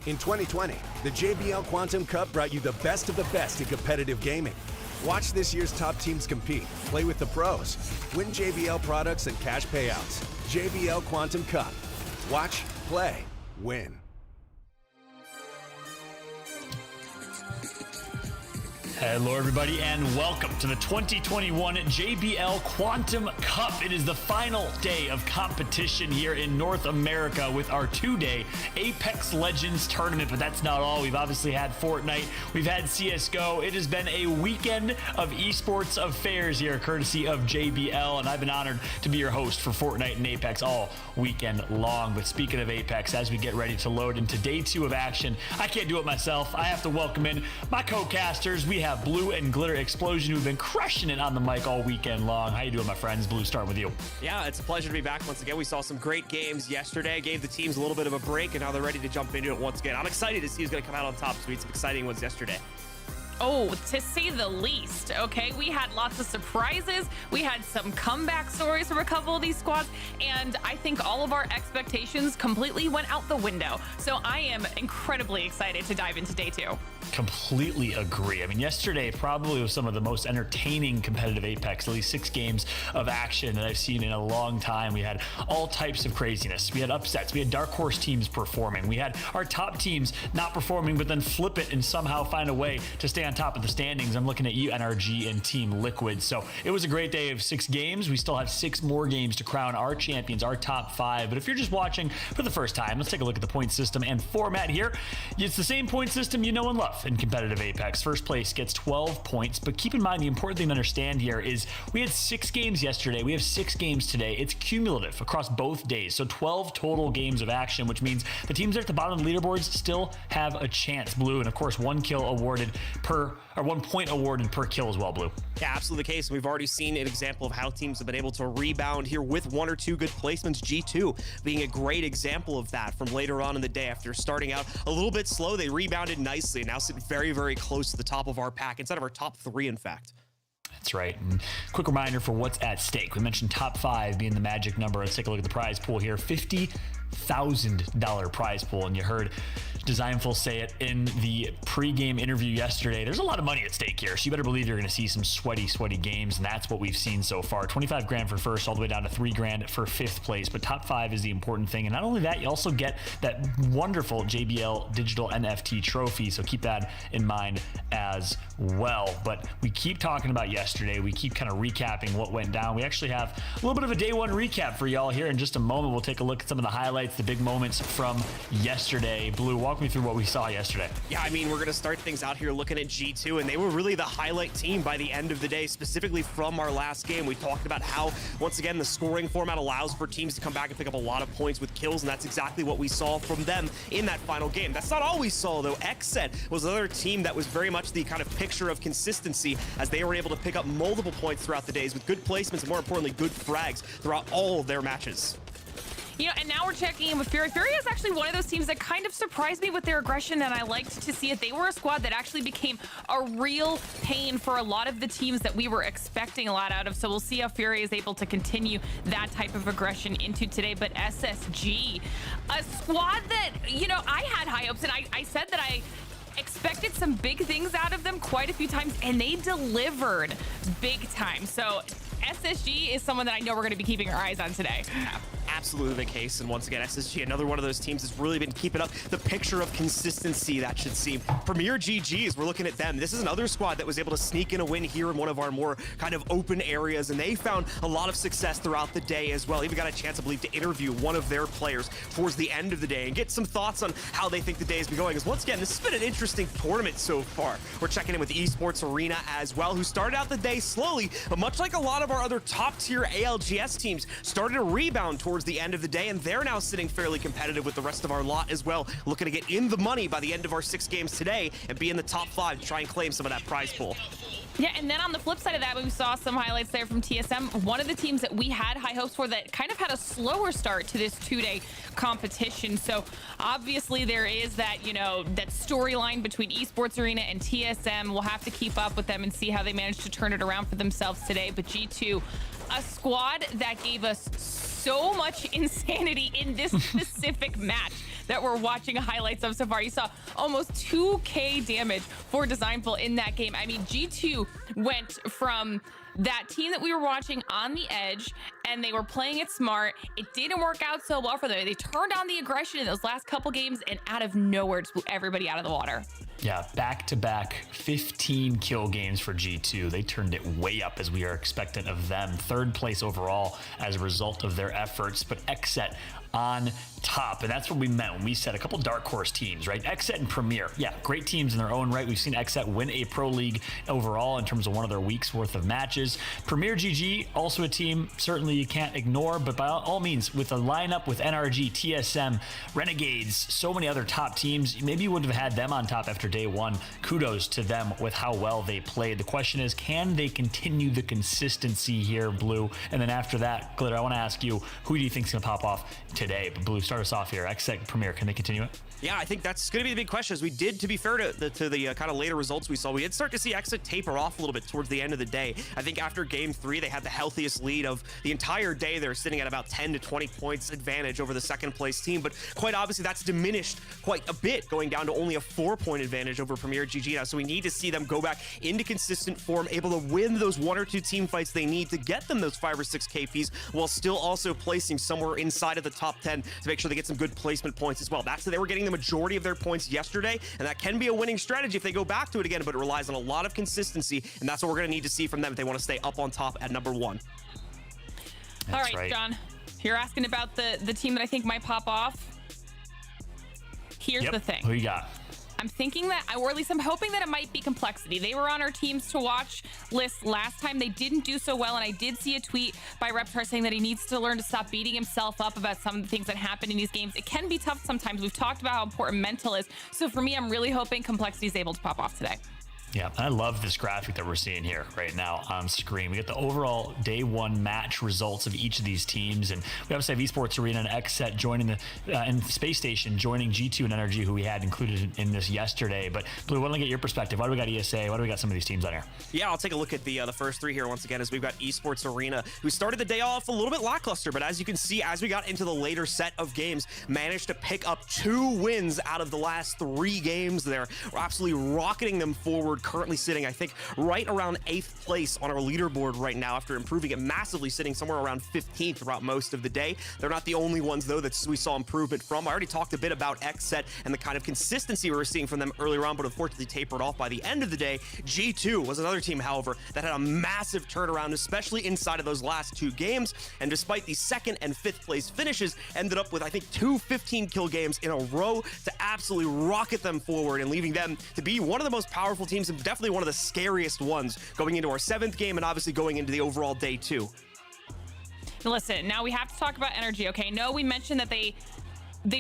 In 2020, the JBL Quantum Cup brought you the best of the best in competitive gaming. Watch this year's top teams compete, play with the pros, win JBL products and cash payouts. JBL Quantum Cup. Watch, play, win. Hello, everybody, and welcome to the 2021 JBL Quantum Cup. It is the final day of competition here in North America with our two-day Apex Legends tournament, but that's not all. We've obviously had Fortnite, we've had CSGO. It has been a weekend of esports affairs here, courtesy of JBL, and I've been honored to be your host for Fortnite and Apex all weekend long. But speaking of Apex, as we get ready to load into day 2 of action, I can't do it myself. I have to welcome in my co-casters. We have Blue and Glitter Explosion, who've been crushing it on the mic all weekend long. How you doing, my friends? Blue, starting with you. Yeah, it's a pleasure to be back once again. We saw some great games yesterday, gave the teams a little bit of a break, and now they're ready to jump into it once again. I'm excited to see who's going to come out on top, so we had some exciting ones yesterday. Oh, to say the least, okay? We had lots of surprises. We had some comeback stories from a couple of these squads, and I think all of our expectations completely went out the window. So I am incredibly excited to dive into day 2. Completely agree. I mean, yesterday probably was some of the most entertaining competitive Apex, at least 6 games of action that I've seen in a long time. We had all types of craziness. We had upsets. We had dark horse teams performing. We had our top teams not performing, but then flip it and somehow find a way to stay on top of the standings. I'm looking at you, NRG and Team Liquid. So it was a great day of 6 games. We still have 6 more games to crown our champions, our top 5. But if you're just watching for the first time, let's take a look at the point system and format here. It's the same point system you know and love in competitive Apex. First place gets 12 points, but keep in mind the important thing to understand here is we had 6 games yesterday. We have 6 games today. It's cumulative across both days. So 12 total games of action, which means the teams at the bottom of the leaderboards still have a chance, Blue. And of course, 1 point awarded per kill as well, Blue. Yeah, absolutely the case. We've already seen an example of how teams have been able to rebound here with 1 or 2 good placements. G2 being a great example of that from later on in the day. After starting out a little bit slow, they rebounded nicely and now sit very, very close to the top of our pack, inside of our top 3, in fact. That's right. And quick reminder for what's at stake. We mentioned top 5 being the magic number. Let's take a look at the prize pool here. $50,000 prize pool. And you heard Designful say it in the pregame interview yesterday. There's a lot of money at stake here, so you better believe you're going to see some sweaty games, and that's what we've seen so far. 25 grand for first, all the way down to 3 grand for 5th place. But top 5 is the important thing. And not only that, you also get that wonderful JBL digital NFT trophy. So keep that in mind as well. But we keep talking about yesterday. We keep kind of recapping what went down. We actually have a little bit of a day 1 recap for y'all here in just a moment. We'll take a look at some of the highlights, the big moments from yesterday. Blue, walk me through what we saw yesterday. Yeah, I mean, we're going to start things out here looking at G2, and they were really the highlight team by the end of the day, specifically from our last game. We talked about how, once again, the scoring format allows for teams to come back and pick up a lot of points with kills, and that's exactly what we saw from them in that final game. That's not all we saw, though. XSET was another team that was very much the kind of picture of consistency, as they were able to pick up multiple points throughout the days with good placements and, more importantly, good frags throughout all of their matches. You know, and now we're checking in with Fury. Fury is actually one of those teams that kind of surprised me with their aggression, and I liked to see it. They were a squad that actually became a real pain for a lot of the teams that we were expecting a lot out of. So we'll see how Fury is able to continue that type of aggression into today. But SSG, a squad that, you know, I had high hopes, and I said that I expected some big things out of them quite a few times, and they delivered big time. So SSG is someone that I know we're going to be keeping our eyes on today. Absolutely the case, and once again, SSG, another one of those teams that's really been keeping up the picture of consistency, that should seem. Premier GGs, we're looking at them. This is another squad that was able to sneak in a win here in one of our more kind of open areas, and they found a lot of success throughout the day as well. Even got a chance, I believe, to interview one of their players towards the end of the day and get some thoughts on how they think the day has been going. Because once again, this has been an interesting tournament so far. We're checking in with Esports Arena as well, who started out the day slowly, but much like a lot of our other top-tier ALGS teams, started to rebound towards the end of the day, and they're now sitting fairly competitive with the rest of our lot as well, looking to get in the money by the end of our 6 games today and be in the top 5 to try and claim some of that prize pool. Yeah, and then on the flip side of that, we saw some highlights there from TSM, one of the teams that we had high hopes for that kind of had a slower start to this 2-day competition. So obviously there is that, you know, that storyline between Esports Arena and TSM. We'll have to keep up with them and see how they manage to turn it around for themselves today. But G2, a squad that gave us so much insanity in this specific match that we're watching highlights of so far. You saw almost 2k damage for Designful in that game. I mean, G2 went from that team that we were watching on the edge, and they were playing it smart. It didn't work out so well for them. They turned on the aggression in those last couple games, and out of nowhere just blew everybody out of the water. Yeah, back-to-back 15 kill games for G2. They turned it way up as we are expectant of them. Third place overall as a result of their efforts, but Xset on top. And that's what we meant when we said a couple dark horse teams, right? Xset and Premier. Yeah, great teams in their own right. We've seen Xset win a pro league overall in terms of one of their weeks worth of matches. Premier GG, also a team certainly you can't ignore, but by all means, with a lineup with NRG, TSM, Renegades, so many other top teams, maybe you wouldn't have had them on top after day one. Kudos to them with how well they played. The question is, can they continue the consistency here, Blue? And then after that, Glitter, I want to ask you, who do you think is going to pop off today? But Blue, start us off here. Xset, Premier, can they continue it? Yeah, I think that's going to be the big question. As we did, to be fair to the kind of later results we saw, we did start to see Xset taper off a little bit towards the end of the day. I think after game 3, they had the healthiest lead of the entire day. They're sitting at about 10 to 20 points advantage over the second place team, but quite obviously that's diminished quite a bit, going down to only a 4-point advantage over Premier GG now. So we need to see them go back into consistent form, able to win those 1 or 2 team fights they need to get them those 5 or 6 KPs, while still also placing somewhere inside of the top 10 to make sure they get some good placement points as well. That's how they were getting the majority of their points yesterday, and that can be a winning strategy if they go back to it again, but it relies on a lot of consistency, and that's what we're going to need to see from them if they want to stay up on top at number 1. All right, John, you're asking about the team that I think might pop off. Here's the thing. Who you got? I'm thinking that, or at least I'm hoping that it might be Complexity. They were on our teams to watch list last time. They didn't do so well, and I did see a tweet by Reptar saying that he needs to learn to stop beating himself up about some of the things that happen in these games. It can be tough sometimes. We've talked about how important mental is. So for me, I'm really hoping Complexity is able to pop off today. Yeah, I love this graphic that we're seeing here right now on screen. We get the overall day 1 match results of each of these teams, and we obviously have Esports Arena and Xset joining the and Space Station joining G2 and NRG, who we had included in this yesterday. But Blue, why don't I get your perspective? Why do we got ESA? Why do we got some of these teams on here? Yeah, I'll take a look at the first 3 here once again, as we've got Esports Arena, who started the day off a little bit lackluster, but as you can see, as we got into the later set of games, managed to pick up 2 wins out of the last 3 games there. We're absolutely rocketing them forward, currently sitting, I think, right around 8th place on our leaderboard right now after improving it massively, sitting somewhere around 15th throughout most of the day. They're not the only ones, though, that we saw improvement from. I already talked a bit about Xset and the kind of consistency we were seeing from them earlier on, but unfortunately tapered off by the end of the day. G2 was another team, however, that had a massive turnaround, especially inside of those last 2 games, and despite the 2nd and 5th place finishes, ended up with, I think, 2 15-kill games in a row to absolutely rocket them forward and leaving them to be one of the most powerful teams and definitely one of the scariest ones going into our 7th game and obviously going into the overall day 2. Listen, now we have to talk about energy, okay? No, we mentioned that they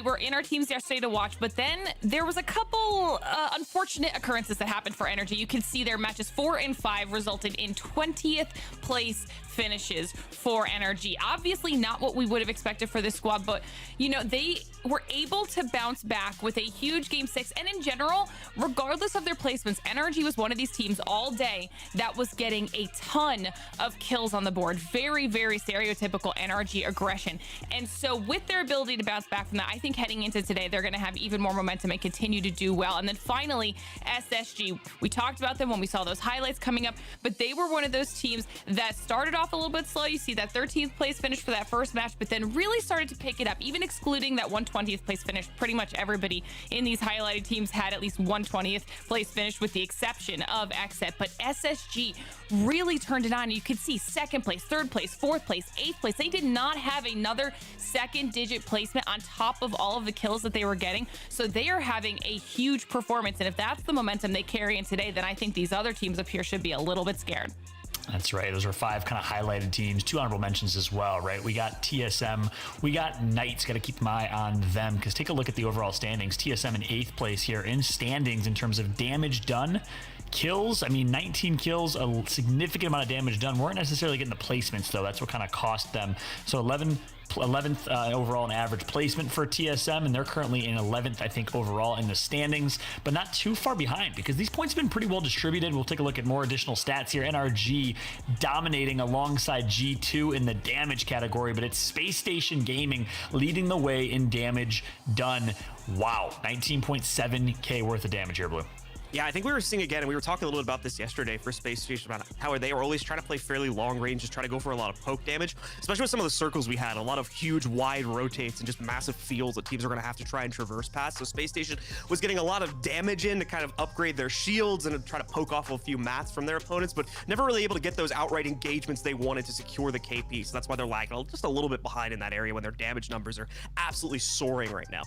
were in our teams yesterday to watch, but then there was a couple unfortunate occurrences that happened for energy. You can see their matches 4 and 5 resulted in 20th place finishes for energy. Obviously not what we would have expected for this squad, but you know, they were able to bounce back with a huge game 6. And in general, regardless of their placements, energy was one of these teams all day that was getting a ton of kills on the board. Very, very stereotypical NRG aggression. And so with their ability to bounce back from that, I think heading into today, they're going to have even more momentum and continue to do well. And then finally, SSG. We talked about them when we saw those highlights coming up, but they were one of those teams that started off a little bit slow. You see that 13th place finish for that first match, but then really started to pick it up, even excluding that 120th place finish. Pretty much everybody in these highlighted teams had at least 120th place finish, with the exception of Xset. But SSG really turned it on. You could see 2nd place, 3rd place, 4th place, 8th place. They did not have another 2nd-digit placement on top of all of the kills that they were getting. So they are having a huge performance. And if that's the momentum they carry in today, then I think these other teams up here should be a little bit scared. That's right. Those are 5 kind of highlighted teams. 2 honorable mentions as well, right? We got TSM. We got Knights. Got to keep an eye on them, because take a look at the overall standings. TSM in 8th place here in standings in terms of damage done. kills, I mean, 19 kills, a significant amount of damage done. Weren't necessarily getting the placements, though. That's what kind of cost them. So 11th overall in average placement for TSM, and they're currently in 11th, I think, overall in the standings, but not too far behind because these points have been pretty well distributed. We'll take a look at more additional stats here. NRG dominating alongside G2 in the damage category, but it's Space Station Gaming leading the way in damage done. Wow, 19.7k worth of damage here, Blue. Yeah, I think we were seeing again, and we were talking a little bit about this yesterday for Space Station, about how they were always trying to play fairly long range, just try to go for a lot of poke damage, especially with some of the circles we had, a lot of huge wide rotates and just massive fields that teams are going to have to try and traverse past. So Space Station was getting a lot of damage in to kind of upgrade their shields and try to poke off a few mats from their opponents, but never really able to get those outright engagements they wanted to secure the KP. So that's why they're lagging just a little bit behind in that area when their damage numbers are absolutely soaring right now.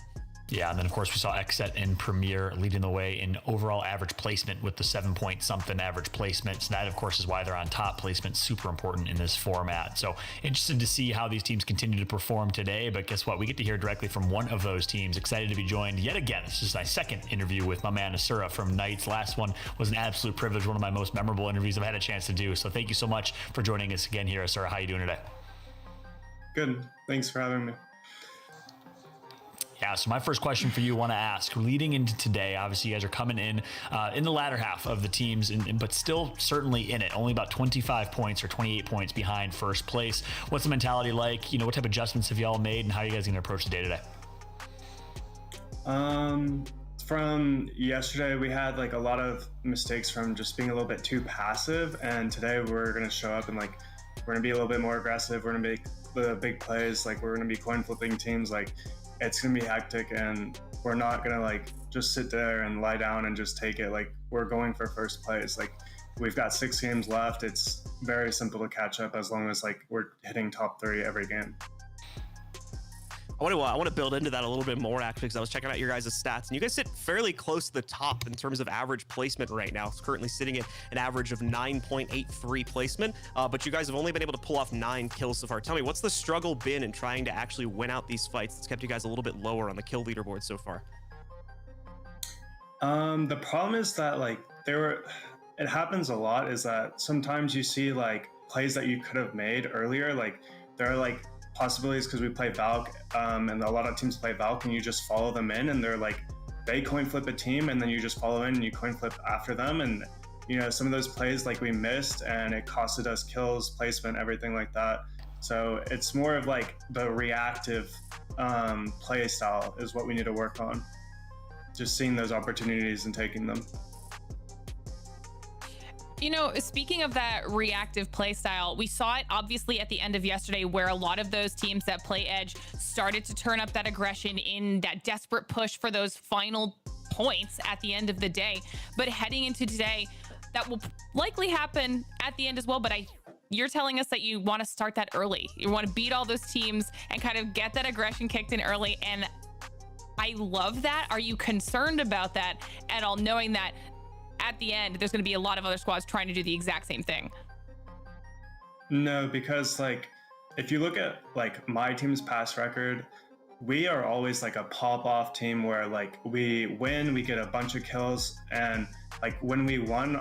Yeah, and then of course we saw Xset and Premier leading the way in overall average placement with the 7 point something average placement. So that of course is why they're on top. Placement super important in this format. So interested to see how these teams continue to perform today. But guess what? We get to hear directly from one of those teams. Excited to be joined yet again. This is my second interview with my man Asura from Knights. Last one was an absolute privilege, one of my most memorable interviews I've had a chance to do. So thank you so much for joining us again here, Asura. How are you doing today? Good. Thanks for having me. Yeah, so my first question for you, want to ask, leading into today, obviously you guys are coming in the latter half of the teams, but still certainly in it, only about 25 points or 28 points behind first place. What's the mentality like? You know, what type of adjustments have y'all made, and how are you guys going to approach the day today? From yesterday, we had like a lot of mistakes from just being a little bit too passive, and today we're going to show up and like we're going to be a little bit more aggressive. We're going to make the big plays, like we're going to be coin flipping teams, like it's going to be hectic, and we're not going to like just sit there and lie down and just take it. Like we're going for first place. Like we've got 6 games left. It's very simple to catch up as long as like we're hitting top 3 every game. I want to build into that a little bit more, actually, because I was checking out your guys' stats, and you guys sit fairly close to the top in terms of average placement right now. It's currently sitting at an average of 9.83 placement, but you guys have only been able to pull off 9 kills so far. Tell me, what's the struggle been in trying to actually win out these fights that's kept you guys a little bit lower on the kill leaderboard so far? The problem is that like it happens a lot, is that sometimes you see like plays that you could have made earlier. Like there are like possibilities because we play Valk, and a lot of teams play Valk, and you just follow them in, and they're like, they coin flip a team, and then you just follow in and you coin flip after them. And you know, some of those plays like we missed, and it costed us kills, placement, everything like that. So it's more of like the reactive play style is what we need to work on. Just seeing those opportunities and taking them. You know, speaking of that reactive play style, we saw it obviously at the end of yesterday where a lot of those teams that play Edge started to turn up that aggression in that desperate push for those final points at the end of the day. But heading into today, that will likely happen at the end as well. But you're telling us that you want to start that early. You want to beat all those teams and kind of get that aggression kicked in early. And I love that. Are you concerned about that at all, knowing that at the end there's going to be a lot of other squads trying to do the exact same thing? No, because like if you look at like my team's past record, we are always like a pop-off team where like we win, we get a bunch of kills, and like when we won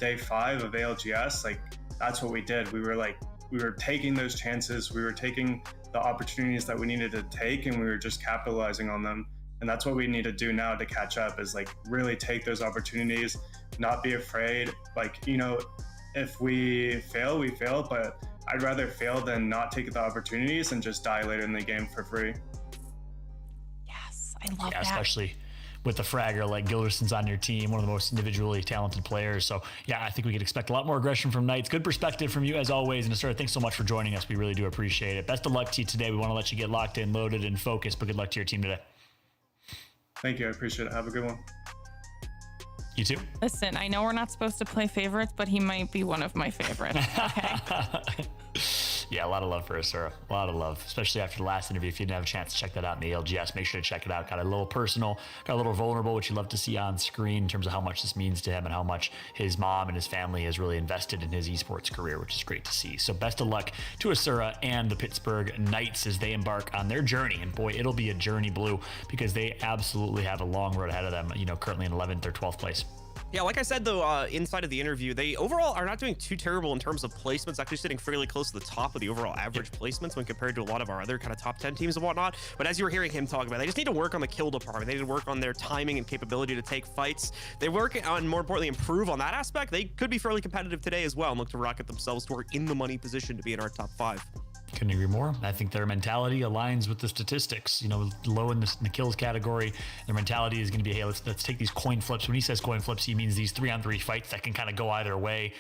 day 5 of ALGS, like that's what we did. We were taking those chances, we were taking the opportunities that we needed to take, and we were just capitalizing on them. And that's what we need to do now to catch up, is like really take those opportunities, not be afraid. Like, you know, if we fail, we fail, but I'd rather fail than not take the opportunities and just die later in the game for free. Yes, I love that. Especially with the fragger like Gilderson's on your team, one of the most individually talented players. So yeah, I think we could expect a lot more aggression from Knights. Good perspective from you as always. And Asura, thanks so much for joining us. We really do appreciate it. Best of luck to you today. We want to let you get locked in, loaded, and focused, but good luck to your team today. Thank you. I appreciate it. Have a good one. You too. Listen, I know we're not supposed to play favorites, but he might be one of my favorites. Okay. Yeah, a lot of love for Asura. A lot of love, especially after the last interview. If you didn't have a chance to check that out in the LGS, make sure to check it out. Got a little personal, got a little vulnerable, which you love to see on screen in terms of how much this means to him and how much his mom and his family has really invested in his esports career, which is great to see. So best of luck to Asura and the Pittsburgh Knights as they embark on their journey. And boy, it'll be a journey, Blue, because they absolutely have a long road ahead of them, you know, currently in 11th or 12th place. Yeah, like I said, though, inside of the interview, they overall are not doing too terrible in terms of placements, actually sitting fairly close to the top of the overall average placements when compared to a lot of our other kind of top 10 teams and whatnot. But as you were hearing him talk about, they just need to work on the kill department. They need to work on their timing and capability to take fights. They work on, more importantly, improve on that aspect. They could be fairly competitive today as well and look to rocket themselves toward in the money position to be in our top 5. Couldn't agree more. I think their mentality aligns with the statistics. You know, low in the kills category, their mentality is going to be, hey, let's take these coin flips. When he says coin flips, he means these 3-on-3 fights that can kind of go either way,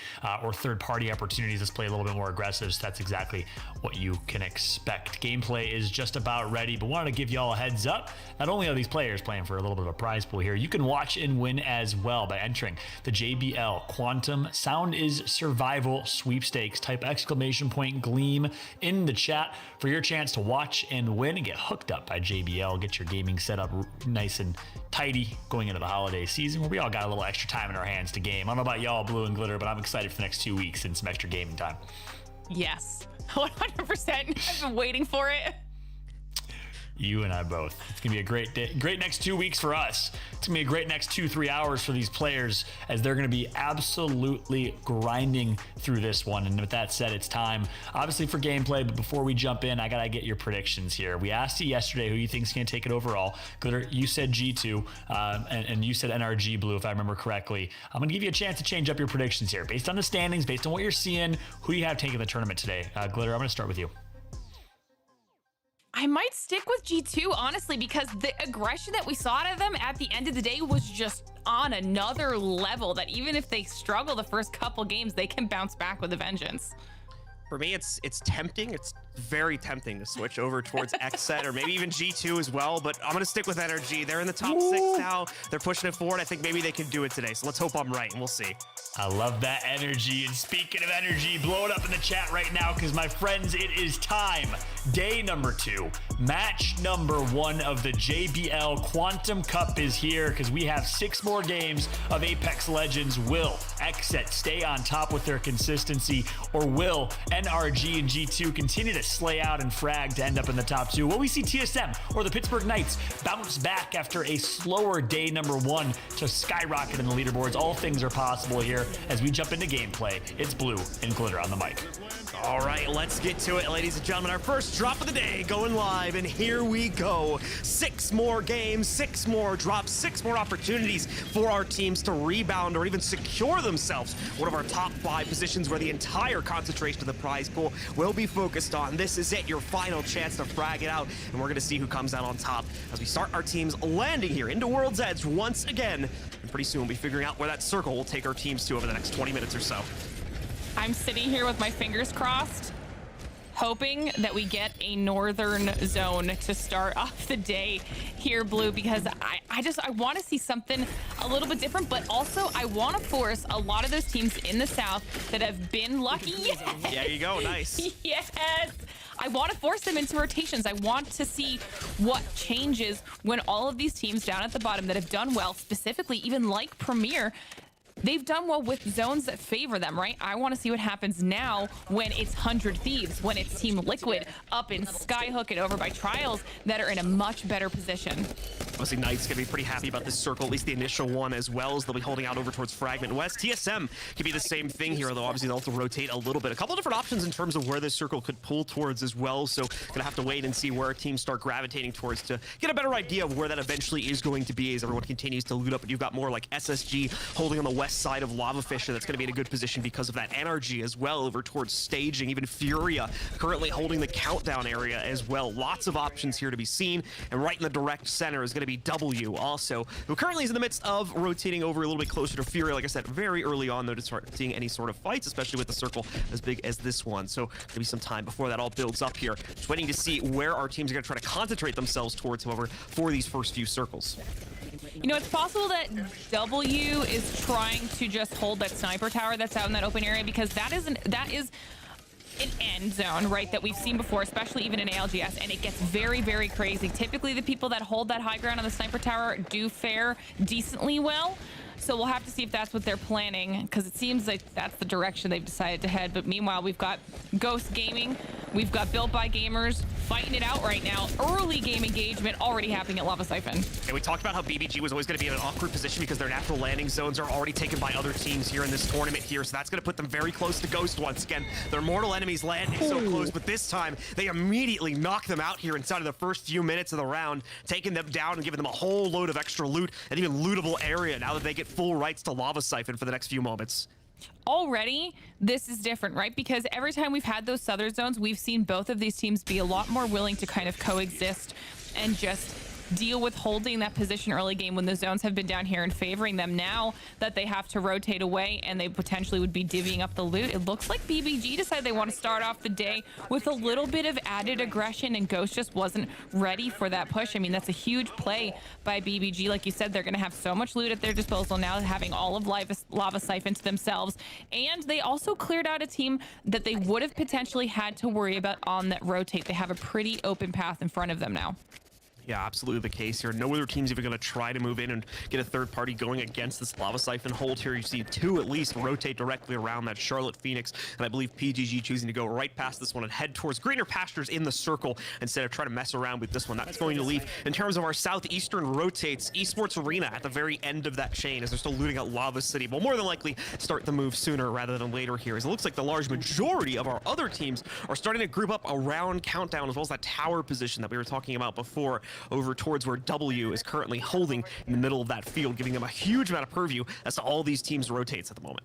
or third-party opportunities. Let's play a little bit more aggressive. So that's exactly what you can expect. Gameplay is just about ready, but wanted to give you all a heads up. Not only are these players playing for a little bit of a prize pool here, you can watch and win as well by entering the JBL Quantum Sound is Survival Sweepstakes. Type exclamation point Gleam in the chat for your chance to watch and win and get hooked up by JBL. Get your gaming set up nice and tidy going into the holiday season where we all got a little extra time in our hands to game. I don't know about y'all, Blue and Glitter, but I'm excited for the next 2 weeks and some extra gaming time. Yes, 100%. I've been waiting for it. You and I both. It's gonna be a great day, great next 2 weeks for us. It's gonna be a great next 2-3 hours for these players as they're gonna be absolutely grinding through this one. And with that said, it's time obviously for gameplay, but before we jump in, I gotta get your predictions here. We asked you yesterday who you think's gonna take it overall. Glitter, you said G2, and you said NRG, Blue, if I remember correctly. I'm gonna give you a chance to change up your predictions here. Based on the standings, based on what you're seeing, who you have taking the tournament today. Glitter, I'm gonna start with you. I might stick with G2, honestly, because the aggression that we saw out of them at the end of the day was just on another level, that even if they struggle the first couple games, they can bounce back with a vengeance. For me, it's tempting. It's very tempting to switch over towards XSET or maybe even G2 as well, but I'm going to stick with NRG. They're in the top 6 now. They're pushing it forward. I think maybe they can do it today, so let's hope I'm right, and we'll see. I love that energy. And speaking of energy, blow it up in the chat right now because, my friends, it is time. Day number 2, match number 1 of the JBL Quantum Cup is here because we have 6 more games of Apex Legends. Will XSET stay on top with their consistency, or will NRG and G2 continue to slay out and frag to end up in the top 2? Will we see TSM or the Pittsburgh Knights bounce back after a slower day number 1 to skyrocket in the leaderboards? All things are possible here as we jump into gameplay. It's Blue and Glitter on the mic. All right, let's get to it, ladies and gentlemen. Our first drop of the day going live, and here we go. 6 more games, 6 more drops, 6 more opportunities for our teams to rebound or even secure themselves one of our top 5 positions where the entire concentration of the prize pool will be focused on. This is it, your final chance to frag it out, and we're going to see who comes out on top as we start our teams landing here into World's Edge once again. And pretty soon we'll be figuring out where that circle will take our teams to over the next 20 minutes or so. I'm sitting here with my fingers crossed, hoping that we get a northern zone to start off the day here, Blue, because I want to see something a little bit different, but also I want to force a lot of those teams in the south that have been lucky. Yes! There you go, nice. Yes! I want to force them into rotations. I want to see what changes when all of these teams down at the bottom that have done well, specifically even like Premier, they've done well with zones that favor them, right? I want to see what happens now when it's 100 Thieves, when it's Team Liquid up in Skyhook and over by Trials that are in a much better position. Obviously, Knight's going to be pretty happy about this circle, at least the initial one, as well as they'll be holding out over towards Fragment West. TSM could be the same thing here, though obviously they'll have to rotate a little bit. A couple of different options in terms of where this circle could pull towards as well, so going to have to wait and see where our teams start gravitating towards to get a better idea of where that eventually is going to be as everyone continues to loot up. And you've got more like SSG holding on the west side of Lavafish, that's going to be in a good position because of that energy as well over towards staging. Even Furia currently holding the countdown area as well. Lots of options here to be seen, and right in the direct center is going to be W also, who currently is in the midst of rotating over a little bit closer to Furia. Like I said, very early on though to start seeing any sort of fights, especially with the circle as big as this one. So maybe some time before that all builds up here. Just waiting to see where our teams are going to try to concentrate themselves towards, however, for these first few circles. You know, it's possible that W is trying to just hold that sniper tower that's out in that open area, because that is an end zone, right, that we've seen before, especially even in ALGS, and it gets very, very crazy. Typically, the people that hold that high ground on the sniper tower do fare decently well. So we'll have to see if that's what they're planning, because it seems like that's the direction they've decided to head. But meanwhile, we've got Ghost Gaming We've got Built by Gamers fighting it out right now. Early game engagement already happening at Lava Siphon. And we talked about how BBG was always going to be in an awkward position because their natural landing zones are already taken by other teams here in this tournament here. So that's going to put them very close to Ghost once again. Their mortal enemies landing so close, but this time they immediately knock them out here inside of the first few minutes of the round, taking them down and giving them a whole load of extra loot and even lootable area now that they get full rights to Lava Siphon for the next few moments. Already, this is different, right? Because every time we've had those southern zones, we've seen both of these teams be a lot more willing to kind of coexist and just deal with holding that position early game when the zones have been down here and favoring them. Now that they have to rotate away and they potentially would be divvying up the loot, it looks like BBG decided they want to start off the day with a little bit of added aggression, and Ghost just wasn't ready for that push. I mean, that's a huge play by BBG. Like you said, they're going to have so much loot at their disposal now, having all of Lava Siphon to themselves. And they also cleared out a team that they would have potentially had to worry about on that rotate. They have a pretty open path in front of them now. Yeah, absolutely the case here. No other team's even going to try to move in and get a third party going against this Lava Siphon hold here. You see two at least rotate directly around that Charlotte Phoenix, and I believe PGG choosing to go right past this one and head towards greener pastures in the circle instead of trying to mess around with this one. That's going to leave, in terms of our southeastern rotates, Esports Arena at the very end of that chain as they're still looting out Lava City. Will more than likely start the move sooner rather than later here, as it looks like the large majority of our other teams are starting to group up around Countdown, as well as that tower position that we were talking about before, over towards where W is currently holding in the middle of that field, giving them a huge amount of purview as to all these teams rotates at the moment.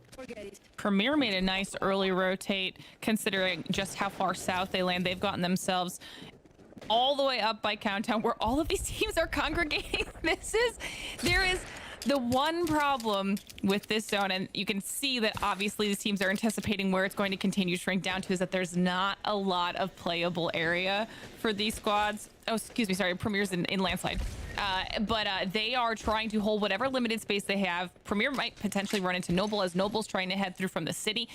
Premier made a nice early rotate considering just how far south they land. They've gotten themselves all the way up by Countdown, where all of these teams are congregating. There is the one problem with this zone, and you can see that obviously these teams are anticipating where it's going to continue to shrink down to, is that there's not a lot of playable area for these squads. Oh, excuse me, sorry, Premier's in landslide. But they are trying to hold whatever limited space they have. Premier might potentially run into Noble, as Noble's trying to head through from the city.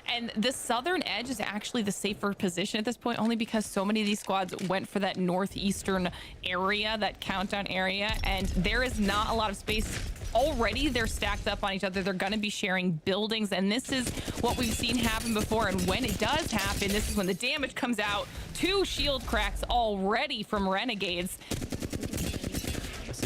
And the southern edge is actually the safer position at this point, only because so many of these squads went for that northeastern area, that Countdown area, and there is not a lot of space. Already they're stacked up on each other. They're going to be sharing buildings, and this is what we've seen happen before. And when it does happen, this is when the damage comes out. 2 shield cracks already from Renegades.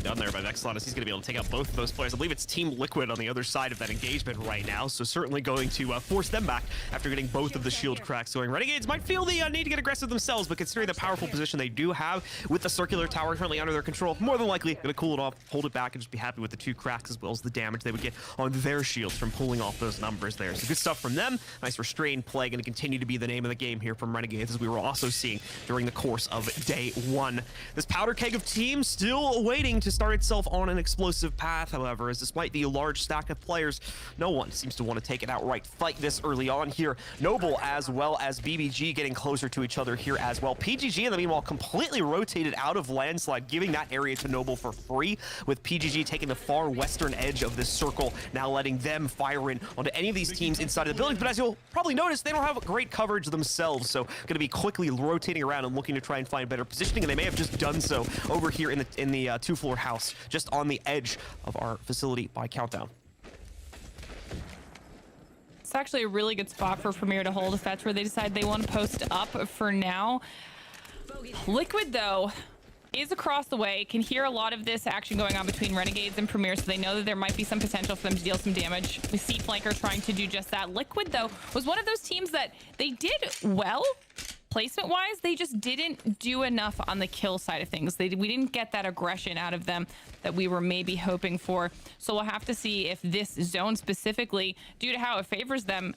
Done there by Vexilon, as he's going to be able to take out both of those players. I believe it's Team Liquid on the other side of that engagement right now, so certainly going to force them back after getting both of the shield cracks going. Renegades might feel the need to get aggressive themselves, but considering the powerful position they do have with the circular tower currently under their control, more than likely going to cool it off, hold it back, and just be happy with the 2 cracks as well as the damage they would get on their shields from pulling off those numbers there. So good stuff from them. Nice restrained play, going to continue to be the name of the game here from Renegades, as we were also seeing during the course of day 1. This powder keg of teams still waiting to start itself on an explosive path, however, as despite the large stack of players, no one seems to want to take an outright fight this early on here. Noble as well as BBG getting closer to each other here as well. PGG in the meanwhile completely rotated out of landslide, giving that area to Noble for free, with PGG taking the far western edge of this circle, now letting them fire in onto any of these teams inside of the buildings. But as you'll probably notice, they don't have great coverage themselves, so going to be quickly rotating around and looking to try and find better positioning, and they may have just done so over here in the 2-floor house, just on the edge of our facility by Countdown. It's actually a really good spot for Premier to hold if that's where they decide they want to post up for now. Liquid, though, is across the way, can hear a lot of this action going on between Renegades and Premier, so they know that there might be some potential for them to deal some damage. We see Flanker trying to do just that. Liquid, though, was one of those teams that they did well placement-wise. They just didn't do enough on the kill side of things. We didn't get that aggression out of them that we were maybe hoping for. So we'll have to see if this zone specifically, due to how it favors them,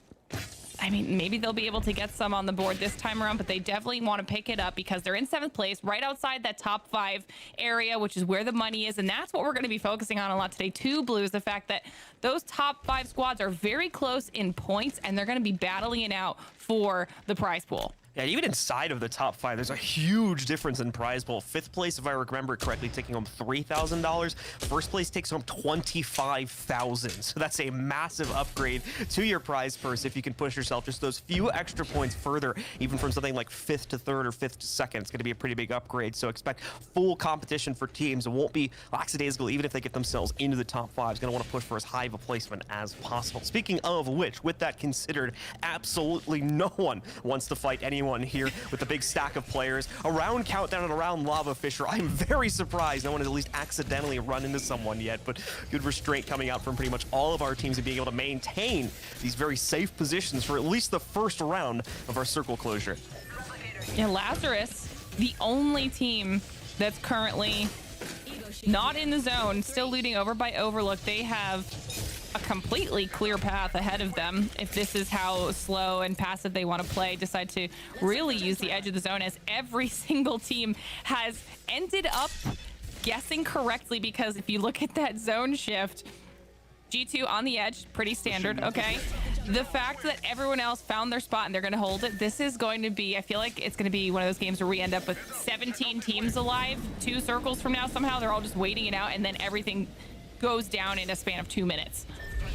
I mean, maybe they'll be able to get some on the board this time around, but they definitely want to pick it up because they're in 7th place, right outside that top 5 area, which is where the money is. And that's what we're going to be focusing on a lot today, too, Blue, is the fact that those top 5 squads are very close in points, and they're going to be battling it out for the prize pool. Yeah, even inside of the top 5, there's a huge difference in prize pool. 5th place, if I remember correctly, taking home $3,000. 1st place takes home $25,000. So that's a massive upgrade to your prize purse if you can push yourself just those few extra points further, even from something like 5th to 3rd or 5th to 2nd. It's going to be a pretty big upgrade. So expect full competition for teams. It won't be lackadaisical, even if they get themselves into the top 5. It's going to want to push for as high of a placement as possible. Speaking of which, with that considered, absolutely no one wants to fight anyone everyone here with the big stack of players. Around Countdown and around Lava Fisher. I'm very surprised no one has at least accidentally run into someone yet, but good restraint coming out from pretty much all of our teams and being able to maintain these very safe positions for at least the first round of our circle closure. Yeah, Lazarus, the only team that's currently not in the zone, still looting over by Overlook. They have a completely clear path ahead of them if this is how slow and passive they want to play, decide to really use the edge of the zone, as every single team has ended up guessing correctly, because if you look at that zone shift, G2 on the edge, pretty standard, okay? The fact that everyone else found their spot and they're going to hold it, this is going to be, I feel like it's going to be one of those games where we end up with 17 teams alive 2 circles from now. Somehow they're all just waiting it out, and then everything goes down in a span of 2 minutes.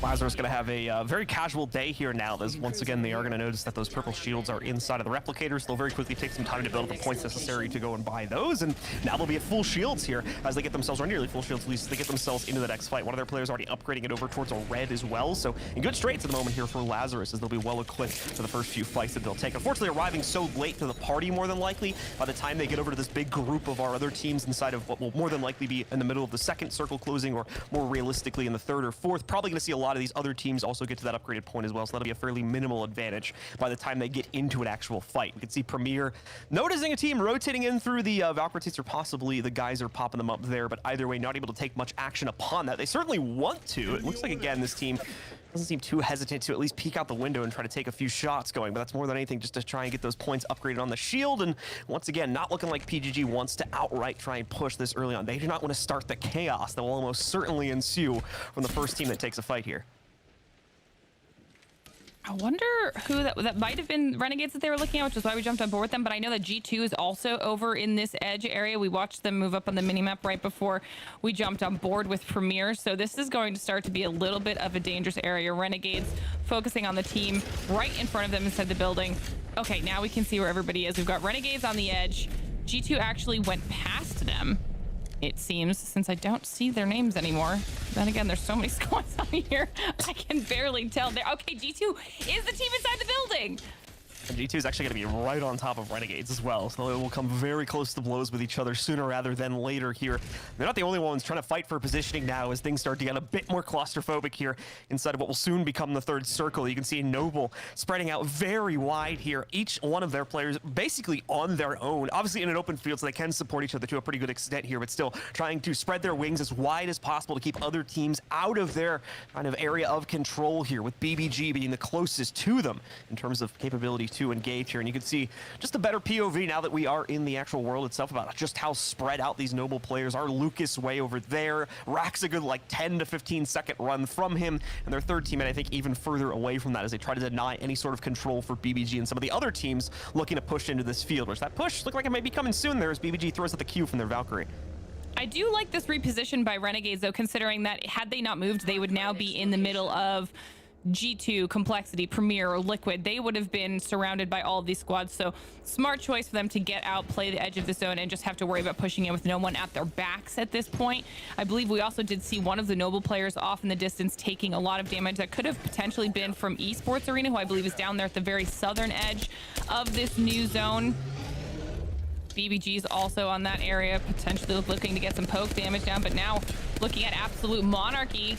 Lazarus going to have a very casual day here now, as once again they are going to notice that those purple shields are inside of the replicators. They'll very quickly take some time to build up the points necessary to go and buy those, and now they'll be at full shields here as they get themselves, or nearly full shields at least, they get themselves into the next fight. One of their players already upgrading it over towards a red as well, so in good straits at the moment here for Lazarus, as they'll be well equipped for the first few fights that they'll take. Unfortunately, arriving so late to the party, more than likely, by the time they get over to this big group of our other teams inside of what will more than likely be in the middle of the second circle closing, or more realistically in the third or fourth, probably going to see a lot of these other teams also get to that upgraded point as well, so that'll be a fairly minimal advantage by the time they get into an actual fight. We can see Premier noticing a team rotating in through the Valkyries, or possibly the guys are popping them up there, but either way, not able to take much action upon that. They certainly want to. It looks like, again, this team doesn't seem too hesitant to at least peek out the window and try to take a few shots going, but that's more than anything just to try and get those points upgraded on the shield. And once again, not looking like PGG wants to outright try and push this early on. They do not want to start the chaos that will almost certainly ensue from the first team that takes a fight here. I wonder who that might have been Renegades that they were looking at, which is why we jumped on board with them. But I know that G2 is also over in this edge area. We watched them move up on the minimap right before we jumped on board with Premier. So this is going to start to be a little bit of a dangerous area. Renegades focusing on the team right in front of them inside the building. Okay, now we can see where everybody is. We've got Renegades on the edge. G2 actually went past them, it seems, since I don't see their names anymore. Then again, there's so many squads on here, I can barely tell. Okay, G2 is the team inside the building. And G2 is actually going to be right on top of Renegades as well, so it will come very close to blows with each other sooner rather than later here. They're not the only ones trying to fight for positioning now as things start to get a bit more claustrophobic here inside of what will soon become the third circle. You can see Noble spreading out very wide here, each one of their players basically on their own, obviously in an open field, so they can support each other to a pretty good extent here, but still trying to spread their wings as wide as possible to keep other teams out of their kind of area of control here, with BBG being the closest to them in terms of capability to engage here. And you can see just a better POV now that we are in the actual world itself about just how spread out these Noble players are. Lucas way over there, Rack's a good like 10 to 15 second run from him, and their third teammate I think even further away from that as they try to deny any sort of control for BBG and some of the other teams looking to push into this field, which that push looked like it might be coming soon there as BBG throws out the Q from their Valkyrie. I do like this reposition by Renegades, though, considering that had they not moved, they would now be in the middle of G2, Complexity, Premier, or Liquid. They would have been surrounded by all of these squads, so smart choice for them to get out, play the edge of the zone, and just have to worry about pushing in with no one at their backs at this point. I believe we also did see one of the Noble players off in the distance taking a lot of damage that could have potentially been from Esports Arena, who I believe is down there at the very southern edge of this new zone. BBG's also on that area, potentially looking to get some poke damage down, but now looking at Absolute Monarchy,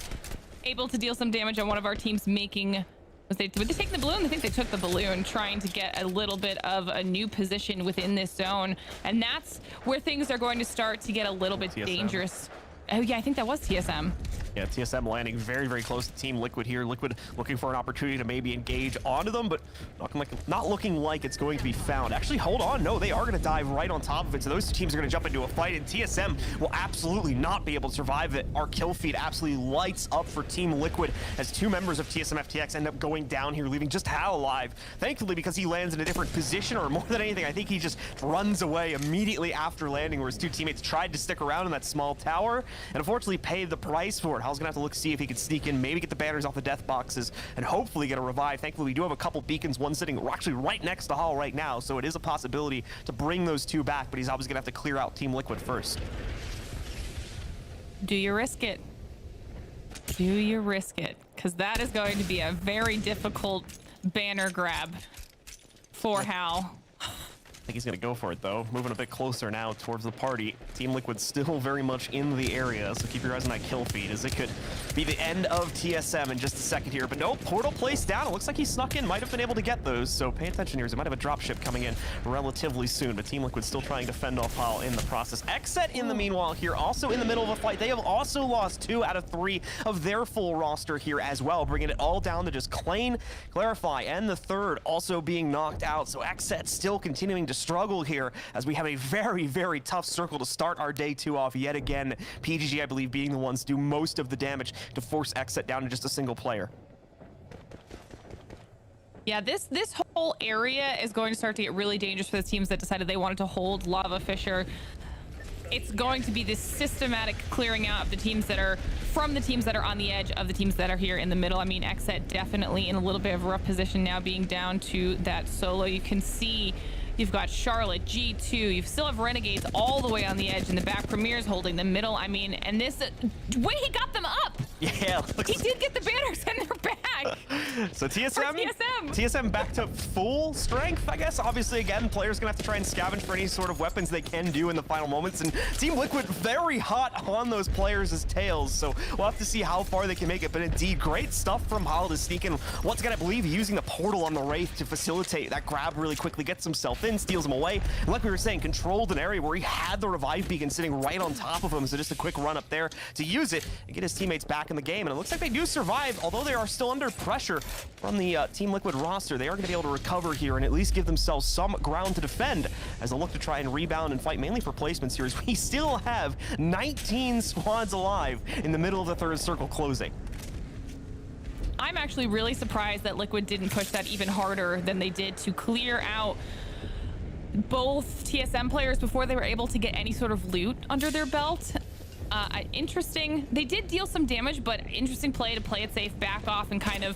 able to deal some damage on one of our teams, making... Would they take the balloon? I think they took the balloon, trying to get a little bit of a new position within this zone. And that's where things are going to start to get a little bit dangerous. Oh yeah, I think that was TSM. Yeah, TSM landing very, very close to Team Liquid here. Liquid looking for an opportunity to maybe engage onto them, but not looking like it's going to be found. Actually, hold on. No, they are going to dive right on top of it. So those two teams are going to jump into a fight, and TSM will absolutely not be able to survive it. Our kill feed absolutely lights up for Team Liquid as two members of TSM FTX end up going down here, leaving just Hal alive. Thankfully, because he lands in a different position, or more than anything, I think he just runs away immediately after landing, where his two teammates tried to stick around in that small tower and unfortunately paid the price for it. Hal's gonna have to look, see if he can sneak in, maybe get the banners off the death boxes, and hopefully get a revive. Thankfully, we do have a couple beacons, one sitting actually right next to Hal right now, so it is a possibility to bring those two back, but he's obviously gonna have to clear out Team Liquid first. Do you risk it? Do you risk it? Because that is going to be a very difficult banner grab for Hal. I think he's going to go for it, though. Moving a bit closer now towards the party. Team Liquid still very much in the area, so keep your eyes on that kill feed, as it could be the end of TSM in just a second here. But no, portal placed down. It looks like he snuck in, might have been able to get those, so pay attention here, as it might have a dropship coming in relatively soon. But Team Liquid still trying to fend off Hal in the process. Xset in the meanwhile here, also in the middle of a fight. They have also lost 2 out of 3 of their full roster here as well, bringing it all down to just Klain, Clarify, and the third also being knocked out. So Xset still continuing to struggle here, as we have a very, very tough circle to start our day 2 off yet again. PGG, I believe, being the ones to do most of the damage to force Xset down to just a single player. Yeah, this whole area is going to start to get really dangerous for the teams that decided they wanted to hold Lava Fisher. It's going to be this systematic clearing out of the teams that are from the teams that are on the edge of the teams that are here in the middle. I mean, Xset definitely in a little bit of a rough position now, being down to that solo. You can see you've got Charlotte, G2, you still have Renegades all the way on the edge in the back. Premier's holding the middle. I mean, and this, wait, he got them up. Yeah, he did get the banners and they're back. So TSM back to full strength, I guess. Obviously, again, players gonna have to try and scavenge for any sort of weapons they can do in the final moments. And Team Liquid very hot on those players' tails. So we'll have to see how far they can make it. But indeed, great stuff from Hal to sneak in. Once again, I believe using the portal on the Wraith to facilitate that grab really quickly, gets himself in, steals him away. And like we were saying, controlled an area where he had the revive beacon sitting right on top of him. So just a quick run up there to use it and get his teammates back in the game. And it looks like they do survive, although they are still under pressure from the Team Liquid roster. They are going to be able to recover here and at least give themselves some ground to defend as they look to try and rebound and fight mainly for placements here, as we still have 19 squads alive in the middle of the third circle closing. I'm actually really surprised that Liquid didn't push that even harder than they did to clear out both TSM players before they were able to get any sort of loot under their belt. Interesting. They did deal some damage, but interesting play to play it safe, back off, and kind of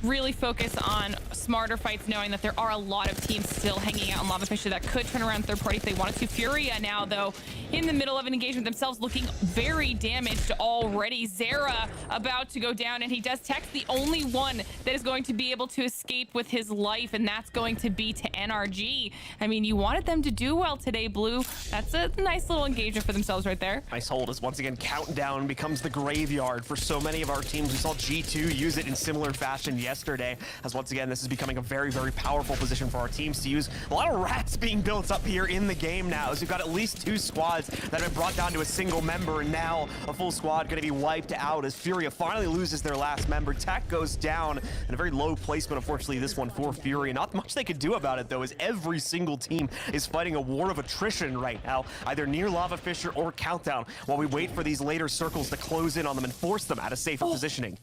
really focus on smarter fights, knowing that there are a lot of teams still hanging out on Lava Fisher that could turn around third party if they wanted to. Furia now, though, in the middle of an engagement themselves, looking very damaged already. Zera about to go down, and he does text the only one that is going to be able to escape with his life, and that's going to be to NRG. I mean, you wanted them to do well today, Blue. That's a nice little engagement for themselves right there. Nice hold, as once again, Countdown becomes the graveyard for so many of our teams. We saw G2 use it in similar fashion yesterday, as once again, this is becoming a very, very powerful position for our teams to use. A lot of rats being built up here in the game now, as we've got at least 2 squads that have been brought down to a single member, and now a full squad going to be wiped out as Furia finally loses their last member. Tech goes down, and a very low placement, unfortunately, this one for Furia. Not much they could do about it, though, as every single team is fighting a war of attrition right now, either near Lava Fisher or Countdown, while we wait for these later circles to close in on them and force them out of safer positioning.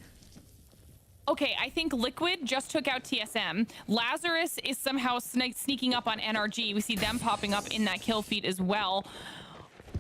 Okay, I think Liquid just took out TSM. Lazarus is somehow sneaking up on NRG. We see them popping up in that kill feed as well.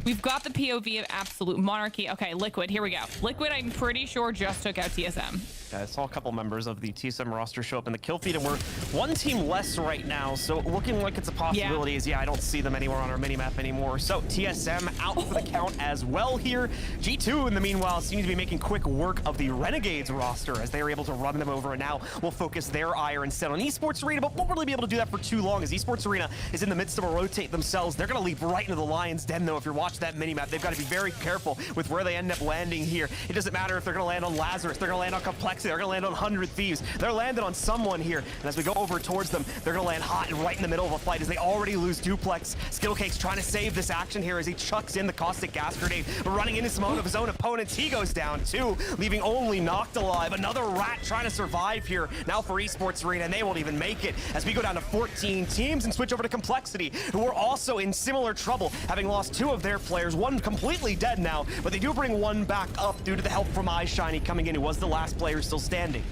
We've got the POV of Absolute Monarchy. Okay, Liquid, here we go. Liquid, I'm pretty sure, just took out TSM. I saw a couple members of the TSM roster show up in the kill feed, and we're one team less right now, so looking like it's a possibility. Yeah, I don't see them anywhere on our minimap anymore. So TSM out for the count as well here. G2, in the meanwhile, seems to be making quick work of the Renegades roster as they are able to run them over, and now we'll focus their ire instead on Esports Arena, but won't really be able to do that for too long, as Esports Arena is in the midst of a rotate themselves. They're going to leap right into the Lion's Den, though. If you're watching that minimap, they've got to be very careful with where they end up landing here. It doesn't matter if they're going to land on Lazarus, they're going to land on Complexity, they're going to land on 100 Thieves. They're landed on someone here, and as we go over towards them, they're going to land hot and right in the middle of a fight as they already lose Duplex. Skillcake's trying to save this action here as he chucks in the Caustic Gas Grenade, but running into some of his own opponents. He goes down too, leaving only Knocked alive. Another rat trying to survive here now for Esports Arena, and they won't even make it as we go down to 14 teams and switch over to Complexity, who are also in similar trouble, having lost 2 of their players, one completely dead now, but they do bring one back up due to the help from iShiny coming in, who was the last player still standing.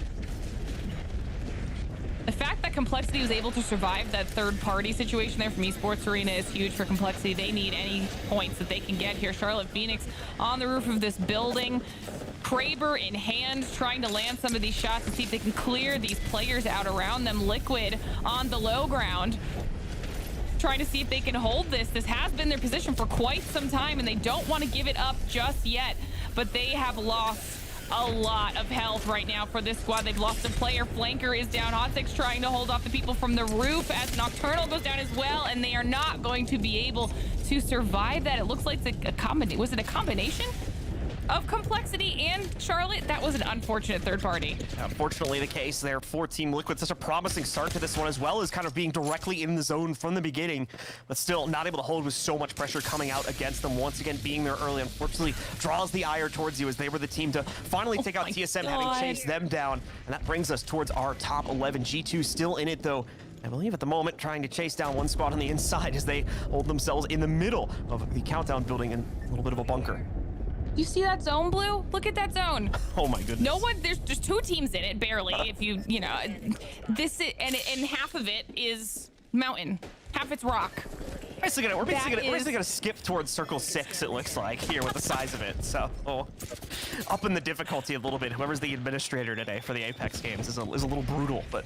The fact that Complexity was able to survive that third-party situation there from Esports Arena is huge for Complexity. They need any points that they can get here. Charlotte Phoenix on the roof of this building, Kraber in hand, trying to land some of these shots and see if they can clear these players out around them. Liquid on the low ground, trying to see if they can hold this. This has been their position for quite some time, and they don't want to give it up just yet, but they have lost a lot of health right now for this squad. They've lost a player. Flanker is down. Hot6 trying to hold off the people from the roof as Nocturnal goes down as well, and they are not going to be able to survive that. It looks like it's a combination. Was it a combination of Complexity and Charlotte? That was an unfortunate third party. Unfortunately the case there for Team Liquid. Such a promising start to this one, as well as kind of being directly in the zone from the beginning, but still not able to hold with so much pressure coming out against them. Once again, being there early, unfortunately, draws the ire towards you, as they were the team to finally take out TSM, having chased them down. And that brings us towards our top 11. G2 still in it, though. I believe at the moment trying to chase down one squad on the inside as they hold themselves in the middle of the countdown building in a little bit of a bunker. You see that zone, Blue? Look at that zone. Oh my goodness. No one, there's just 2 teams in it, barely. If you know, this is, and half of it is mountain, half it's rock. We're basically gonna skip towards circle 6, it looks like, here with the size of it. So, up in the difficulty a little bit. Whoever's the administrator today for the Apex games is a little brutal, but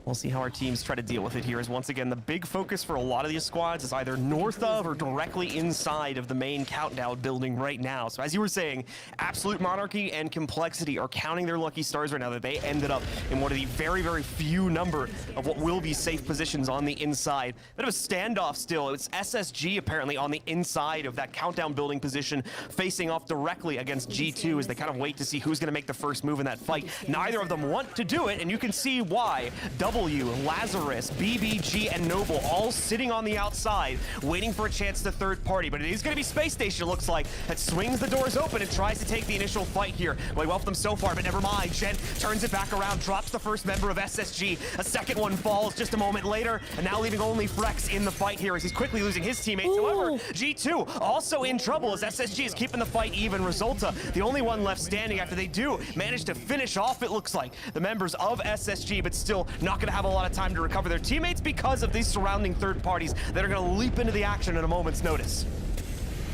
we'll see how our teams try to deal with it here. As once again, the big focus for a lot of these squads is either north of or directly inside of the main countdown building right now. So as you were saying, Absolute Monarchy and Complexity are counting their lucky stars right now that they ended up in one of the very, very few number of what will be safe positions on the inside. Bit of a standoff still. It's SSG apparently on the inside of that countdown building position, facing off directly against G2 as they kind of wait to see who's going to make the first move in that fight. Neither of them want to do it, and you can see why. Lazarus, BBG, and Noble all sitting on the outside, waiting for a chance to third party. But it is going to be Space Station, it looks like, that swings the doors open and tries to take the initial fight here. Well, well for them so far, but never mind. Jen turns it back around, drops the first member of SSG. A second one falls just a moment later, and now leaving only Frex in the fight here as he's quickly losing his teammates. Ooh. However, G2 also in trouble as SSG is keeping the fight even. Resulta, the only one left standing after they do manage to finish off, it looks like, the members of SSG, but still not going to have a lot of time to recover their teammates because of these surrounding third parties that are going to leap into the action at a moment's notice.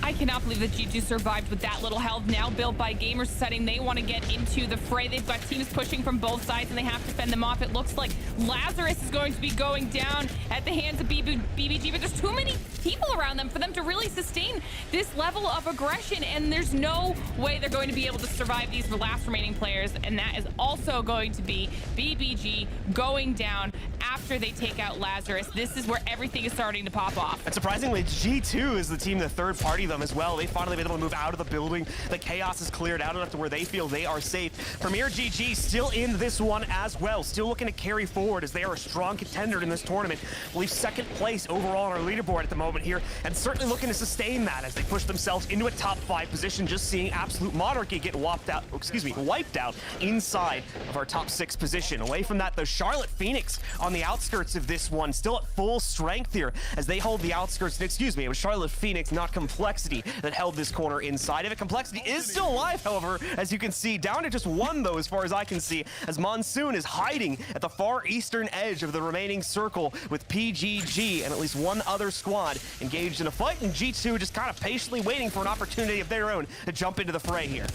I cannot believe that G2 survived with that little health, now built by Gamers deciding they want to get into the fray. They've got teams pushing from both sides and they have to fend them off. It looks like Lazarus is going to be going down at the hands of BBG, but there's too many people around them for them to really sustain this level of aggression, and there's no way they're going to be able to survive these last remaining players, and that is also going to be BBG going down after they take out Lazarus. This is where everything is starting to pop off. And surprisingly, G2 is the team that third party them as well. They finally been able to move out of the building. The chaos is cleared out enough to where they feel they are safe. Premier GG still in this one as well, still looking to carry forward as they are a strong contender in this tournament. I believe second place overall on our leaderboard at the moment here, and certainly looking to sustain that as they push themselves into a top 5 position. Just seeing Absolute Monarchy get wiped out inside of our top 6 position. Away from that, though, Charlotte Phoenix on the outskirts of this one, still at full strength here as they hold the outskirts. Excuse me, it was Charlotte Phoenix, not Complexity, that held this corner inside of it. Complexity is still alive, however, as you can see, down to just 1 though, as far as I can see, as Monsoon is hiding at the far eastern edge of the remaining circle with PGG and at least 1 other squad engaged in a fight, and G2 just kind of patiently waiting for an opportunity of their own to jump into the fray here.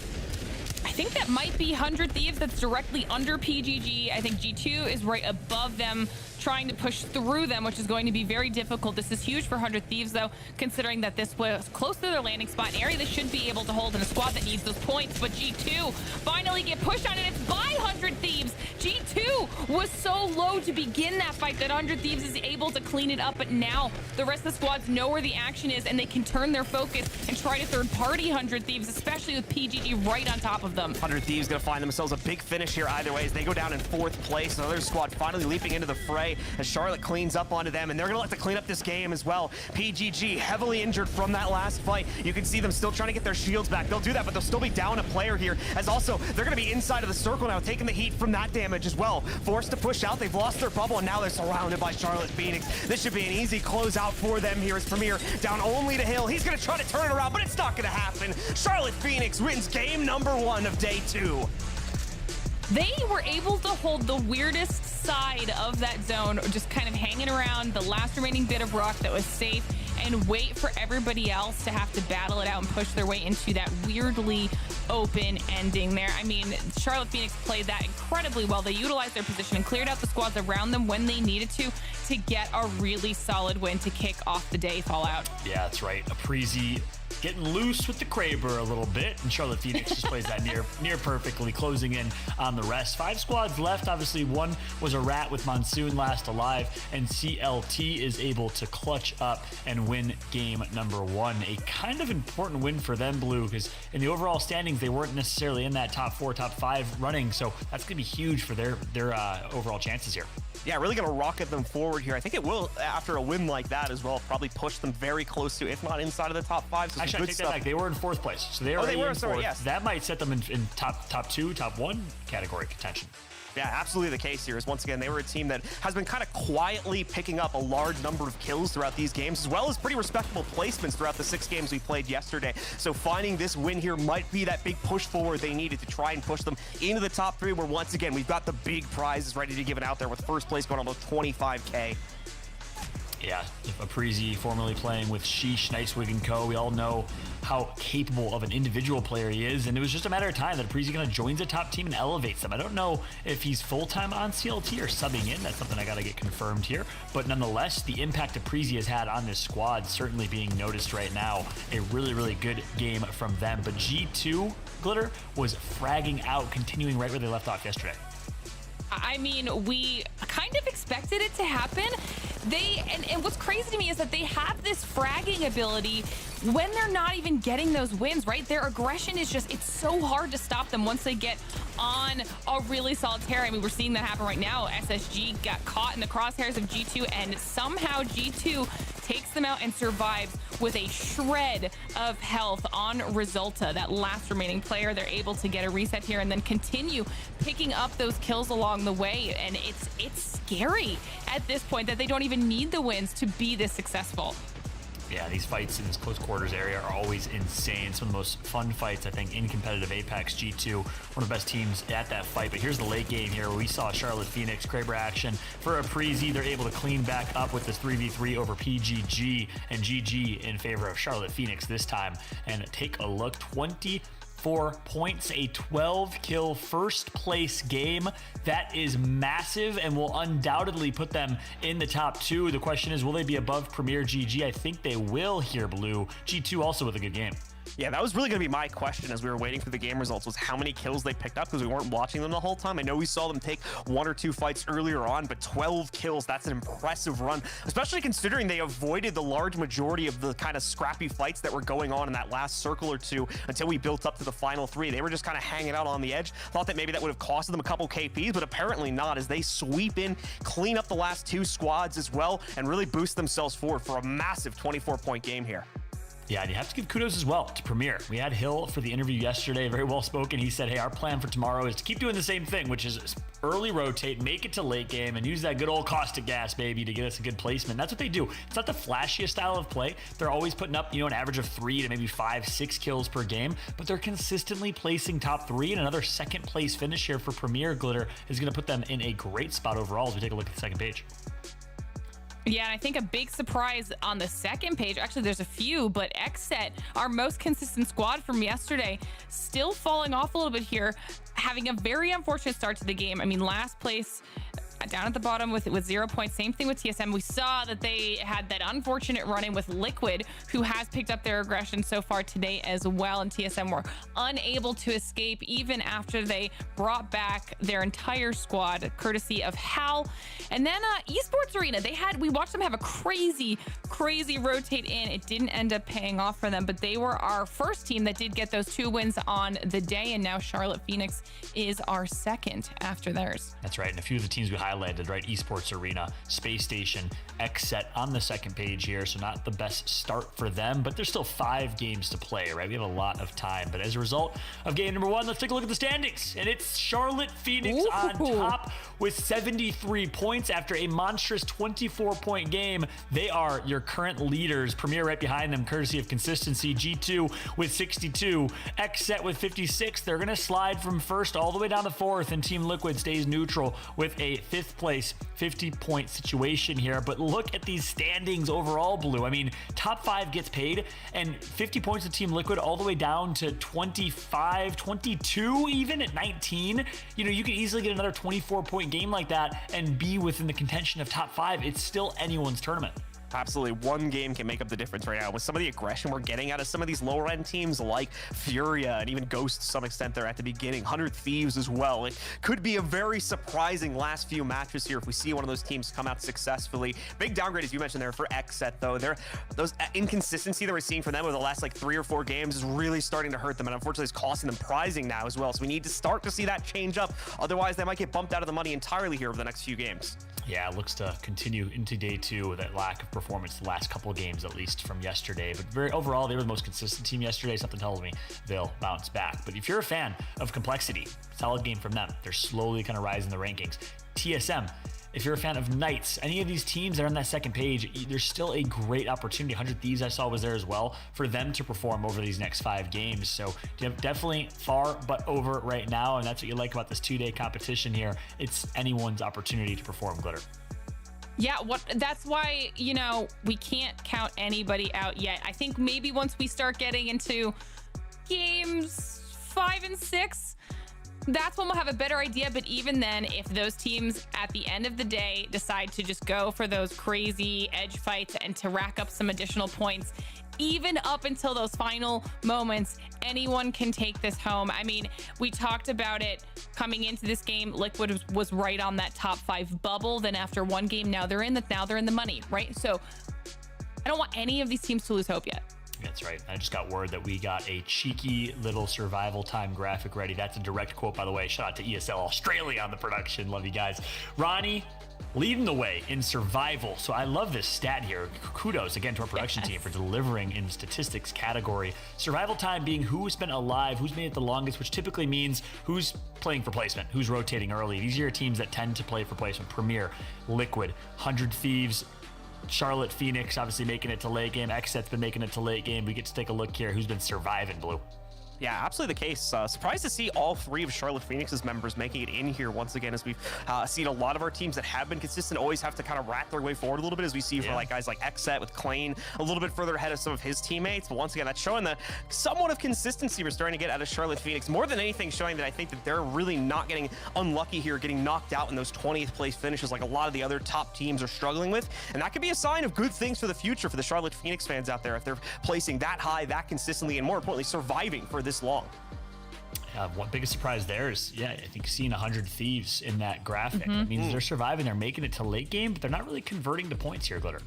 I think that might be 100 Thieves that's directly under PGG. I think G2 is right above them, trying to push through them, which is going to be very difficult. This is huge for 100 Thieves, though, considering that this was close to their landing spot, an area they should be able to hold in a squad that needs those points. But G2 finally get pushed on, and it's by 100 Thieves. G2 was so low to begin that fight that 100 Thieves is able to clean it up, but now the rest of the squads know where the action is, and they can turn their focus and try to third-party 100 Thieves, especially with PGG right on top of them. 100 Thieves gonna find themselves a big finish here either way as they go down in 4th place. Another squad finally leaping into the fray as Charlotte cleans up onto them, and they're gonna look to clean up this game as well. PGG heavily injured from that last fight. You can see them still trying to get their shields back. They'll do that, but they'll still be down a player here, as also they're gonna be inside of the circle now, taking the heat from that damage as well. Forced to push out, they've lost their bubble, and now they're surrounded by Charlotte Phoenix. This should be an easy closeout for them here as Premier down only to Hill. He's gonna try to turn it around, but it's not gonna happen. Charlotte Phoenix wins game number 1 of day 2. They were able to hold the weirdest side of that zone, just kind of hanging around the last remaining bit of rock that was safe, and wait for everybody else to have to battle it out and push their way into that weirdly open ending there. I mean, Charlotte Phoenix played that incredibly well. They utilized their position and cleared out the squads around them when they needed to get a really solid win to kick off the day, Fallout. Yeah, that's right. Aprizi getting loose with the Kraber a little bit, and Charlotte Phoenix just plays that near perfectly, closing in on the rest. 5 squads left. Obviously, one was a rat with Monsoon last alive, and CLT is able to clutch up and win game number 1. A kind of important win for them, Blue, because in the overall standings, they weren't necessarily in that top 4, top 5 running, so that's going to be huge for their overall chances here. Yeah, really going to rocket them forward here. I think it will, after a win like that as well, probably push them very close to, if not inside of the top 5. So actually, I take that back. They were in 4th place, so they were in 4th. Yes. That might set them in top 2, top 1 category contention. Yeah, absolutely the case here is, once again, they were a team that has been kind of quietly picking up a large number of kills throughout these games, as well as pretty respectable placements throughout the 6 games we played yesterday. So finding this win here might be that big push forward they needed to try and push them into the top 3, where once again, we've got the big prizes ready to give it out there, with first place going almost 25K. Yeah, Aprizi formerly playing with Sheesh, Nightswig & Co. We all know how capable of an individual player he is, and it was just a matter of time that Aprizi kind of joins a top team and elevates them. I don't know if he's full-time on CLT or subbing in. That's something I got to get confirmed here. But nonetheless, the impact Aprizi has had on this squad certainly being noticed right now. A really, really good game from them. But G2, Glitter, was fragging out, continuing right where they left off yesterday. I mean, we kind of expected it to happen. And what's crazy to me is that they have this fragging ability when they're not even getting those wins, right? Their aggression is just, it's so hard to stop them once they get on a really solid tear. I mean, we're seeing that happen right now. SSG got caught in the crosshairs of G2, and somehow G2 takes them out and survives with a shred of health on Resulta, that last remaining player. They're able to get a reset here and then continue picking up those kills along the way. And it's scary at this point that they don't even need the wins to be this successful. Yeah, these fights in this close quarters area are always insane. Some of the most fun fights, I think, in competitive Apex. G2, one of the best teams at that fight. But here's the late game here where we saw Charlotte Phoenix, Kraber action for Aprizi. They're able to clean back up with this 3v3 over PGG, and GG in favor of Charlotte Phoenix this time. And take a look, 24 points, a 12-kill first place game. That is massive and will undoubtedly put them in the top 2. The question is, will they be above Premier GG? I think they will here, Blue. G2 also with a good game. Yeah, that was really going to be my question as we were waiting for the game results, was how many kills they picked up, because we weren't watching them the whole time. I know we saw them take 1 or 2 fights earlier on, but 12 kills, that's an impressive run, especially considering they avoided the large majority of the kind of scrappy fights that were going on in that last circle or 2 until we built up to the final 3. They were just kind of hanging out on the edge. Thought that maybe that would have costed them a couple KPs, but apparently not, as they sweep in, clean up the last 2 squads as well, and really boost themselves forward for a massive 24-point game here. Yeah, and you have to give kudos as well to Premier. We had Hill for the interview yesterday, very well spoken. He said, hey, our plan for tomorrow is to keep doing the same thing, which is early rotate, make it to late game, and use that good old caustic gas, baby, to get us a good placement. That's what they do. It's not the flashiest style of play. They're always putting up, an average of 3 to maybe 5, 6 kills per game, but they're consistently placing top 3, and another second place finish here for Premier, Glitter, is going to put them in a great spot overall as we take a look at the second page. Yeah, and I think a big surprise on the second page, actually there's a few, but XSET, our most consistent squad from yesterday, still falling off a little bit here, having a very unfortunate start to the game. I mean, last place down at the bottom with 0 points. Same thing with TSM. We saw that they had that unfortunate run-in with Liquid, who has picked up their aggression so far today as well, and TSM were unable to escape even after they brought back their entire squad, courtesy of Hal. And then Esports Arena, we watched them have a crazy rotate in. It didn't end up paying off for them, but they were our first team that did get those 2 wins on the day, and now Charlotte Phoenix is our second after theirs. That's right, and a few of the teams we highlighted, right? Esports Arena, Space Station, XSET on the second page here, so not the best start for them, but there's still 5 games to play, right? We have a lot of time, but as a result of game number 1, let's take a look at the standings, and it's Charlotte Phoenix on top with 73 points after a monstrous 24-point game. They are your current leaders. Premier right behind them, courtesy of consistency. G2 with 62, XSET with 56. They're going to slide from first all the way down to 4th, and Team Liquid stays neutral with a fifth place, 50-point situation here. But look at these standings overall, Blue. I mean, top 5 gets paid, and 50 points of Team Liquid all the way down to 25, 22 even at 19. You know, you could easily get another 24-point game like that and be within the contention of top 5. It's still anyone's tournament. Absolutely, one game can make up the difference right now. With some of the aggression we're getting out of some of these lower end teams like Furia and even Ghost to some extent there at the beginning, 100 Thieves as well. It could be a very surprising last few matches here if we see one of those teams come out successfully. Big downgrade, as you mentioned there, for XSET though. Those inconsistency that we're seeing from them over the last like 3 or 4 games is really starting to hurt them, and unfortunately it's costing them prizing now as well. So we need to start to see that change up. Otherwise, they might get bumped out of the money entirely here over the next few games. Yeah, it looks to continue into day 2 with that lack of performance the last couple of games, at least from yesterday. But very overall, they were the most consistent team yesterday. Something tells me they'll bounce back. But if you're a fan of Complexity, solid game from them. They're slowly kind of rising the rankings. TSM, if you're a fan of Knights, any of these teams that are on that second page, there's still a great opportunity. 100 Thieves I saw was there as well for them to perform over these next 5 games. So definitely far but over right now, and that's what you like about this 2-day competition here. It's anyone's opportunity to perform, Glitter. Yeah, that's why, you know, we can't count anybody out yet. I think maybe once we start getting into games 5 and 6, that's when we'll have a better idea. But even then, if those teams at the end of the day decide to just go for those crazy edge fights and to rack up some additional points, even up until those final moments, anyone can take this home. I mean, we talked about it coming into this game. Liquid was right on that top 5 bubble. Then after one game, now they're in the money, right? So I don't want any of these teams to lose hope yet. That's right. I just got word that we got a cheeky little survival time graphic ready. That's a direct quote, by the way. Shout out to ESL Australia on the production. Love you guys. Ronnie leading the way in survival. So I love this stat here. Kudos again to our production team for delivering in the statistics category. Survival time being who's been alive, who's made it the longest, which typically means who's playing for placement, who's rotating early. These are your teams that tend to play for placement. Premier, Liquid, 100 Thieves, Charlotte, Phoenix, obviously making it to late game. XSET's been making it to late game. We get to take a look here. Who's been surviving, Blue? Yeah, absolutely the case. Surprised to see all 3 of Charlotte Phoenix's members making it in here once again, as we've seen a lot of our teams that have been consistent always have to kind of rat their way forward a little bit, as we see for like guys like XSET with Klain a little bit further ahead of some of his teammates. But once again, that's showing the somewhat of consistency we're starting to get out of Charlotte Phoenix. More than anything, showing that I think that they're really not getting unlucky here, getting knocked out in those 20th place finishes like a lot of the other top teams are struggling with. And that could be a sign of good things for the future for the Charlotte Phoenix fans out there if they're placing that high, that consistently, and more importantly, surviving for this long. One biggest surprise there is, I think seeing 100 Thieves in that graphic. That means they're surviving, they're making it to late game, but they're not really converting to points here, Glitter.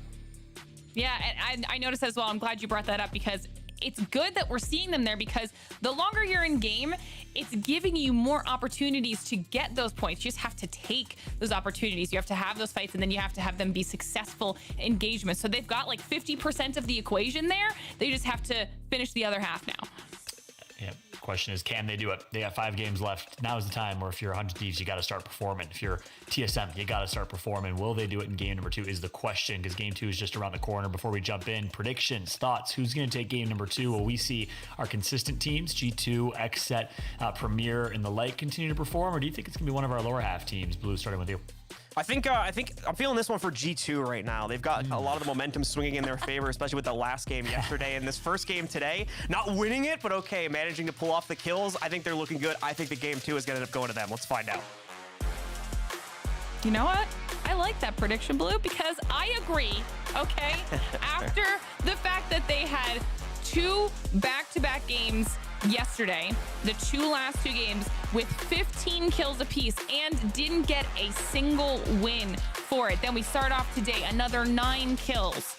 Yeah, and I noticed as well. I'm glad you brought that up, because it's good that we're seeing them there, because the longer you're in game, it's giving you more opportunities to get those points. You just have to take those opportunities. You have to have those fights, and then you have to have them be successful engagements. So they've got like 50% of the equation there. They just have to finish the other half now. Yeah, the question is, can they do it? They got 5 games left. Now is the time where if you're 100 Thieves, you got to start performing. If you're TSM, you got to start performing. Will they do it in game number 2 is the question, because game 2 is just around the corner. Before we jump in, predictions, thoughts, who's going to take game number 2? Will we see our consistent teams, G2, XSET, Premier, and the like continue to perform, or do you think it's going to be one of our lower half teams? Blue, starting with you. I think I'm feeling this one for G2 right now. They've got a lot of the momentum swinging in their favor, especially with the last game yesterday and this first game today. Not winning it, but okay, managing to pull off the kills. I think they're looking good. I think the game 2 is going to end up going to them. Let's find out. You know what? I like that prediction, Blue, because I agree, okay? After the fact that they had 2 back-to-back games yesterday, the last two games with 15 kills apiece, and didn't get a single win for it. Then we start off today, another 9 kills.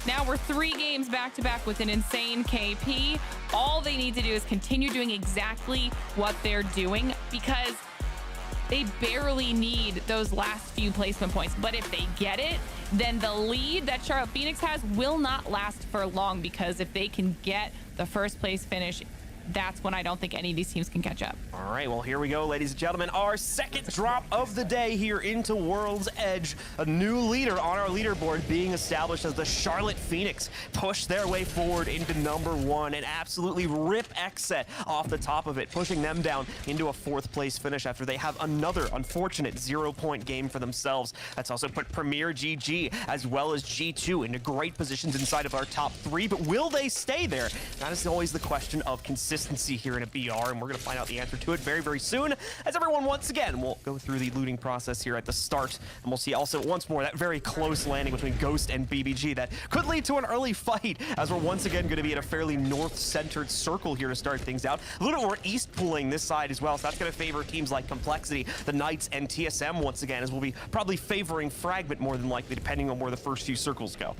Now we're 3 games back-to-back with an insane KP. All they need to do is continue doing exactly what they're doing, because they barely need those last few placement points. But if they get it, then the lead that Charlotte Phoenix has will not last for long, because if they can get the first place finish that's when I don't think any of these teams can catch up. All right, well, here we go, ladies and gentlemen. Our second drop of the day here into World's Edge. A new leader on our leaderboard being established as the Charlotte Phoenix push their way forward into #1 and absolutely rip Xset off the top of it, pushing them down into a 4th place finish after they have another unfortunate 0-point game for themselves. That's also put Premier GG as well as G2 into great positions inside of our top 3, but will they stay there? That is always the question of consistency here in a BR, and we're going to find out the answer to it very, very soon, as everyone once again will go through the looting process here at the start, and we'll see also once more that very close landing between Ghost and BBG that could lead to an early fight, as we're once again going to be in a fairly north-centered circle here to start things out. A little bit more east pulling this side as well, so that's going to favor teams like Complexity, the Knights, and TSM once again, as we'll be probably favoring Fragment more than likely, depending on where the first few circles go.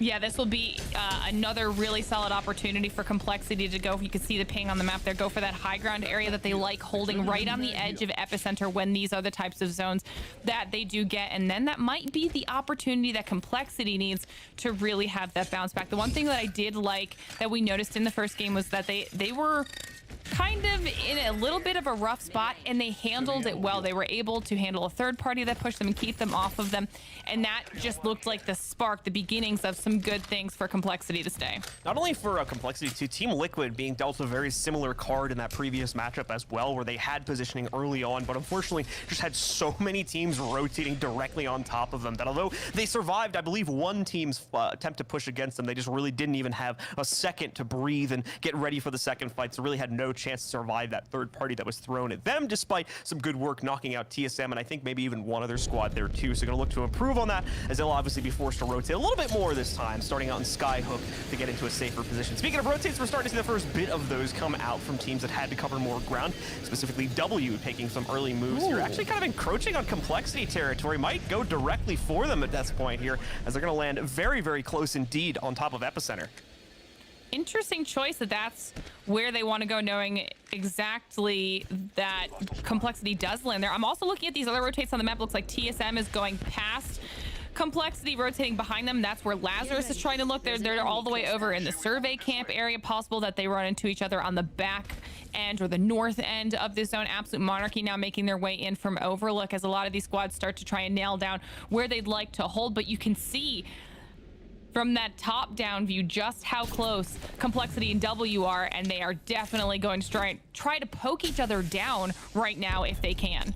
Yeah, this will be another really solid opportunity for Complexity to go. You can see the ping on the map there. Go for that high ground area that they like holding right on the edge of Epicenter when these are the types of zones that they do get. And then that might be the opportunity that Complexity needs to really have that bounce back. The one thing that I did like that we noticed in the first game was that they were kind of in a little bit of a rough spot, and they handled it well. They were able to handle a third party that pushed them and keep them off of them, and that just looked like the spark, the beginnings of some good things for Complexity to stay. Not only for Complexity, to Team Liquid being dealt a very similar card in that previous matchup as well, where they had positioning early on, but unfortunately just had so many teams rotating directly on top of them that although they survived, I believe, one team's attempt to push against them, they just really didn't even have a second to breathe and get ready for the second fight, so really had no chance to survive that third party that was thrown at them, despite some good work knocking out TSM, and I think maybe even one other squad there too. So going to look to improve on that, as they'll obviously be forced to rotate a little bit more this time, starting out in Skyhook to get into a safer position. Speaking of rotates, we're starting to see the first bit of those come out from teams that had to cover more ground, specifically W taking some early moves here, actually kind of encroaching on Complexity territory, might go directly for them at this point here, as they're going to land very, very close indeed on top of Epicenter. Interesting choice that's where they want to go, knowing exactly that Complexity does land there. I'm also looking at these other rotates on the map. Looks like TSM is going past Complexity, rotating behind them. That's where Lazarus is trying to look. They're all the way over in the survey camp area. Possible that they run into each other on the back end or the north end of this zone. Absolute Monarchy now making their way in from Overlook, as a lot of these squads start to try and nail down where they'd like to hold. But you can see from that top-down view just how close Complexity and W are, and they are definitely going to try to poke each other down right now if they can.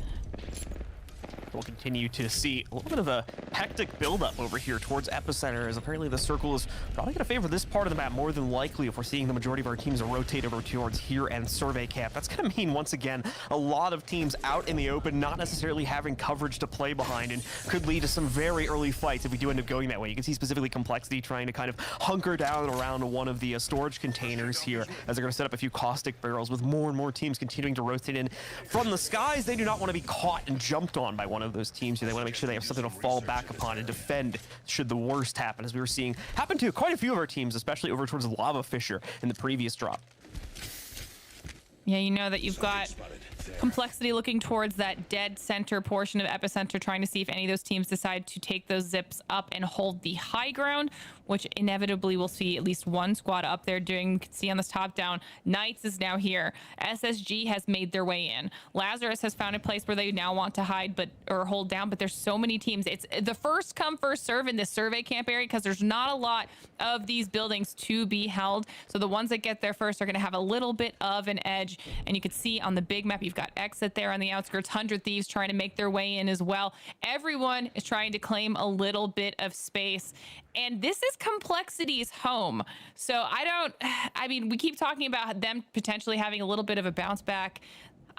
We'll continue to see a little bit of a hectic buildup over here towards Epicenter, as apparently the circle is probably going to favor this part of the map more than likely if we're seeing the majority of our teams rotate over towards here and Survey Camp. That's going to mean, once again, a lot of teams out in the open, not necessarily having coverage to play behind, and could lead to some very early fights if we do end up going that way. You can see specifically Complexity trying to kind of hunker down around one of the storage containers here, as they're going to set up a few caustic barrels, with more and more teams continuing to rotate in from the skies. They do not want to be caught and jumped on by one of those teams here. They want to make sure they have something to fall back upon and defend should the worst happen, as we were seeing happen to quite a few of our teams, especially over towards Lava Fisher in the previous drop. Yeah, you know that you've got Complexity looking towards that dead center portion of Epicenter, trying to see if any of those teams decide to take those zips up and hold the high ground, which inevitably we'll see at least one squad up there doing. You can see on this top down, Knights is now here. SSG has made their way in. Lazarus has found a place where they now want to hide or hold down, but there's so many teams. It's the first come, first serve in this survey camp area, because there's not a lot of these buildings to be held. So the ones that get there first are going to have a little bit of an edge. And you can see on the big map, you've got Exit there on the outskirts, 100 Thieves trying to make their way in as well. Everyone is trying to claim a little bit of space. And this is Complexity's home. So I mean, we keep talking about them potentially having a little bit of a bounce back.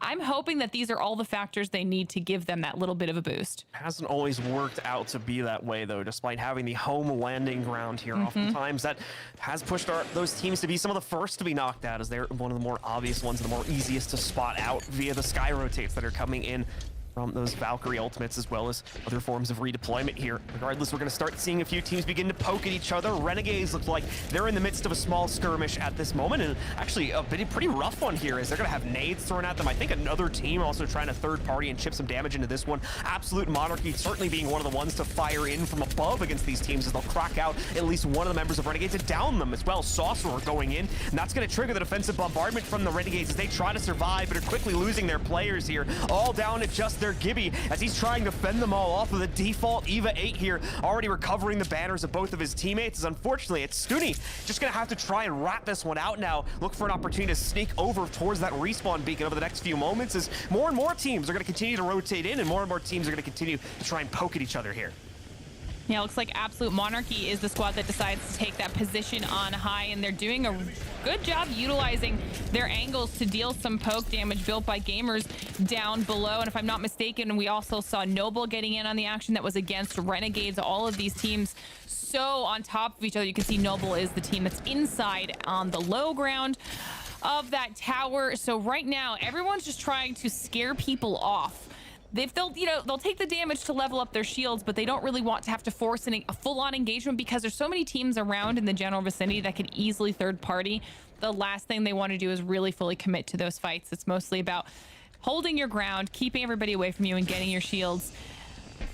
I'm hoping that these are all the factors they need to give them that little bit of a boost. Hasn't always worked out to be that way, though, despite having the home landing ground here. Oftentimes that has pushed those teams to be some of the first to be knocked out, as they're one of the more obvious ones, the more easiest to spot out via the sky rotates that are coming in from those Valkyrie ultimates, as well as other forms of redeployment here. Regardless, we're going to start seeing a few teams begin to poke at each other. Renegades look like they're in the midst of a small skirmish at this moment, and actually a pretty rough one here, as they're going to have nades thrown at them. I think another team also trying to third party and chip some damage into this one. Absolute Monarchy certainly being one of the ones to fire in from above against these teams, as they'll crack out at least one of the members of Renegades and down them as well. Sorcerer going in, and that's going to trigger the defensive bombardment from the Renegades as they try to survive, but are quickly losing their players here. All down to just their Gibby, as he's trying to fend them all off with a default EVA 8 here, already recovering the banners of both of his teammates. As unfortunately, it's Stuni just gonna have to try and wrap this one out now, look for an opportunity to sneak over towards that respawn beacon over the next few moments, as more and more teams are gonna continue to rotate in, and more teams are gonna continue to try and poke at each other here. Yeah, it looks like Absolute Monarchy is the squad that decides to take that position on high, and they're doing a good job utilizing their angles to deal some poke damage built by gamers down below. And if I'm not mistaken, we also saw Noble getting in on the action that was against Renegades. All of these teams so on top of each other. You can see Noble is the team that's inside on the low ground of that tower. So right now, everyone's just trying to scare people off. They'll take the damage to level up their shields, but they don't really want to have to force a full-on engagement, because there's so many teams around in the general vicinity that can easily third party. The last thing they want to do is really fully commit to those fights. It's mostly about holding your ground, keeping everybody away from you, and getting your shields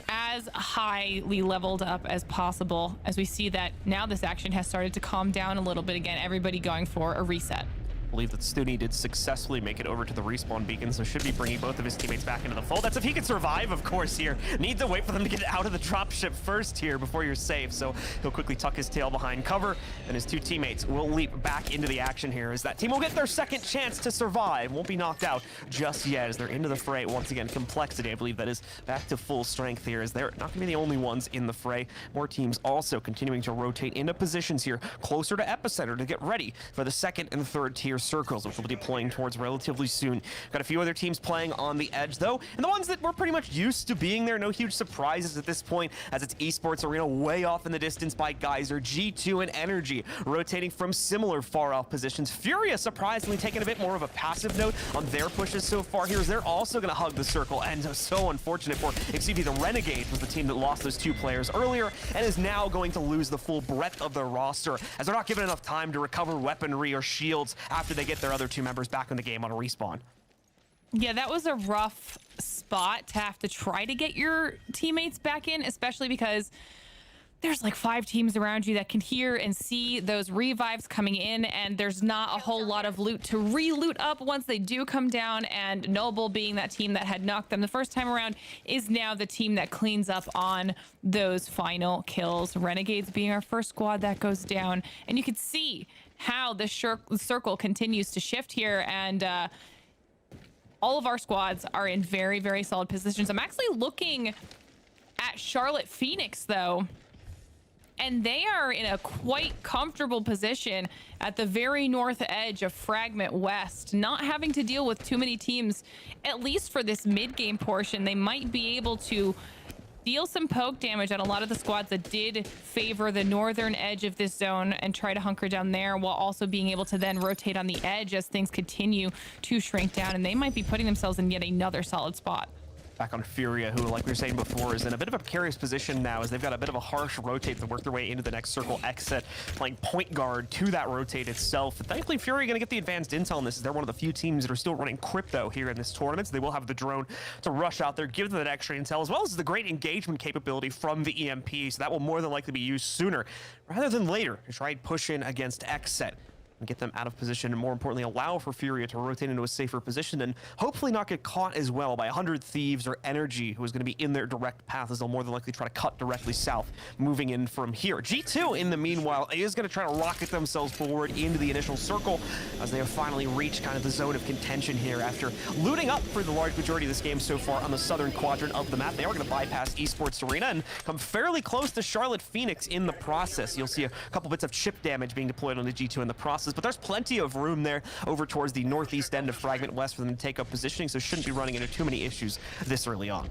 as highly leveled up as possible. As we see that now this action has started to calm down a little bit again, everybody going for a reset. I believe that Stuni did successfully make it over to the respawn beacon, so should be bringing both of his teammates back into the fold. That's if he can survive, of course, here. Needs to wait for them to get out of the dropship first here before you're safe, so he'll quickly tuck his tail behind cover, and his two teammates will leap back into the action here, as that team will get their second chance to survive. Won't be knocked out just yet, as they're into the fray. Once again, Complexity, I believe that is back to full strength here, as they're not going to be the only ones in the fray. More teams also continuing to rotate into positions here closer to Epicenter to get ready for the second and third tier circles, which we'll be deploying towards relatively soon. Got a few other teams playing on the edge, though, and the ones that we're pretty much used to being there. No huge surprises at this point, as it's Esports Arena way off in the distance by Geyser. G2 and Energy rotating from similar far-off positions. Furia surprisingly taking a bit more of a passive note on their pushes so far here, as they're also going to hug the circle, and so unfortunate for, the Renegades was the team that lost those two players earlier, and is now going to lose the full breadth of their roster, as they're not given enough time to recover weaponry or shields after they get their other two members back in the game on a respawn. Yeah, that was a rough spot to have to try to get your teammates back in, especially because there's like 5 teams around you that can hear and see those revives coming in, and there's not a whole lot of loot to re-loot up once they do come down. And Noble, being that team that had knocked them the first time around, is now the team that cleans up on those final kills. Renegades being our first squad that goes down, and you can see how the circle continues to shift here, and all of our squads are in very, very solid positions. I'm actually looking at Charlotte Phoenix, though, and they are in a quite comfortable position at the very north edge of Fragment West, not having to deal with too many teams, at least for this mid-game portion. They might be able to deal some poke damage on a lot of the squads that did favor the northern edge of this zone and try to hunker down there, while also being able to then rotate on the edge as things continue to shrink down, and they might be putting themselves in yet another solid spot. Back on Furia, who, like we were saying before, is in a bit of a precarious position now, as they've got a bit of a harsh rotate to work their way into the next circle exit, playing point guard to that rotate itself. And thankfully, Furia going to get the advanced intel on this, as they're one of the few teams that are still running crypto here in this tournament. So they will have the drone to rush out there, give them that extra intel, as well as the great engagement capability from the EMP. So that will more than likely be used sooner rather than later to try and push in against exit and get them out of position, and more importantly, allow for Furia to rotate into a safer position and hopefully not get caught as well by 100 Thieves or Energy, who is going to be in their direct path, as they'll more than likely try to cut directly south, moving in from here. G2, in the meanwhile, is going to try to rocket themselves forward into the initial circle, as they have finally reached kind of the zone of contention here after looting up for the large majority of this game so far on the southern quadrant of the map. They are going to bypass Esports Arena and come fairly close to Charlotte Phoenix in the process. You'll see a couple bits of chip damage being deployed on the G2 in the process, but there's plenty of room there over towards the northeast end of Fragment West for them to take up positioning, so shouldn't be running into too many issues this early on.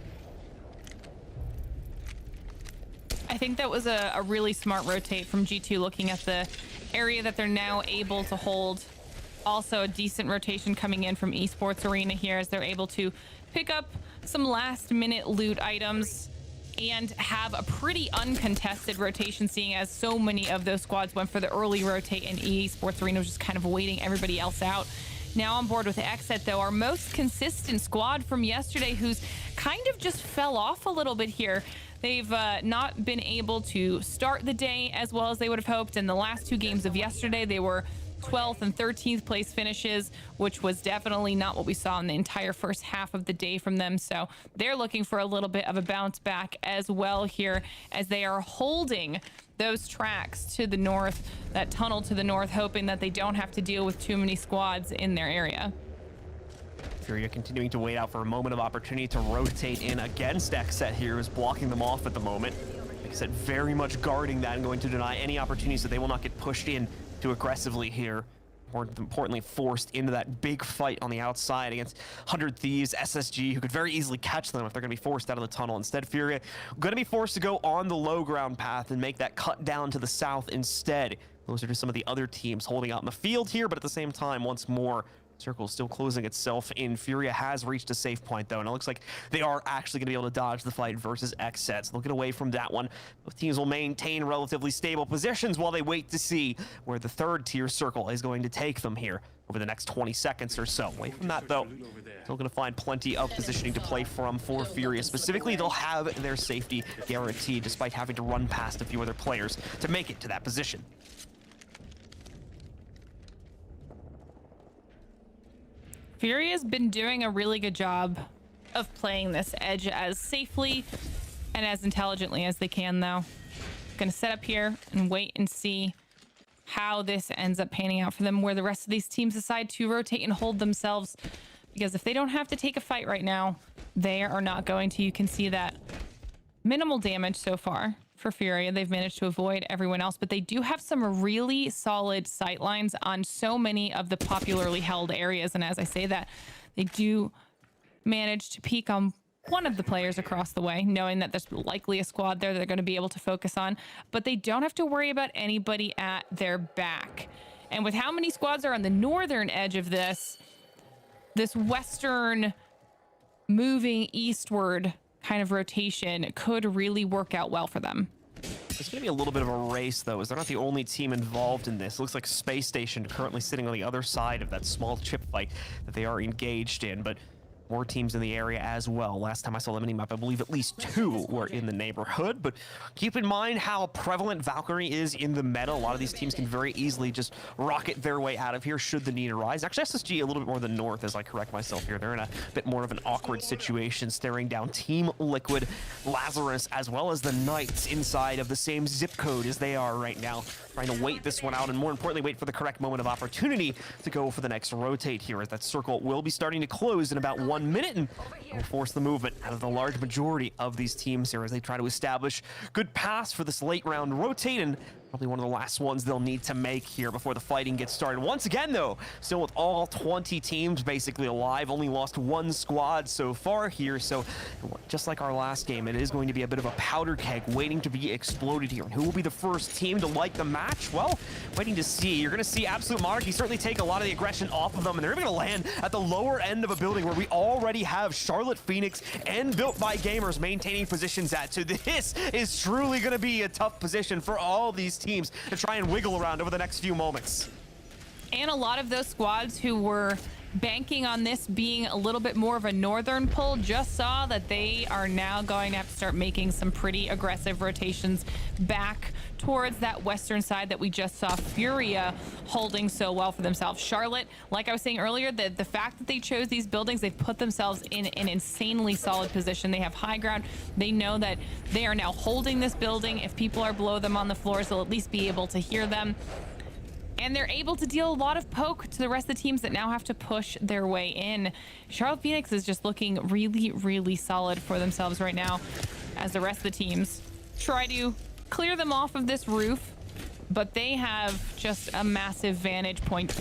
I think that was a really smart rotate from G2, looking at the area that they're now able to hold. Also a decent rotation coming in from Esports Arena here, as they're able to pick up some last minute loot items and have a pretty uncontested rotation, seeing as so many of those squads went for the early rotate and EA Sports Arena was just kind of waiting everybody else out. Now on board with Exit, though, our most consistent squad from yesterday, who's kind of just fell off a little bit here. They've not been able to start the day as well as they would have hoped. In the last 2 games of yesterday, they were 12th and 13th place finishes, which was definitely not what we saw in the entire first half of the day from them. So they're looking for a little bit of a bounce back as well here, as they are holding those tracks to the north, that tunnel to the north, hoping that they don't have to deal with too many squads in their area. Furia continuing to wait out for a moment of opportunity to rotate in against Xset here, is blocking them off at the moment. Like I said, very much guarding that and going to deny any opportunities so they will not get pushed in too aggressively here. More importantly, forced into that big fight on the outside against 100 Thieves, SSG, who could very easily catch them if they're going to be forced out of the tunnel. Instead, Furia going to be forced to go on the low ground path and make that cut down to the south instead. Those are just some of the other teams holding out in the field here, but at the same time, once more, circle is still closing itself in. Furia has reached a safe point, though, and it looks like they are actually going to be able to dodge the fight versus Xset. So they'll get away from that one. Both teams will maintain relatively stable positions while they wait to see where the third tier circle is going to take them here over the next 20 seconds or so. Away from that, though, still going to find plenty of positioning to play from for Furia. Specifically, they'll have their safety guaranteed, despite having to run past a few other players to make it to that position. Furia's been doing a really good job of playing this edge as safely and as intelligently as they can, though. Gonna set up here and wait and see how this ends up panning out for them, where the rest of these teams decide to rotate and hold themselves, because if they don't have to take a fight right now, they are not going to. You can see that minimal damage so far for Furia. They've managed to avoid everyone else, but they do have some really solid sight lines on so many of the popularly held areas. And as I say that, they do manage to peek on one of the players across the way, knowing that there's likely a squad there they're going to be able to focus on, but they don't have to worry about anybody at their back. And with how many squads are on the northern edge of this western moving eastward kind of rotation could really work out well for them. It's going to be a little bit of a race, though, as they're not the only team involved in this. It looks like Space Station currently sitting on the other side of that small chip fight that they are engaged in, but more teams in the area as well. Last time I saw the minimap, I believe at least 2 were in the neighborhood, but keep in mind how prevalent Valkyrie is in the meta. A lot of these teams can very easily just rocket their way out of here should the need arise. Actually, SSG a little bit more than North, as I correct myself here. They're in a bit more of an awkward situation, staring down Team Liquid, Lazarus, as well as the Knights inside of the same zip code as they are right now, trying to wait this one out and, more importantly, wait for the correct moment of opportunity to go for the next rotate here, as that circle will be starting to close in about 1 minute, and will force the movement out of the large majority of these teams here as they try to establish good paths for this late round rotate, and probably one of the last ones they'll need to make here before the fighting gets started. Once again, though, still with all 20 teams basically alive, only lost 1 squad so far here, so just like our last game, it is going to be a bit of a powder keg waiting to be exploded here. And who will be the first team to light the match? Well, waiting to see. You're going to see Absolute Monarchy certainly take a lot of the aggression off of them, and they're going to land at the lower end of a building where we already have Charlotte Phoenix and Built by Gamers maintaining positions at. So this is truly going to be a tough position for all these teams to try and wiggle around over the next few moments. And a lot of those squads who were banking on this being a little bit more of a northern pull just saw that they are now going to have to start making some pretty aggressive rotations back towards that western side that we just saw Furia holding so well for themselves. Charlotte, like I was saying earlier, the fact that they chose these buildings, they've put themselves in an insanely solid position. They have high ground. They know that they are now holding this building. If people are below them on the floors, they'll at least be able to hear them. And they're able to deal a lot of poke to the rest of the teams that now have to push their way in. Charlotte Phoenix is just looking really, really solid for themselves right now as the rest of the teams try to clear them off of this roof. But they have just a massive vantage point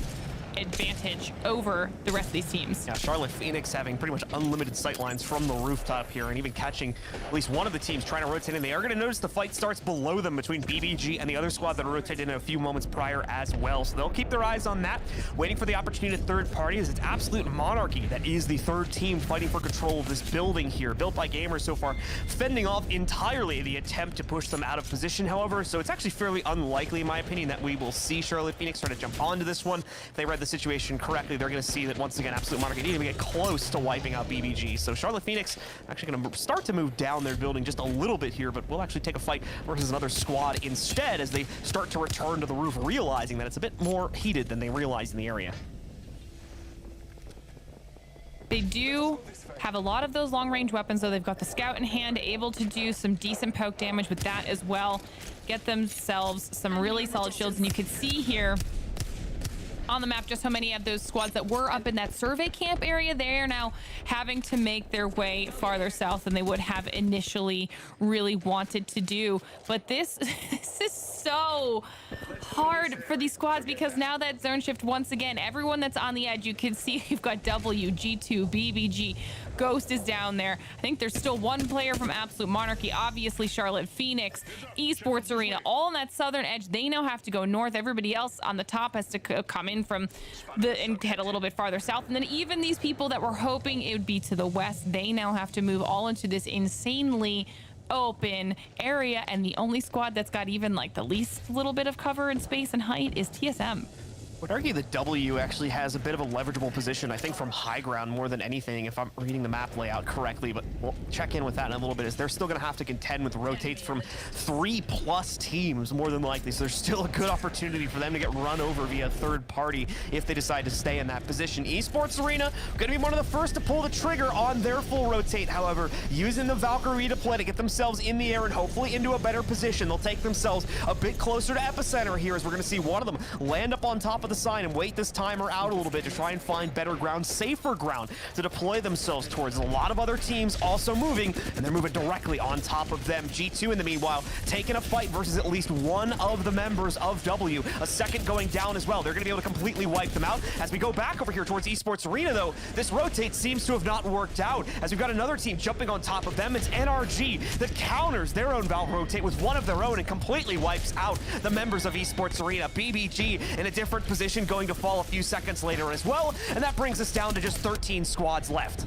advantage over the rest of these teams. Yeah, Charlotte Phoenix having pretty much unlimited sight lines from the rooftop here, and even catching at least one of the teams trying to rotate in. They are going to notice the fight starts below them between BBG and the other squad that rotated in a few moments prior as well. So they'll keep their eyes on that, waiting for the opportunity to third party, as it's Absolute Monarchy that is the third team fighting for control of this building here. Built by Gamers so far, fending off entirely the attempt to push them out of position, however. So it's actually fairly unlikely, in my opinion, that we will see Charlotte Phoenix try to jump onto this one. If they read the situation correctly, they're going to see that once again, Absolute Monarchy need to get close to wiping out BBG. So Charlotte Phoenix actually going to start to move down their building just a little bit here, but will actually take a fight versus another squad instead as they start to return to the roof, realizing that it's a bit more heated than they realized in the area. They do have a lot of those long-range weapons, though. They've got the Scout in hand, able to do some decent poke damage with that as well. Get themselves some really solid shields, and you can see here on the map just how many of those squads that were up in that survey camp area, they are now having to make their way farther south than they would have initially really wanted to do. But this is so hard for these squads, because now that zone shift, once again, everyone that's on the edge, you can see you've got W, G2, BBG, Ghost is down there. I think there's still one player from Absolute Monarchy, obviously Charlotte Phoenix, Esports Arena, all on that southern edge. They now have to go north. Everybody else on the top has to come in from the and head a little bit farther south. And then even these people that were hoping it would be to the west, they now have to move all into this insanely open area. And the only squad that's got even like the least little bit of cover and space and height is TSM. Would argue that W actually has a bit of a leverageable position, I think, from high ground more than anything, if I'm reading the map layout correctly, but we'll check in with that in a little bit, as they're still going to have to contend with rotates from 3+ teams, more than likely, so there's still a good opportunity for them to get run over via third party if they decide to stay in that position. Esports Arena going to be one of the first to pull the trigger on their full rotate, however, using the Valkyrie deploy to get themselves in the air and hopefully into a better position. They'll take themselves a bit closer to epicenter here, as we're going to see one of them land up on top of the sign and wait this timer out a little bit to try and find better ground, safer ground to deploy themselves towards. A lot of other teams also moving, and they're moving directly on top of them. G2 in the meanwhile taking a fight versus at least one of the members of W. A second going down as well. They're going to be able to completely wipe them out. As we go back over here towards Esports Arena, though, this rotate seems to have not worked out, as we've got another team jumping on top of them. It's NRG that counters their own Valve rotate with one of their own and completely wipes out the members of Esports Arena. BBG in a different position, going to fall a few seconds later as well, and that brings us down to just 13 squads left.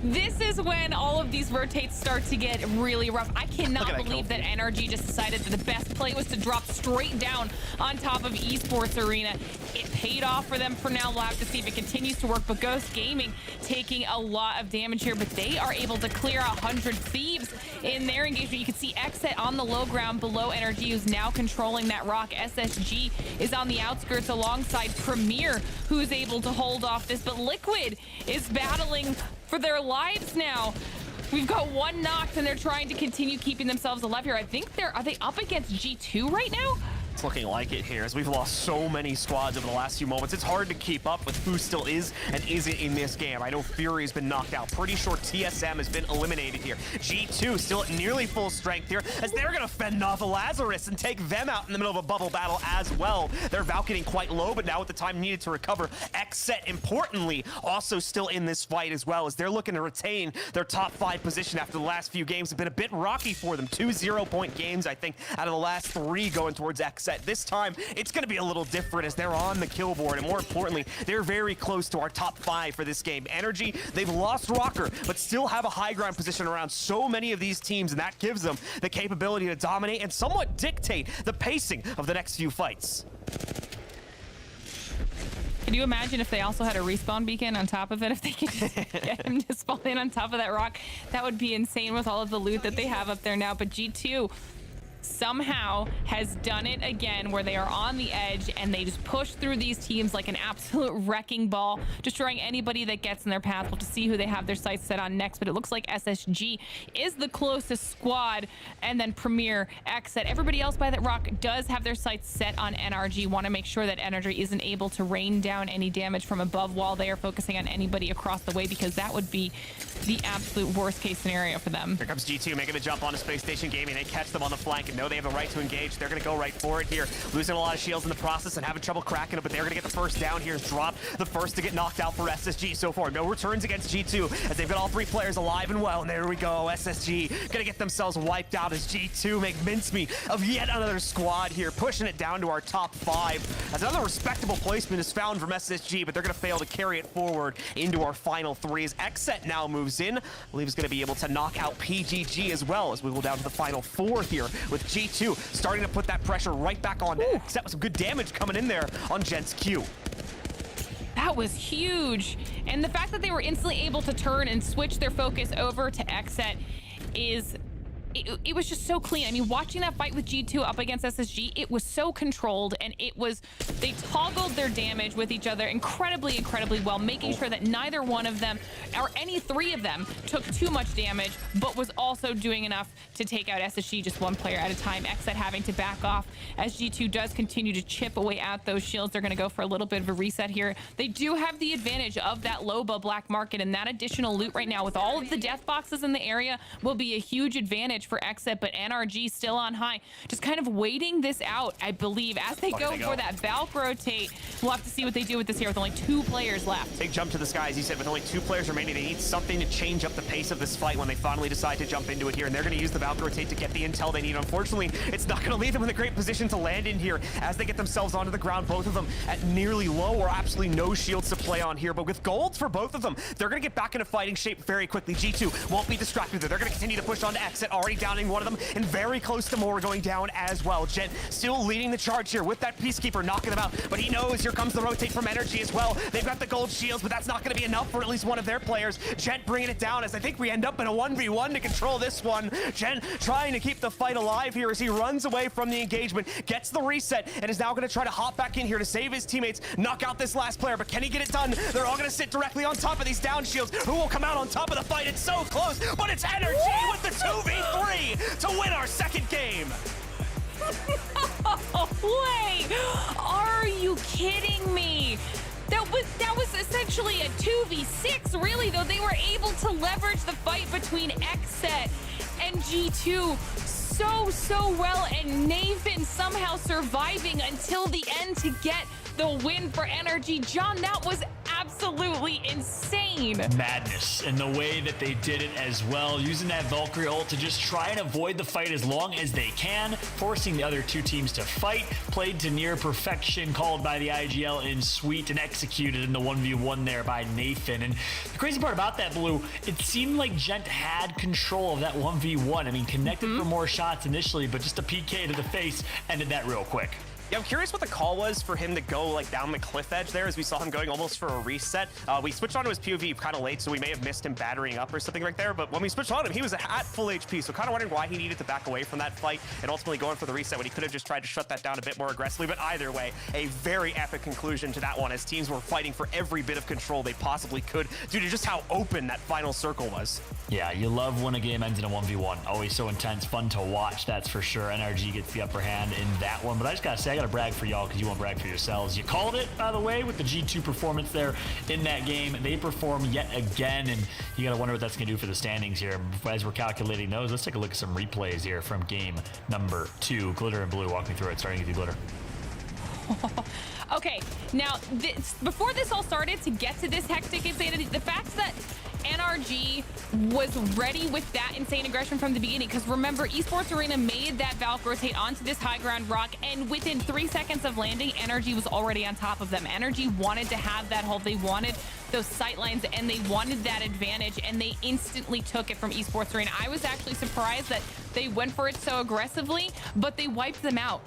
This is when all of these rotates start to get really rough. I cannot believe that NRG just decided that the best play was to drop straight down on top of Esports Arena. It paid off for them for now. We'll have to see if it continues to work, but Ghost Gaming taking a lot of damage here, but they are able to clear out 100 Thieves in their engagement. You can see Exit on the low ground below NRG, who's now controlling that rock. SSG is on the outskirts alongside Premier, who's able to hold off this, but Liquid is battling for their lives now. We've got one knocked, and they're trying to continue keeping themselves alive here. I think are they up against G2 right now? It's looking like it here, as we've lost so many squads over the last few moments. It's hard to keep up with who still is and isn't in this game. I know Fury's been knocked out. Pretty sure TSM has been eliminated here. G2 still at nearly full strength here, as they're going to fend off Lazarus and take them out in the middle of a bubble battle as well. They're Valkyrie quite low, but now with the time needed to recover, Xset, importantly, also still in this fight as well, as they're looking to retain their top 5 position after the last few games have been a bit rocky for them. 2 0-point games, I think, out of the last 3 going towards Xset. This time, it's going to be a little different, as they're on the kill board, and more importantly, they're very close to our top 5 for this game. Energy, they've lost Rocker, but still have a high ground position around so many of these teams, and that gives them the capability to dominate and somewhat dictate the pacing of the next few fights. Can you imagine if they also had a respawn beacon on top of it? If they could just get him to spawn in on top of that rock, that would be insane with all of the loot that they have up there now. But G2 somehow has done it again, where they are on the edge and they just push through these teams like an absolute wrecking ball, destroying anybody that gets in their path. We'll have to see who they have their sights set on next, but it looks like SSG is the closest squad, and then Premier, Xset. Everybody else by that rock does have their sights set on NRG. Want to make sure that NRG isn't able to rain down any damage from above while they are focusing on anybody across the way, because that would be the absolute worst case scenario for them. Here comes G2 making the jump onto Space Station Gaming. They catch them on the flank, and know they have the right to engage. They're going to go right for it here. Losing a lot of shields in the process and having trouble cracking it, but they're going to get the first down here. Drop the first to get knocked out for SSG so far. No returns against G2 as they've got all 3 players alive and well. And there we go. SSG going to get themselves wiped out as G2 make mincemeat of yet another squad here, pushing it down to our top 5. As another respectable placement is found from SSG, but they're going to fail to carry it forward into our final 3s. Xset now moves in. I believe is going to be able to knock out PGG as well as we go down to the final 4 here with G2 starting to put that pressure right back on Xset with some good damage coming in there on Gent's Q. That was huge. And the fact that they were instantly able to turn and switch their focus over to Xset is... It was just so clean. I mean, watching that fight with G2 up against SSG, it was so controlled, and they toggled their damage with each other incredibly well, making sure that neither one of them, or any 3 of them, took too much damage, but was also doing enough to take out SSG just 1 player at a time. Xset having to back off as G2 does continue to chip away at those shields. They're going to go for a little bit of a reset here. They do have the advantage of that Loba black market, and that additional loot right now with all of the death boxes in the area will be a huge advantage for Xset, but NRG still on high, just kind of waiting this out, I believe, as they go for that Valk rotate. We'll have to see what they do with this here with only 2 players left. Big jump to the sky, as you said, with only 2 players remaining. They need something to change up the pace of this fight when they finally decide to jump into it here, and they're going to use the Valk rotate to get the intel they need. Unfortunately, it's not going to leave them in a great position to land in here as they get themselves onto the ground, both of them at nearly low or absolutely no shields to play on here, but with golds for both of them, they're going to get back into fighting shape very quickly. G2 won't be distracted there. They're going to continue to push on to Xset, already downing one of them, and very close to more going down as well. Gent still leading the charge here with that Peacekeeper knocking them out, but he knows here comes the rotate from Energy as well. They've got the gold shields, but that's not going to be enough for at least one of their players. Gent bringing it down as I think we end up in a 1v1 to control this one. Gent trying to keep the fight alive here as he runs away from the engagement, gets the reset, and is now going to try to hop back in here to save his teammates, knock out this last player, but can he get it done? They're all going to sit directly on top of these down shields. Who will come out on top of the fight? It's so close, but it's Energy with the 2v3 to win our 2nd game. No way! Are you kidding me? That was essentially a 2v6, really, though. They were able to leverage the fight between Xset and G2 so well, and Nathan somehow surviving until the end to get the win for Energy. John, that was absolutely insane. Madness, and the way that they did it as well, using that Valkyrie ult to just try and avoid the fight as long as they can, forcing the other 2 teams to fight, played to near perfection, called by the IGL in sweet, and executed in the 1v1 there by Nathan. And the crazy part about that, Blue, it seemed like Gent had control of that 1v1. I mean, connected for more shots initially, but just a PK to the face ended that real quick. Yeah, I'm curious what the call was for him to go like down the cliff edge there, as we saw him going almost for a reset. We switched onto his POV kind of late, so we may have missed him battering up or something right there. But when we switched on him, he was at full HP, so kind of wondering why he needed to back away from that fight and ultimately going for the reset when he could have just tried to shut that down a bit more aggressively. But either way, a very epic conclusion to that one, as teams were fighting for every bit of control they possibly could due to just how open that final circle was. Yeah, you love when a game ends in a 1v1. Always so intense, fun to watch, that's for sure. NRG gets the upper hand in that one. But I just gotta say, I gotta brag for y'all, because you won't brag for yourselves. You called it, by the way, with the G2 performance there in that game. They perform yet again, and you gotta wonder what that's gonna do for the standings here. As we're calculating those, let's take a look at some replays here from game number 2. Glitter and Blue, walk me through it, starting with you, Glitter. Okay, now before this all started, to get to this hectic insanity, the fact that NRG was ready with that insane aggression from the beginning, because remember, Esports Arena made that Valk rotate onto this high ground rock, and within 3 seconds of landing, NRG was already on top of them. NRG wanted to have that hold, they wanted those sight lines, and they wanted that advantage, and they instantly took it from Esports Arena. I was actually surprised that they went for it so aggressively, but they wiped them out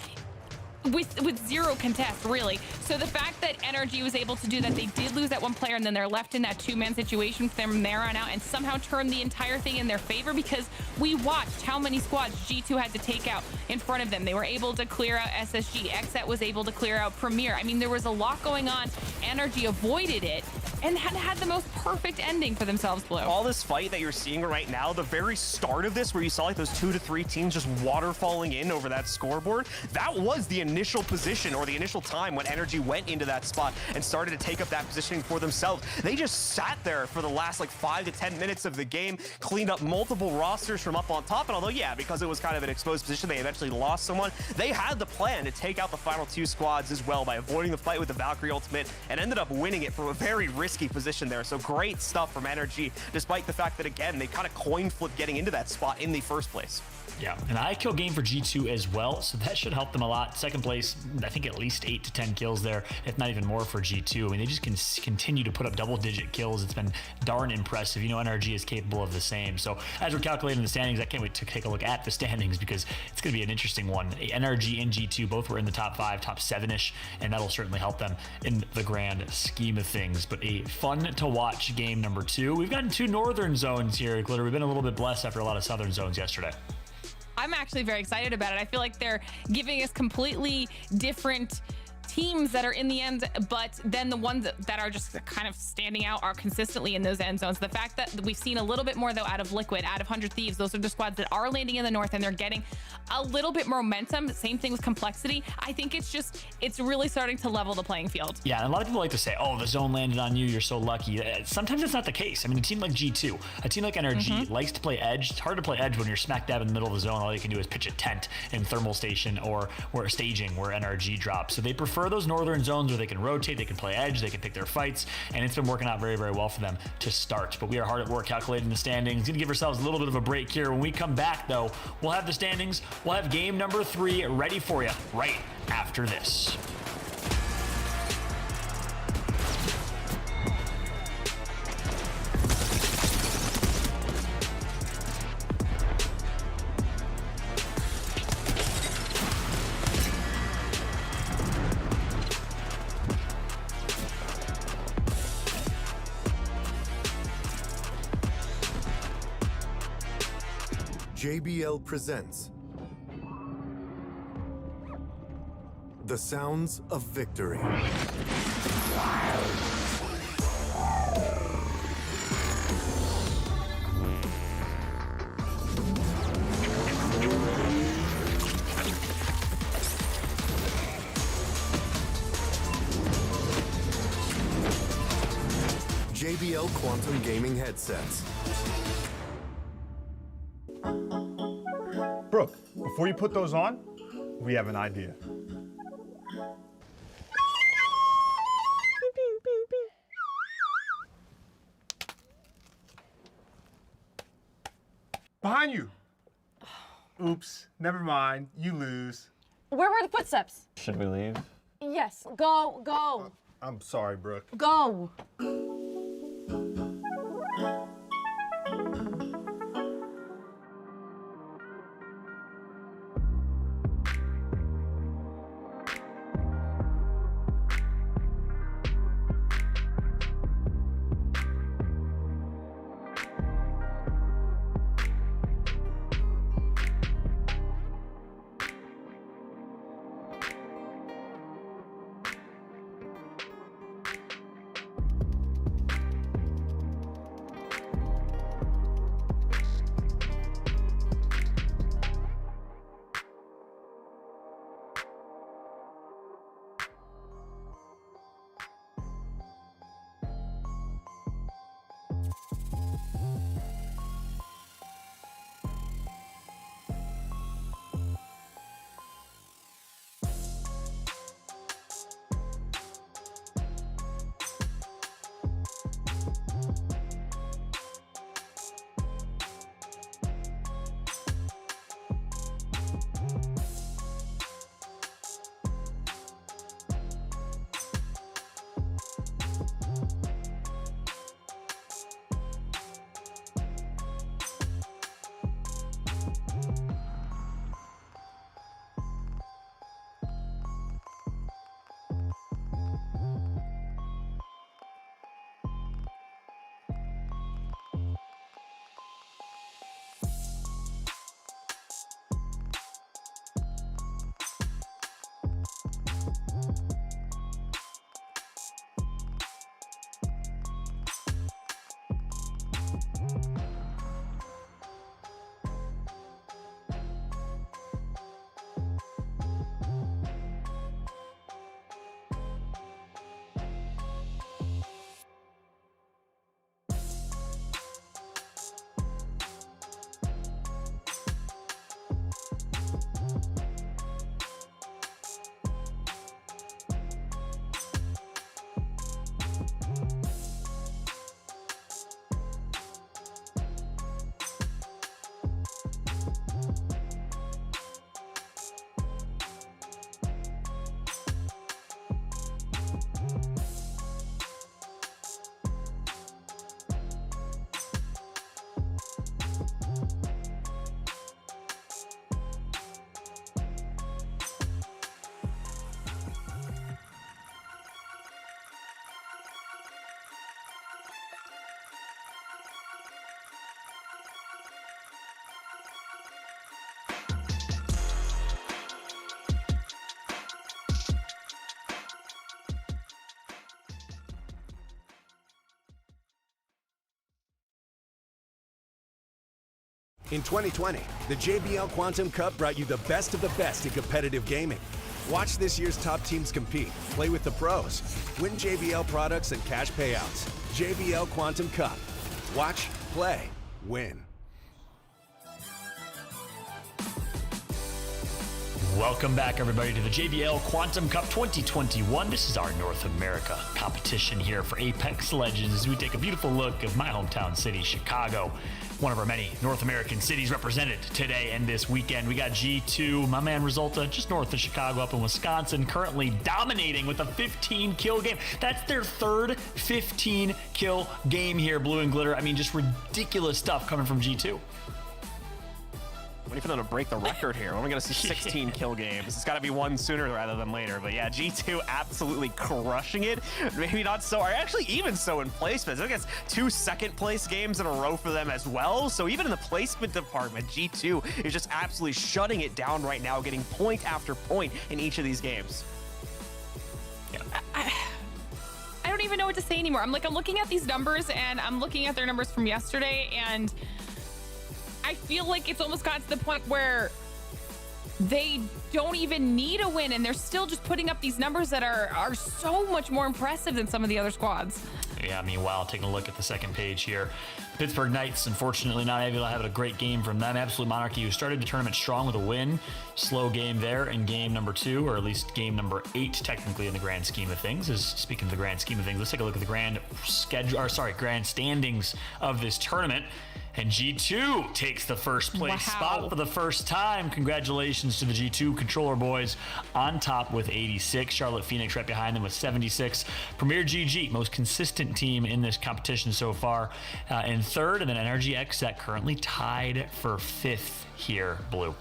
with zero contest, really. So the fact that NRG was able to do that, they did lose that 1 player, and then they're left in that 2-man situation from there on out, and somehow turn the entire thing in their favor, because we watched how many squads G2 had to take out in front of them. They were able to clear out SSG. Xset was able to clear out Premier. I mean, there was a lot going on. NRG avoided it, and had the most perfect ending for themselves, Blue. All this fight that you're seeing right now, the very start of this, where you saw like those 2 to 3 teams just waterfalling in over that scoreboard, that was the initial position or the initial time when Energy went into that spot and started to take up that positioning for themselves. They just sat there for the last like 5 to 10 minutes of the game, cleaned up multiple rosters from up on top, and although, yeah, because it was kind of an exposed position, they eventually lost someone, they had the plan to take out the final 2 squads as well by avoiding the fight with the Valkyrie ultimate and ended up winning it from a very risky position there. So great stuff from Energy, despite the fact that, again, they kind of coin flipped getting into that spot in the first place. Yeah, an IQ game for G2 as well, so that should help them a lot. Second place, I think at least 8 to 10 kills there, if not even more for G2. I mean, they just can continue to put up double-digit kills. It's been darn impressive. You know, NRG is capable of the same. So as we're calculating the standings, I can't wait to take a look at the standings because it's going to be an interesting one. NRG and G2 both were in the top 5, top 7-ish, and that'll certainly help them in the grand scheme of things. But a fun-to-watch game number 2. We've gotten 2 northern zones here, Glitter. We've been a little bit blessed after a lot of southern zones yesterday. I'm actually very excited about it. I feel like they're giving us completely different teams that are in the end, but then the ones that are just kind of standing out are consistently in those end zones. The fact that we've seen a little bit more though out of Liquid, out of 100 Thieves, those are the squads that are landing in the north and they're getting a little bit more momentum. Same thing with Complexity. I think it's really starting to level the playing field. Yeah, and a lot of people like to say, oh, the zone landed on you, you're so lucky. Sometimes it's not the case. I mean, a team like G2, a team like NRG likes to play edge. It's hard to play edge when you're smack dab in the middle of the zone. All you can do is pitch a tent in thermal station or staging where NRG drops. So they prefer those northern zones where they can rotate, they can play edge, they can pick their fights, and it's been working out very, very well for them to start. But we are hard at work calculating the standings. Gonna give ourselves a little bit of a break here. When we come back, though, we'll have the standings. We'll have game number 3 ready for you right after this. JBL presents The Sounds of Victory. JBL Quantum Gaming headsets. Brooke, before you put those on, we have an idea. Behind you. Oops, never mind. You lose. Where were the footsteps? Should we leave? Yes, go. I'm sorry, Brooke. Go. In 2020, the JBL Quantum Cup brought you the best of the best in competitive gaming. Watch this year's top teams compete, play with the pros, win JBL products and cash payouts. JBL Quantum Cup. Watch, play, win. Welcome back, everybody, to the JBL Quantum Cup 2021. This is our North America competition here for Apex Legends as we take a beautiful look of my hometown city, Chicago. One of our many North American cities represented today and this weekend. We got G2, my man Resulta, just north of Chicago up in Wisconsin, currently dominating with a 15-kill game. That's their third 15-kill game here, Blue and Glitter. I mean, just ridiculous stuff coming from G2. When are you going to break the record here? When are we going to see 16 kill games? It's got to be one sooner rather than later. But yeah, G2 absolutely crushing it. Maybe not so, or actually even so in placements. I think it's 2 second-place games in a row for them as well. So even in the placement department, G2 is just absolutely shutting it down right now, getting point after point in each of these games. Yeah. I don't even know what to say anymore. I'm looking at these numbers, and I'm looking at their numbers from yesterday, and I feel like it's almost got to the point where they don't even need a win, and they're still just putting up these numbers that are so much more impressive than some of the other squads. Yeah, meanwhile, taking a look at the second page here, Pittsburgh Knights, unfortunately not able to have a great game from them. Absolute Monarchy, who started the tournament strong with a win. Slow game there in game number 2, or at least game number 8, technically in the grand scheme of things. Speaking of the grand scheme of things, let's take a look at the grand standings of this tournament. And G2 takes the first place spot for the first time. Congratulations to the G2 Controller boys on top with 86. Charlotte Phoenix right behind them with 76. Premier GG, most consistent team in this competition so far, in third. And then NRG XSET currently tied for 5th here, Blue.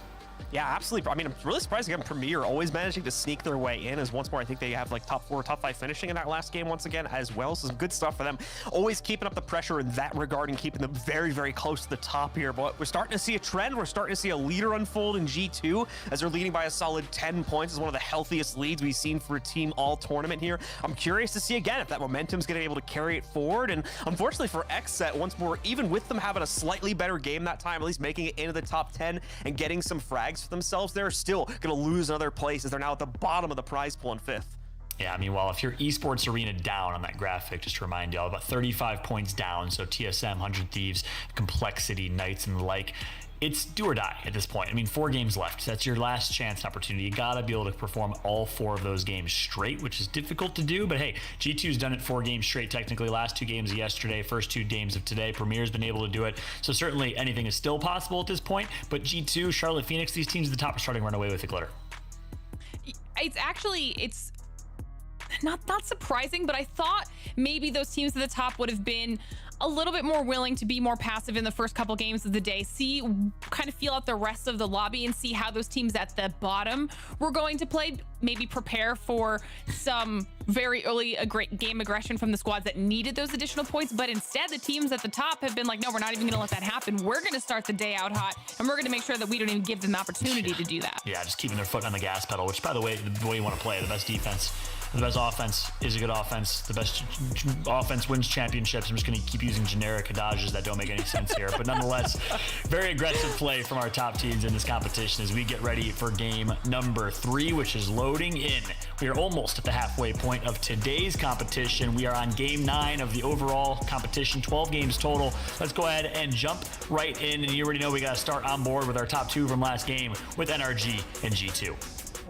Yeah, absolutely. I mean, I'm really surprised again. Premier always managing to sneak their way in. As once more, I think they have like top 4, top 5 finishing in that last game once again as well. So some good stuff for them. Always keeping up the pressure in that regard and keeping them very, very close to the top here. But we're starting to see a trend. We're starting to see a leader unfold in G2 as they're leading by a solid 10 points. Is one of the healthiest leads we've seen for a team all tournament here. I'm curious to see again if that momentum's going to be able to carry it forward. And unfortunately for XSET, once more, even with them having a slightly better game that time, at least making it into the top 10 and getting some frags for themselves, they're still going to lose another place as they're now at the bottom of the prize pool in 5th. Yeah, meanwhile, if your esports arena down on that graphic, just to remind y'all, about 35 points down, so TSM, 100 Thieves, Complexity, Knights, and the like, it's do or die at this point. I mean, 4 games left. That's your last chance opportunity. You gotta be able to perform all 4 of those games straight, which is difficult to do, but hey, G2's done it 4 games straight technically. Last 2 games of yesterday, first 2 games of today. Premier's been able to do it, so certainly anything is still possible at this point, but G2, Charlotte Phoenix, these teams at the top are starting to run away with the glitter. It's not surprising, but I thought maybe those teams at the top would have been a little bit more willing to be more passive in the first couple games of the day, kind of feel out the rest of the lobby and see how those teams at the bottom were going to play, maybe prepare for some very early game aggression from the squads that needed those additional points. But instead, the teams at the top have been like, no, we're not even going to let that happen. We're going to start the day out hot, and we're going to make sure that we don't even give them the opportunity to do that. Yeah, just keeping their foot on the gas pedal, which, by the way you want to play. The best defense, the best offense is a good offense. The best offense wins championships. I'm just going to keep using generic adages that don't make any sense here. But nonetheless, very aggressive play from our top teams in this competition as we get ready for game number 3, which is loading in. We are almost at the halfway point of today's competition. We are on game 9 of the overall competition, 12 games total. Let's go ahead and jump right in. And you already know we got to start on board with our top 2 from last game with NRG and G2.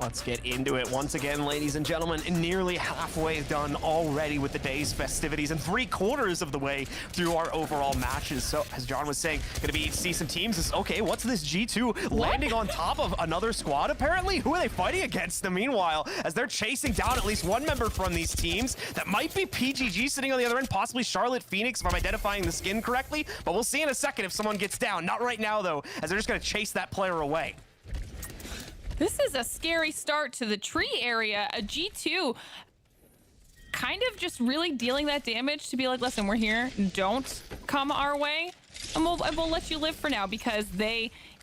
Let's get into it once again, ladies and gentlemen. Nearly halfway done already with the day's festivities and 3/4 of the way through our overall matches. So, as John was saying, gonna be see some teams. Okay, what's this G2 landing on top of another squad? Apparently, who are they fighting against? And meanwhile, as they're chasing down at least one member from these teams, that might be PGG sitting on the other end, possibly Charlotte Phoenix, if I'm identifying the skin correctly. But we'll see in a second if someone gets down. Not right now, though, as they're just gonna chase that player away. This is a scary start to the tree area. A G2 kind of just really dealing that damage to be like, listen, we're here. Don't come our way. And we'll let you live for now because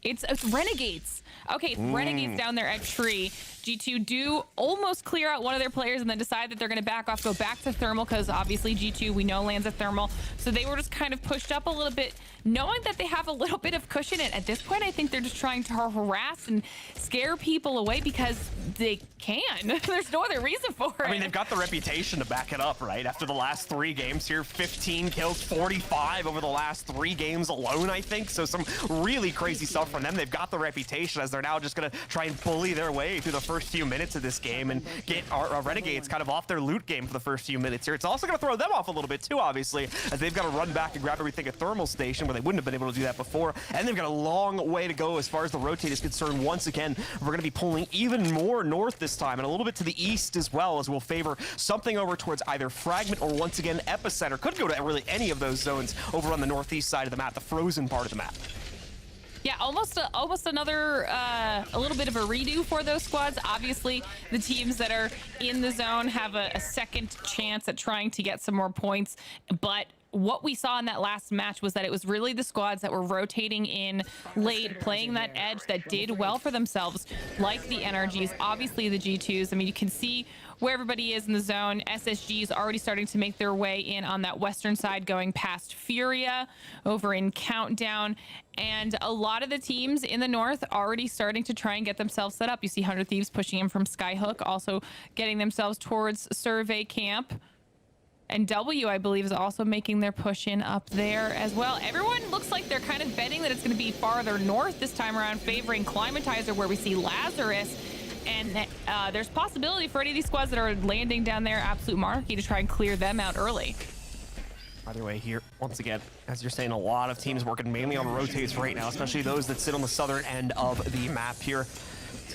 it's Renegades. Okay, Renegades down there at Tree. G2 do almost clear out one of their players and then decide that they're going to back off, go back to Thermal, because obviously G2, we know, lands a Thermal. So they were just kind of pushed up a little bit, knowing that they have a little bit of cushion. And at this point, I think they're just trying to harass and scare people away because they can. There's no other reason for it. I mean, they've got the reputation to back it up, right? After the last 3 games here, 15 kills, 45 over the last 3 games alone, I think. So some really crazy stuff from them. They've got the reputation as they're now just going to try and bully their way through the first few minutes of this game and get our Renegades kind of off their loot game for the first few minutes here. It's also going to throw them off a little bit too, obviously, as they've got to run back and grab everything at Thermal Station where they wouldn't have been able to do that before. And they've got a long way to go as far as the rotate is concerned. Once again, we're going to be pulling even more north this time and a little bit to the east as well, as we'll favor something over towards either Fragment or once again Epicenter. Could go to really any of those zones over on the northeast side of the map, the frozen part of the map. Yeah, almost another, a little bit of a redo for those squads. Obviously, the teams that are in the zone have a second chance at trying to get some more points. But what we saw in that last match was that it was really the squads that were rotating in late, playing that edge, that did well for themselves, like the NRGs, obviously the G2s. I mean, you can see where everybody is in the zone. SSG is already starting to make their way in on that western side, going past Furia over in Countdown. And a lot of the teams in the north already starting to try and get themselves set up. You see 100 Thieves pushing in from Skyhook, also getting themselves towards Survey Camp. And W, I believe, is also making their push in up there as well. Everyone looks like they're kind of betting that it's going to be farther north this time around, favoring Climatizer, where we see Lazarus. And there's possibility for any of these squads that are landing down there, Absolute Monarchy, to try and clear them out early. Either way here, once again, as you're saying, a lot of teams working mainly on rotates right now, especially those that sit on the southern end of the map here.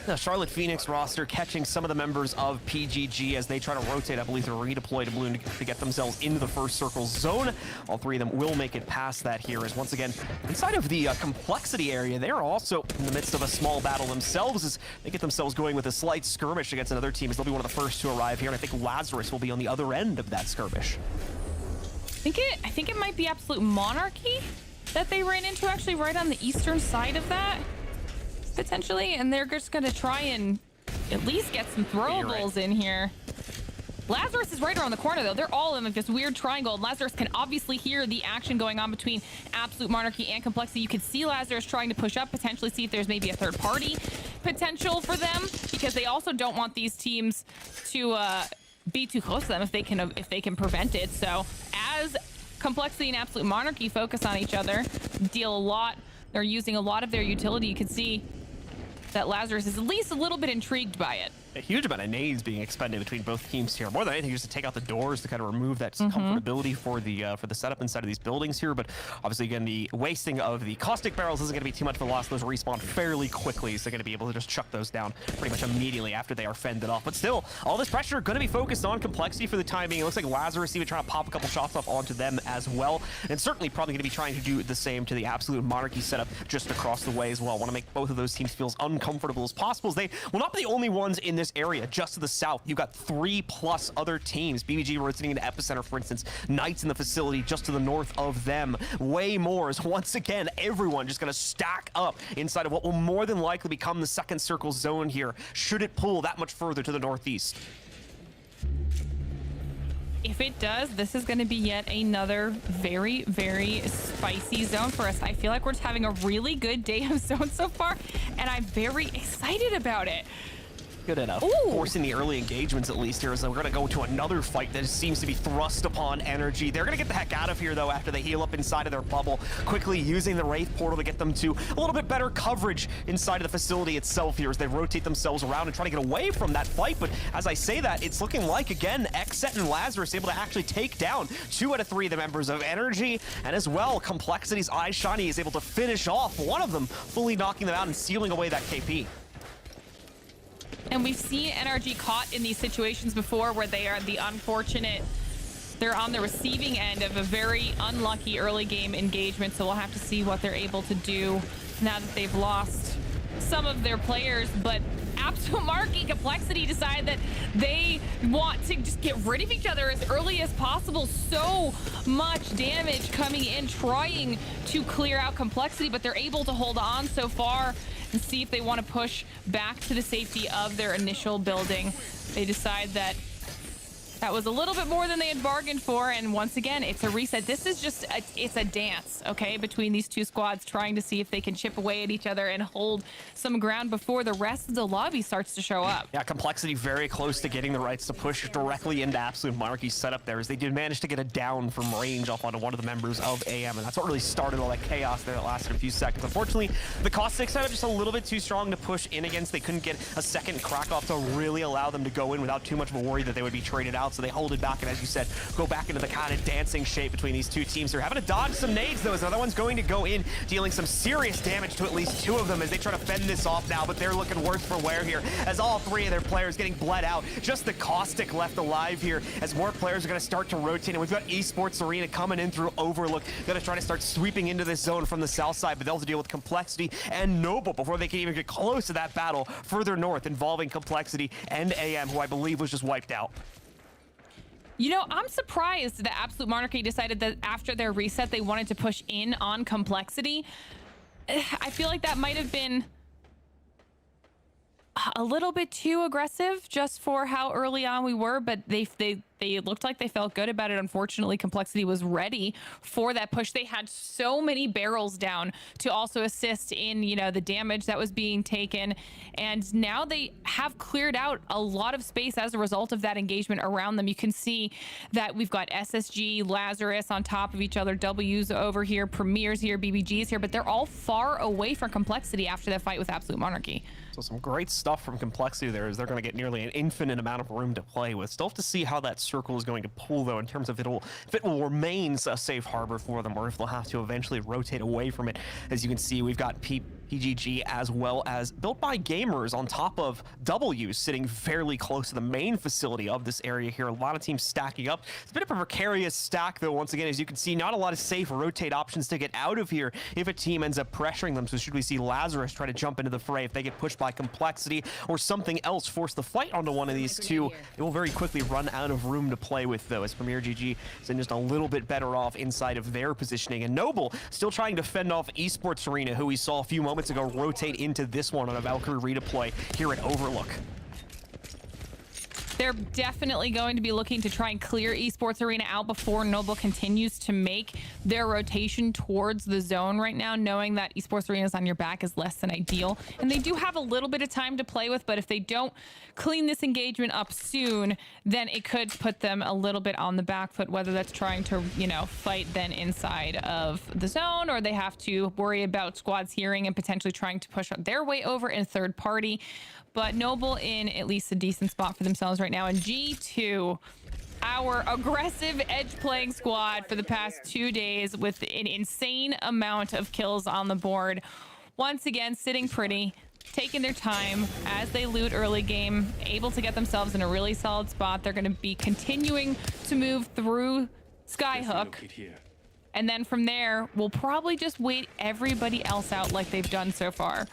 The Charlotte Phoenix roster catching some of the members of PGG as they try to rotate. I believe they're redeployed to Balloon to get themselves into the first circle zone. All 3 of them will make it past that here, as once again, inside of the complexity area, they're also in the midst of a small battle themselves as they get themselves going with a slight skirmish against another team, as they'll be one of the first to arrive here, and I think Lazarus will be on the other end of that skirmish. I think it might be Absolute Monarchy that they ran into, actually, right on the eastern side of that, potentially, and they're just going to try and at least get some throwables in here. Lazarus is right around the corner, though. They're all in like this weird triangle. Lazarus can obviously hear the action going on between Absolute Monarchy and Complexity. You can see Lazarus trying to push up, potentially see if there's maybe a third party potential for them, because they also don't want these teams to be too close to them if they can prevent it. So as Complexity and Absolute Monarchy focus on each other, deal a lot. They're using a lot of their utility. You can see that Lazarus is at least a little bit intrigued by it. A huge amount of nades being expended between both teams here. More than anything, just to take out the doors to kind of remove that comfortability for the setup inside of these buildings here. But obviously, again, the wasting of the caustic barrels isn't going to be too much of a loss. Those respawn fairly quickly, so they're going to be able to just chuck those down pretty much immediately after they are fended off. But still, all this pressure going to be focused on Complexity for the time being. It looks like Lazarus even trying to pop a couple shots off onto them as well, and certainly probably going to be trying to do the same to the Absolute Monarchy setup just across the way as well. Want to make both of those teams feel as uncomfortable as possible, as they will not be the only ones in this area. Just to the south, you've got 3+ other teams. BBG rotating into Epicenter, for instance. Knights in the facility just to the north of them. Way more, as once again, everyone just going to stack up inside of what will more than likely become the second circle zone here, should it pull that much further to the northeast. If it does, this is going to be yet another very, very spicy zone for us. I feel like we're just having a really good day of zone so far, and I'm very excited about it. Good enough. Forcing the early engagements at least here, as we're going to go to another fight that seems to be thrust upon Energy. They're going to get the heck out of here, though, after they heal up inside of their bubble, quickly using the Wraith portal to get them to a little bit better coverage inside of the facility itself here as they rotate themselves around and try to get away from that fight. But as I say that, it's looking like, again, Xset and Lazarus able to actually take down 2 out of 3 of the members of Energy, and as well, Complexity's Eye Shiny is able to finish off one of them, fully knocking them out and sealing away that KP. And we've seen NRG caught in these situations before where they are the unfortunate, they're on the receiving end of a very unlucky early game engagement. So we'll have to see what they're able to do now that they've lost some of their players. But Absolute Monarchy, Complexity decide that they want to just get rid of each other as early as possible. So much damage coming in, trying to clear out Complexity, but they're able to hold on so far. and see if they want to push back to the safety of their initial building. They decide that that was a little bit more than they had bargained for, and once again, it's a reset. This is just it's a dance, okay, between these two squads trying to see if they can chip away at each other and hold some ground before the rest of the lobby starts to show up. Yeah, Complexity very close to getting the rights to push directly into Absolute Monarchy's setup there, as they did manage to get a down from range off onto one of the members of AM, and that's what really started all that chaos there that lasted a few seconds. Unfortunately, the caustic setup just a little bit too strong to push in against. They couldn't get a second crack off to really allow them to go in without too much of a worry that they would be traded out, so they hold it back, and as you said, go back into the kind of dancing shape between these two teams. They're having to dodge some nades, though, as another one's going to go in, dealing some serious damage to at least two of them as they try to fend this off now, but they're looking worse for wear here, as all three of their players getting bled out. Just the caustic left alive here, as more players are going to start to rotate, and we've got Esports Arena coming in through Overlook, going to try to start sweeping into this zone from the south side, but they'll have to deal with Complexity and Noble before they can even get close to that battle further north involving Complexity and AM, who I believe was just wiped out. You know, I'm surprised that Absolute Monarchy decided that after their reset, they wanted to push in on Complexity. I feel like that might have been a little bit too aggressive just for how early on we were, but they looked like they felt good about it. Unfortunately, Complexity was ready for that push. They had so many barrels down to also assist in, you know, the damage that was being taken. And now they have cleared out a lot of space as a result of that engagement around them. You can see that we've got SSG, Lazarus on top of each other, W's over here, Premier's here, BBG's here, but they're all far away from Complexity after that fight with Absolute Monarchy. So some great stuff from Complexity there, as they're going to get nearly an infinite amount of room to play with. Still have to see how that circle is going to pull, though, in terms of if it will remain a safe harbor for them, or if they'll have to eventually rotate away from it. As you can see, we've got PGG as well as Built by Gamers on top of W, sitting fairly close to the main facility of this area here. A lot of teams stacking up. It's a bit of a precarious stack, though, once again, as you can see, not a lot of safe rotate options to get out of here if a team ends up pressuring them. So should we see Lazarus try to jump into the fray if they get pushed by Complexity, or something else force the fight onto one of these two, it will very quickly run out of room to play with, though, as Premier GG is just a little bit better off inside of their positioning. And Noble still trying to fend off Esports Arena, who we saw a few moments ago rotate into this one on a Valkyrie redeploy here at Overlook. They're definitely going to be looking to try and clear Esports Arena out before Noble continues to make their rotation towards the zone right now, knowing that Esports Arena is on your back is less than ideal. And they do have a little bit of time to play with, but if they don't clean this engagement up soon, then it could put them a little bit on the back foot, whether that's trying to, you know, fight then inside of the zone, or they have to worry about squads hearing and potentially trying to push their way over in third party. But Noble in at least a decent spot for themselves right now. And G2, our aggressive edge playing squad for the past 2 days with an insane amount of kills on the board. Once again, sitting pretty, taking their time as they loot early game, able to get themselves in a really solid spot. They're going to be continuing to move through Skyhook. And then from there, we'll probably just wait everybody else out like they've done so far.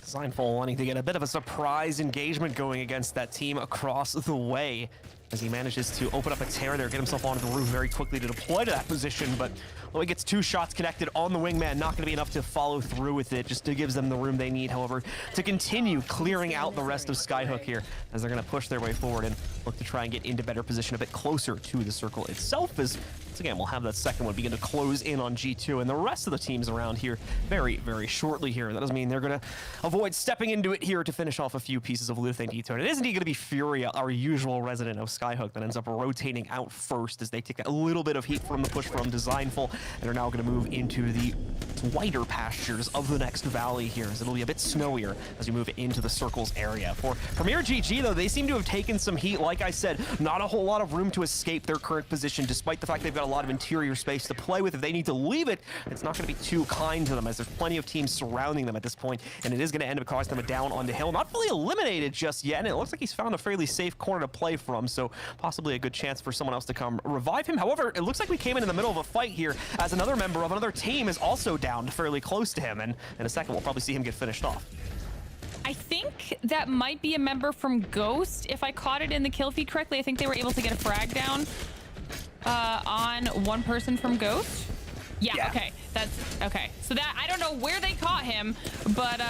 Designful wanting to get a bit of a surprise engagement going against that team across the way, as he manages to open up a tear there, get himself onto the roof very quickly to deploy to that position, but well, he gets 2 shots connected on the wingman, not going to be enough to follow through with it, just to gives them the room they need, however, to continue clearing out the rest of Skyhook here, as they're going to push their way forward and look to try and get into better position a bit closer to the circle itself, as once again, we'll have that second one begin to close in on G2 and the rest of the teams around here very, very shortly here. That doesn't mean they're going to avoid stepping into it here to finish off a few pieces of loot if they need to. And it isn't going to be Furia, our usual resident of Skyhook, that ends up rotating out first, as they take a little bit of heat from the push from Designful and are now going to move into the wider pastures of the next valley here, as it'll be a bit snowier as we move into the circles area. For Premier GG, though, they seem to have taken some heat. Like I said, not a whole lot of room to escape their current position, despite the fact they've got a lot of interior space to play with. If they need to leave it, it's not going to be too kind to them, as there's plenty of teams surrounding them at this point, and it is going to end up costing them a down on the hill. Not fully eliminated just yet, and it looks like he's found a fairly safe corner to play from, so possibly a good chance for someone else to come revive him. However, it looks like we came in the middle of a fight here, as another member of another team is also down fairly close to him, and in a second we'll probably see him get finished off. I think that might be a member from Ghost. If I caught it in the kill feed correctly, I think they were able to get a frag down on one person from Ghost. Yeah, okay. That's okay. So that I don't know where they caught him, but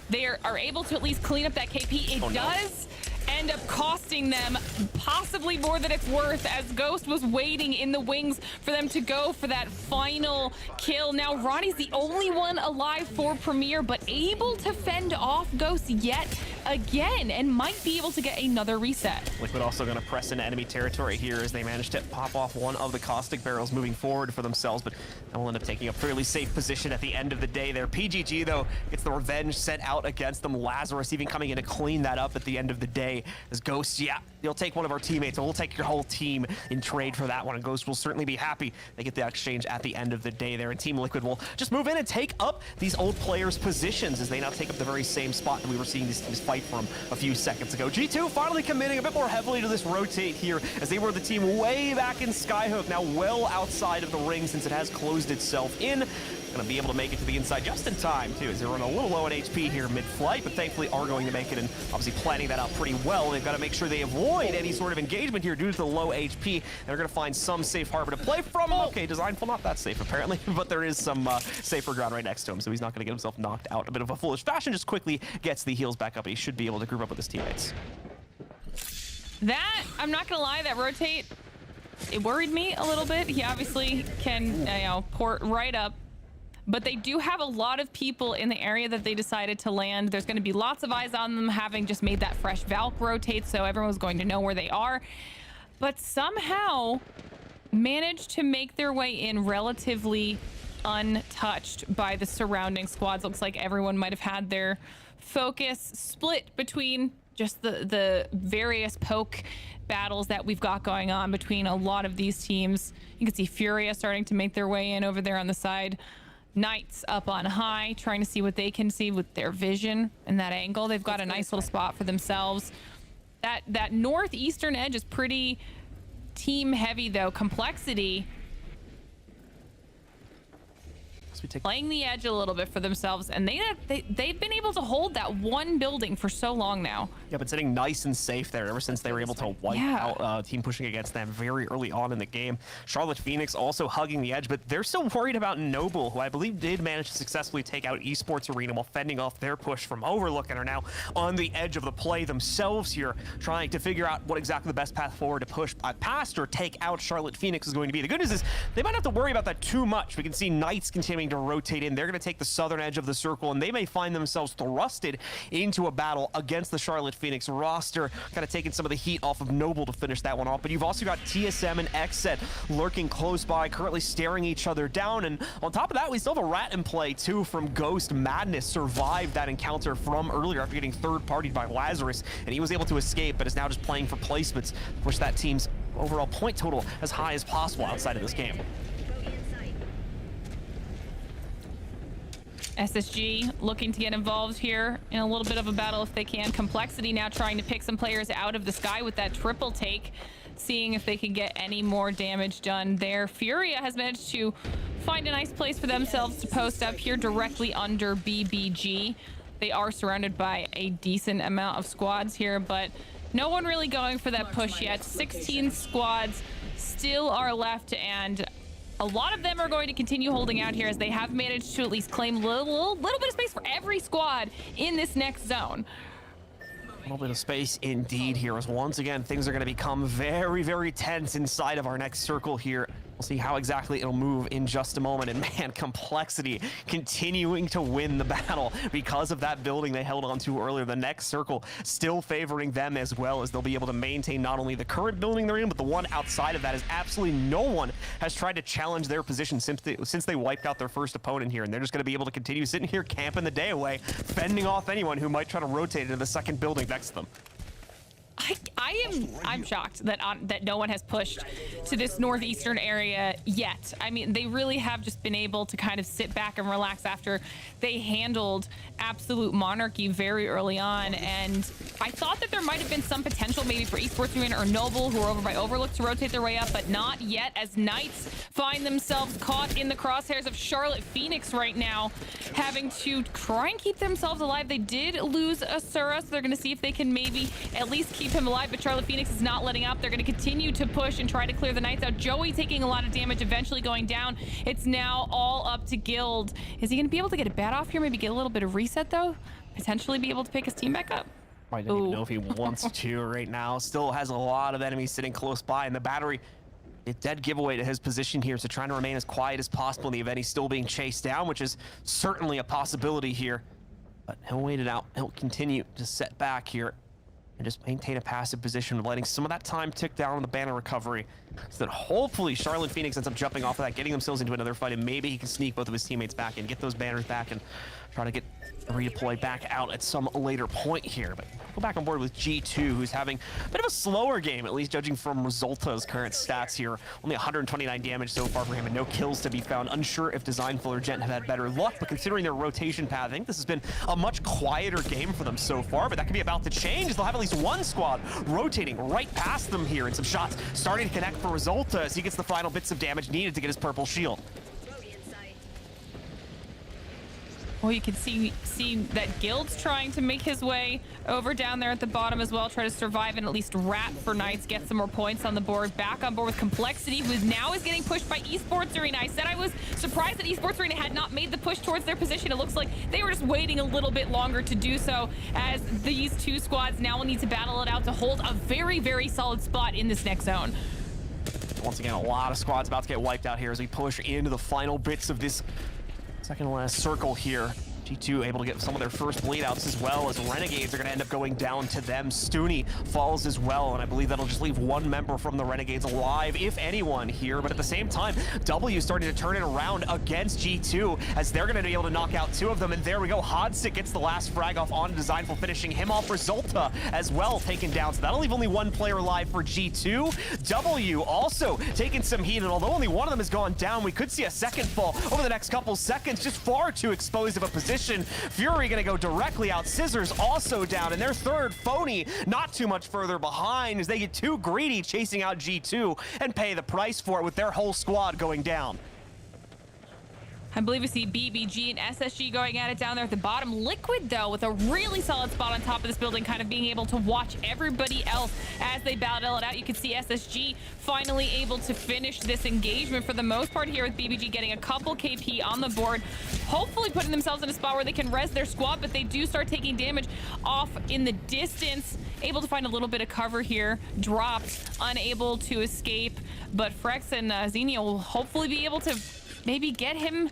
they are able to at least clean up that KP. It does end up costing them possibly more than it's worth, as Ghost was waiting in the wings for them to go for that final kill. Now Ronnie's the only one alive for Premier, but able to fend off Ghost yet again and might be able to get another reset. Liquid also going to press into enemy territory here as they manage to pop off one of the caustic barrels moving forward for themselves, but that will end up taking a fairly safe position at the end of the day there. PGG though gets the revenge sent out against them. Lazarus even coming in to clean that up at the end of the day as Ghost, yeah, you'll take one of our teammates and we'll take your whole team in trade for that one, and Ghost will certainly be happy they get the exchange at the end of the day there, and Team Liquid will just move in and take up these old players' positions as they now take up the very same spot that we were seeing these teams fight from a few seconds ago. G2 finally committing a bit more heavily to this rotate here as they were the team way back in Skyhook, now well outside of the ring since it has closed itself in. Gonna be able to make it to the inside just in time too, as they run a little low on HP here mid-flight, but thankfully are going to make it, and obviously planning that out pretty well. They've got to make sure they avoid any sort of engagement here due to the low HP. They're gonna find some safe harbor to play from. Okay, Designful not that safe apparently, but there is some safer ground right next to him, so he's not gonna get himself knocked out a bit of a foolish fashion. Just quickly gets the heals back up, and he should be able to group up with his teammates. That, I'm not gonna lie, that rotate, it worried me a little bit. He obviously can, port right up, but they do have a lot of people in the area that they decided to land. There's going to be lots of eyes on them, having just made that fresh Valk rotate, so everyone's going to know where they are. But somehow managed to make their way in relatively untouched by the surrounding squads. Looks like everyone might have had their focus split between just the various poke battles that we've got going on between a lot of these teams. You can see Furia starting to make their way in over there on the side. Knights up on high, trying to see what they can see with their vision and that angle. They've got a nice little spot for themselves. That northeastern edge is pretty team heavy though. Complexity playing the edge a little bit for themselves, and they've been able to hold that one building for so long now. Yeah, but sitting nice and safe there ever since they were able to wipe out team pushing against them very early on in the game. Charlotte Phoenix also hugging the edge, but they're still worried about Noble, who I believe did manage to successfully take out Esports Arena while fending off their push from Overlook, and are now on the edge of the play themselves here, trying to figure out what exactly the best path forward to push past or take out Charlotte Phoenix is going to be. The good news is they might not have to worry about that too much. We can see Knights continuing to rotate in. They're going to take the southern edge of the circle, and they may find themselves thrusted into a battle against the Charlotte Phoenix roster, kind of taking some of the heat off of Noble to finish that one off. But you've also got TSM and Xset lurking close by, currently staring each other down, and on top of that, we still have a rat in play too from Ghost. Madness survived that encounter from earlier after getting third-partied by Lazarus, and he was able to escape, but is now just playing for placements, push that team's overall point total as high as possible outside of this game. SSG looking to get involved here in a little bit of a battle if they can. Complexity now trying to pick some players out of the sky with that triple take, seeing if they can get any more damage done there. Furia has managed to find a nice place for themselves to post up here directly under BBG. They are surrounded by a decent amount of squads here, but no one really going for that push yet. 16 squads still are left, and a lot of them are going to continue holding out here as they have managed to at least claim a little bit of space for every squad in this next zone. A little bit of space indeed here, as once again things are going to become very, very tense inside of our next circle here. We'll see how exactly it'll move in just a moment. And man, Complexity continuing to win the battle because of that building they held on to earlier. The next circle still favoring them, as well as they'll be able to maintain not only the current building they're in, but the one outside of that, as absolutely no one has tried to challenge their position since they wiped out their first opponent here. And they're just going to be able to continue sitting here camping the day away, fending off anyone who might try to rotate into the second building next to them. I'm shocked that no one has pushed to this northeastern area yet. I mean, they really have just been able to kind of sit back and relax after they handled Absolute Monarchy very early on, and I thought that there might have been some potential maybe for Esports Arena or Noble, who are over by Overlook, to rotate their way up, but not yet, as Knights find themselves caught in the crosshairs of Charlotte Phoenix right now, having to try and keep themselves alive. They did lose Asura, so they're going to see if they can maybe at least keep him him alive, but Charlotte Phoenix is not letting up. They're going to continue to push and try to clear the Knights out. Joey taking a lot of damage, eventually going down. It's now all up to Guild. Is he going to be able to get a bat off here? Maybe get a little bit of reset, though? Potentially be able to pick his team back up? I don't even know if he wants to right now. Still has a lot of enemies sitting close by, and the battery, a dead giveaway to his position here, so trying to remain as quiet as possible in the event he's still being chased down, which is certainly a possibility here. But he'll wait it out. He'll continue to set back here and just maintain a passive position, letting some of that time tick down on the banner recovery, so that hopefully Charlotte Phoenix ends up jumping off of that, getting themselves into another fight, and maybe he can sneak both of his teammates back and get those banners back and try to get redeploy back out at some later point here. But go back on board with G2, who's having a bit of a slower game, at least judging from Resulta's current stats here. Only 129 damage so far for him and no kills to be found. Unsure if Designful or Gent have had better luck, but considering their rotation path, I think this has been a much quieter game for them so far, but that could be about to change. They'll have at least one squad rotating right past them here, and some shots starting to connect for Resulta as he gets the final bits of damage needed to get his purple shield. Well, you can see that Guild's trying to make his way over down there at the bottom as well, try to survive and at least rat for Knights, get some more points on the board. Back on board with Complexity, who now is getting pushed by Esports Arena. I said I was surprised that Esports Arena had not made the push towards their position. It looks like they were just waiting a little bit longer to do so, as these two squads now will need to battle it out to hold a very, very solid spot in this next zone. Once again, a lot of squads about to get wiped out here as we push into the final bits of this second to last circle here. G2 able to get some of their first bleed outs as well, as Renegades are going to end up going down to them. Stoonie falls as well, and I believe that'll just leave one member from the Renegades alive, if anyone here. But at the same time, W starting to turn it around against G2, as they're going to be able to knock out two of them. And there we go. Hodsick gets the last frag off on Designful, finishing him off. Resulta as well taken down, so that'll leave only one player alive for G2. W also taking some heat, and although only one of them has gone down, we could see a second fall over the next couple seconds. Just far too exposed of a position. Fury gonna go directly out. Scissors also down, and their third, Phony, not too much further behind, as they get too greedy chasing out G2 and pay the price for it with their whole squad going down. I believe we see BBG and SSG going at it down there at the bottom. Liquid, though, with a really solid spot on top of this building, kind of being able to watch everybody else as they battle it out. You can see SSG finally able to finish this engagement for the most part here, with BBG getting a couple KP on the board, hopefully putting themselves in a spot where they can res their squad, but they do start taking damage off in the distance. Able to find a little bit of cover here. Dropped, unable to escape, but Frex and Xenia will hopefully be able to maybe get him.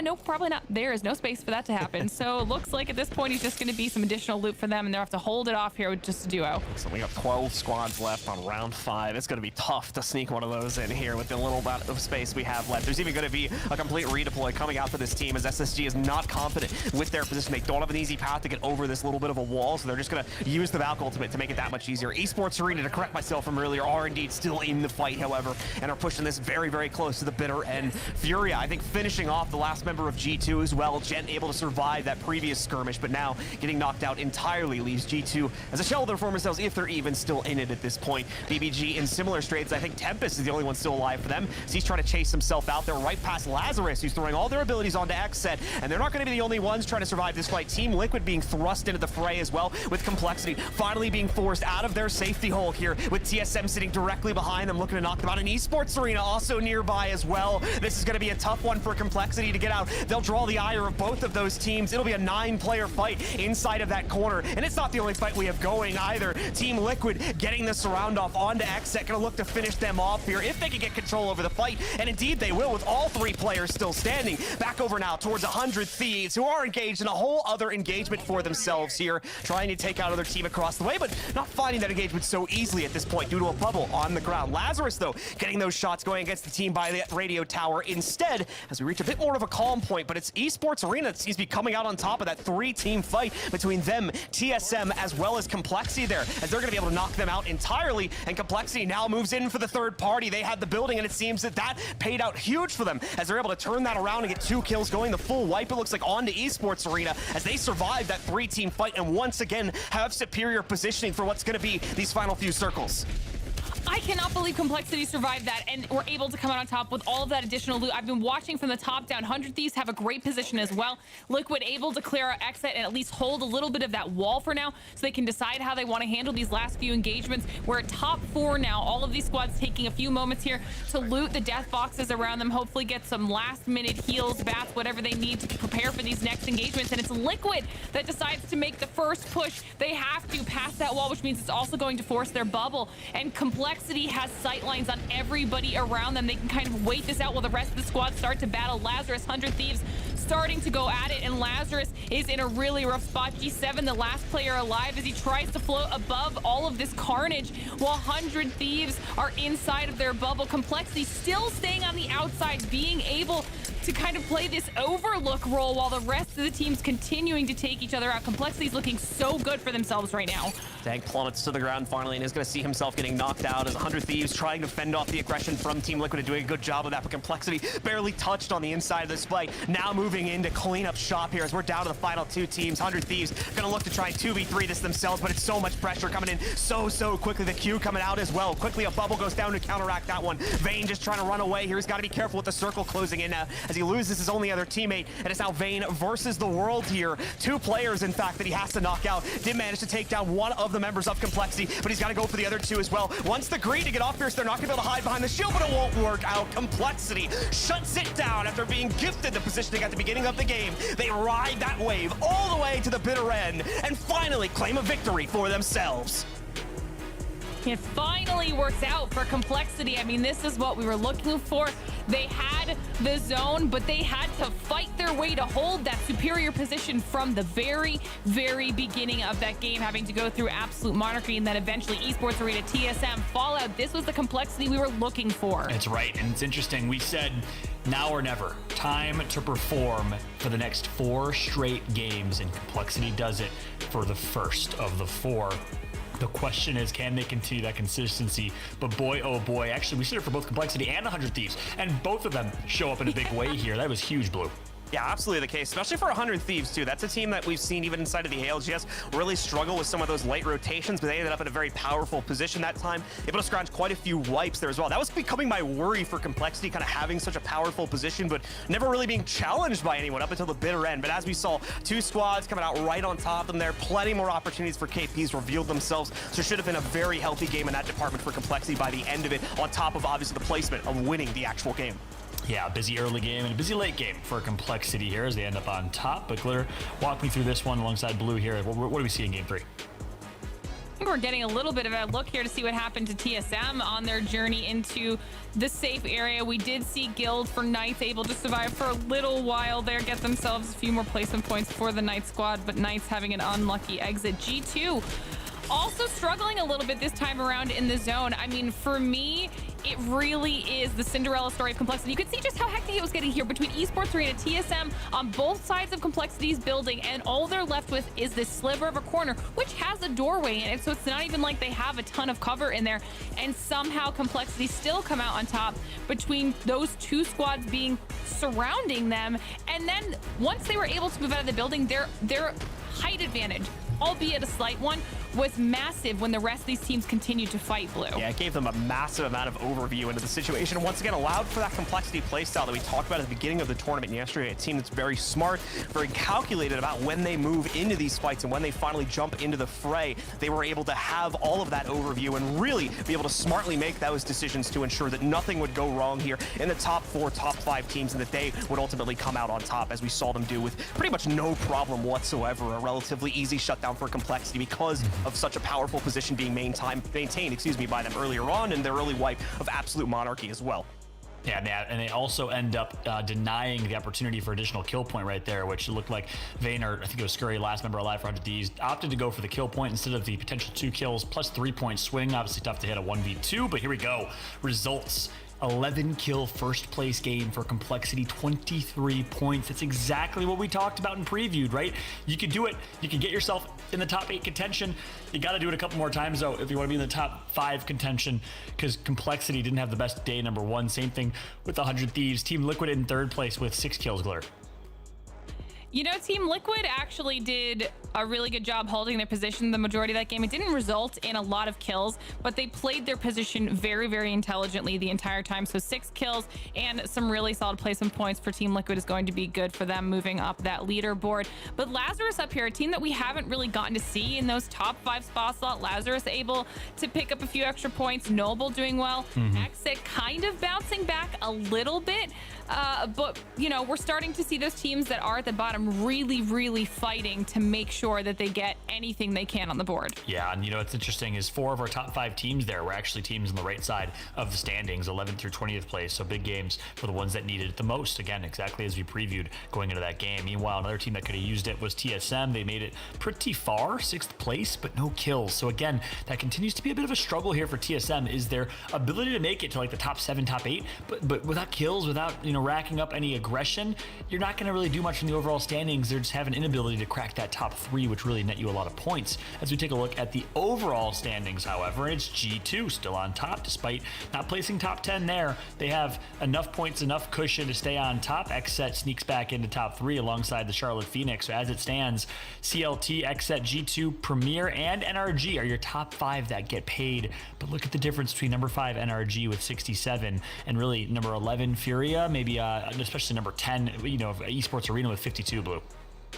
Nope, probably not. There is no space for that to happen. So it looks like at this point he's just going to be some additional loot for them, and they'll have to hold it off here with just a duo. So we got 12 squads left on round 5. It's going to be tough to sneak one of those in here with the little amount of space we have left. There's even going to be a complete redeploy coming out for this team, as SSG is not confident with their position. They don't have an easy path to get over this little bit of a wall, so they're just going to use the Valk ultimate to make it that much easier. Esports Arena, to correct myself from earlier, are indeed still in the fight, however, and are pushing this very, very close to the bitter end. Furia, I think, finishing off the last member of G2 as well. Gent able to survive that previous skirmish, but now getting knocked out entirely leaves G2 as a shell of their former selves, if they're even still in it at this point. BBG in similar straits. I think Tempest is the only one still alive for them, so he's trying to chase himself out there right past Lazarus, who's throwing all their abilities onto Xset, and they're not going to be the only ones trying to survive this fight. Team Liquid being thrust into the fray as well, with Complexity finally being forced out of their safety hole here, with TSM sitting directly behind them, looking to knock them out. An Esports Arena also nearby as well. This is going to be a tough one for Complexity to get out. They'll draw the ire of both of those teams. It'll be a 9-player fight inside of that corner, and it's not the only fight we have going either. Team Liquid getting the surround off onto Xset, gonna look to finish them off here if they can get control over the fight, and indeed they will, with all 3 players still standing. Back over now towards 100 Thieves, who are engaged in a whole other engagement for themselves here, trying to take out other team across the way, but not finding that engagement so easily at this point due to a bubble on the ground. Lazarus, though, getting those shots going against the team by the radio tower instead, as we reach a bit more of a calm point, but it's Esports Arena that seems to be coming out on top of that 3-team fight between them, TSM, as well as Complexity there, as they're going to be able to knock them out entirely, and Complexity now moves in for the third party. They had the building, and it seems that that paid out huge for them, as they're able to turn that around and get 2 kills going. The full wipe, it looks like, onto Esports Arena, as they survive that 3-team fight and once again have superior positioning for what's going to be these final few circles. I cannot believe Complexity survived that and were able to come out on top with all of that additional loot. I've been watching from the top down. 100 Thieves have a great position as well. Liquid able to clear our exit and at least hold a little bit of that wall for now so they can decide how they want to handle these last few engagements. We're at top 4 now. All of these squads taking a few moments here to loot the death boxes around them, hopefully get some last minute heals, bats, whatever they need to prepare for these next engagements. And it's Liquid that decides to make the first push. They have to pass that wall, which means it's also going to force their bubble. And Complexity has sight lines on everybody around them. They can kind of wait this out while the rest of the squad start to battle. Lazarus, 100 Thieves starting to go at it, and Lazarus is in a really rough spot. G7, the last player alive, as he tries to float above all of this carnage while 100 Thieves are inside of their bubble. Complexity still staying on the outside, being able to kind of play this overlook role while the rest of the team's continuing to take each other out. Complexity's looking so good for themselves right now. Tank plummets to the ground finally and is going to see himself getting knocked out as 100 Thieves trying to fend off the aggression from Team Liquid and doing a good job of that, but Complexity barely touched on the inside of the spike. Now moving in to clean up shop here as we're down to the final 2 teams. 100 Thieves going to look to try and 2v3 this themselves, but it's so much pressure coming in so quickly. The Q coming out as well. Quickly a bubble goes down to counteract that one. Vayne just trying to run away here. He's got to be careful with the circle closing in as he loses his only other teammate, and it's now Vayne versus the world here. 2 players, in fact, that he has to knock out. Did manage to take down one of the members of Complexity, but he's got to go for the other 2 as well. Wants the green to get off Pierce. They're not going to be able to hide behind the shield, but it won't work out. Complexity shuts it down after being gifted the positioning at the beginning of the game. They ride that wave all the way to the bitter end and finally claim a victory for themselves. It finally works out for Complexity. I mean, this is what we were looking for. They had the zone, but they had to fight their way to hold that superior position from the very beginning of that game, having to go through Absolute Monarchy and then eventually Esports Arena, TSM, Fallout. This was the Complexity we were looking for. That's right, and it's interesting. We said now or never, time to perform for the next 4 straight games, and Complexity does it for the first of the 4. The question is, can they continue that consistency? But boy, oh boy, actually, we said it for both Complexity and 100 Thieves, and both of them show up in a big way here. That was huge, Blue. Yeah, absolutely the case, especially for 100 Thieves, too. That's a team that we've seen even inside of the ALGS really struggle with some of those late rotations, but they ended up in a very powerful position that time, able to scrounge quite a few wipes there as well. That was becoming my worry for Complexity, kind of having such a powerful position, but never really being challenged by anyone up until the bitter end. But as we saw, 2 squads coming out right on top of them there, plenty more opportunities for KPs revealed themselves, so it should have been a very healthy game in that department for Complexity by the end of it, on top of obviously the placement of winning the actual game. Yeah, a busy early game and a busy late game for Complexity here as they end up on top. But Glitter, walk me through this one alongside Blue here. What do we see in game 3? I think we're getting a little bit of a look here to see what happened to TSM on their journey into the safe area. We did see Guild for Knights able to survive for a little while there, get themselves a few more placement points for the Knight squad, but Knights having an unlucky exit. G2 also struggling a little bit this time around in the zone. I mean, for me, it really is the Cinderella story of Complexity. You could see just how hectic it was getting here between Esports Arena, TSM on both sides of Complexity's building, and all they're left with is this sliver of a corner, which has a doorway in it, so it's not even like they have a ton of cover in there, and somehow Complexity still come out on top between those 2 squads being surrounding them. And then once they were able to move out of the building, their height advantage, albeit a slight one, was massive when the rest of these teams continued to fight, Blue. Yeah, it gave them a massive amount of overview into the situation, and once again allowed for that Complexity playstyle that we talked about at the beginning of the tournament yesterday. A team that's very smart, very calculated about when they move into these fights, and when they finally jump into the fray, they were able to have all of that overview and really be able to smartly make those decisions to ensure that nothing would go wrong here in the top 4, top 5 teams, and that they would ultimately come out on top, as we saw them do with pretty much no problem whatsoever. A relatively easy shutdown for Complexity because of such a powerful position being maintained, by them earlier on, and their early wipe of Absolute Monarchy as well. Yeah, and they also end up denying the opportunity for additional kill point right there, which looked like Vayne, or I think it was Scurry, last member alive for 100 Thieves, opted to go for the kill point instead of the potential 2 kills plus 3-point swing. Obviously tough to hit a 1v2, but here we go. Results. 11 kill first place game for Complexity, 23 points. That's exactly what we talked about and previewed, right? You could do it. You could get yourself in the top 8 contention. You got to do it a couple more times, though, if you want to be in the top 5 contention, because Complexity didn't have the best day, number 1. Same thing with 100 Thieves. Team Liquid in 3rd place with 6 kills, Glur. You know, Team Liquid actually did a really good job holding their position the majority of that game. It didn't result in a lot of kills, but they played their position very, very intelligently the entire time. So 6 kills and some really solid placement points for Team Liquid is going to be good for them moving up that leaderboard. But Lazarus up here, a team that we haven't really gotten to see in those top 5 spots slot. Lazarus able to pick up a few extra points. Noble doing well. Exit kind of bouncing back a little bit. But, you know, we're starting to see those teams that are at the bottom really, really fighting to make sure that they get anything they can on the board. Yeah, and you know what's interesting is 4 of our top 5 teams there were actually teams on the right side of the standings, 11th through 20th place. So big games for the ones that needed it the most. Again, exactly as we previewed going into that game. Meanwhile, another team that could have used it was TSM. They made it pretty far, 6th place, but no kills. So again, that continues to be a bit of a struggle here for TSM, is their ability to make it to like the top 7, top 8, but without kills, without, you know, racking up any aggression, you're not going to really do much in the overall standings. They just have an inability to crack that top 3, which really net you a lot of points. As we take a look at the overall standings, however, it's G2 still on top despite not placing top 10 there. They have enough points, enough cushion to stay on top. XSET sneaks back into top 3 alongside the Charlotte Phoenix. So as it stands, CLT, XSET, G2, Premier, and NRG are your top 5 that get paid. But look at the difference between number 5 NRG with 67 and really number 11 Furia, maybe especially number 10, you know, Esports Arena with 52, Blue.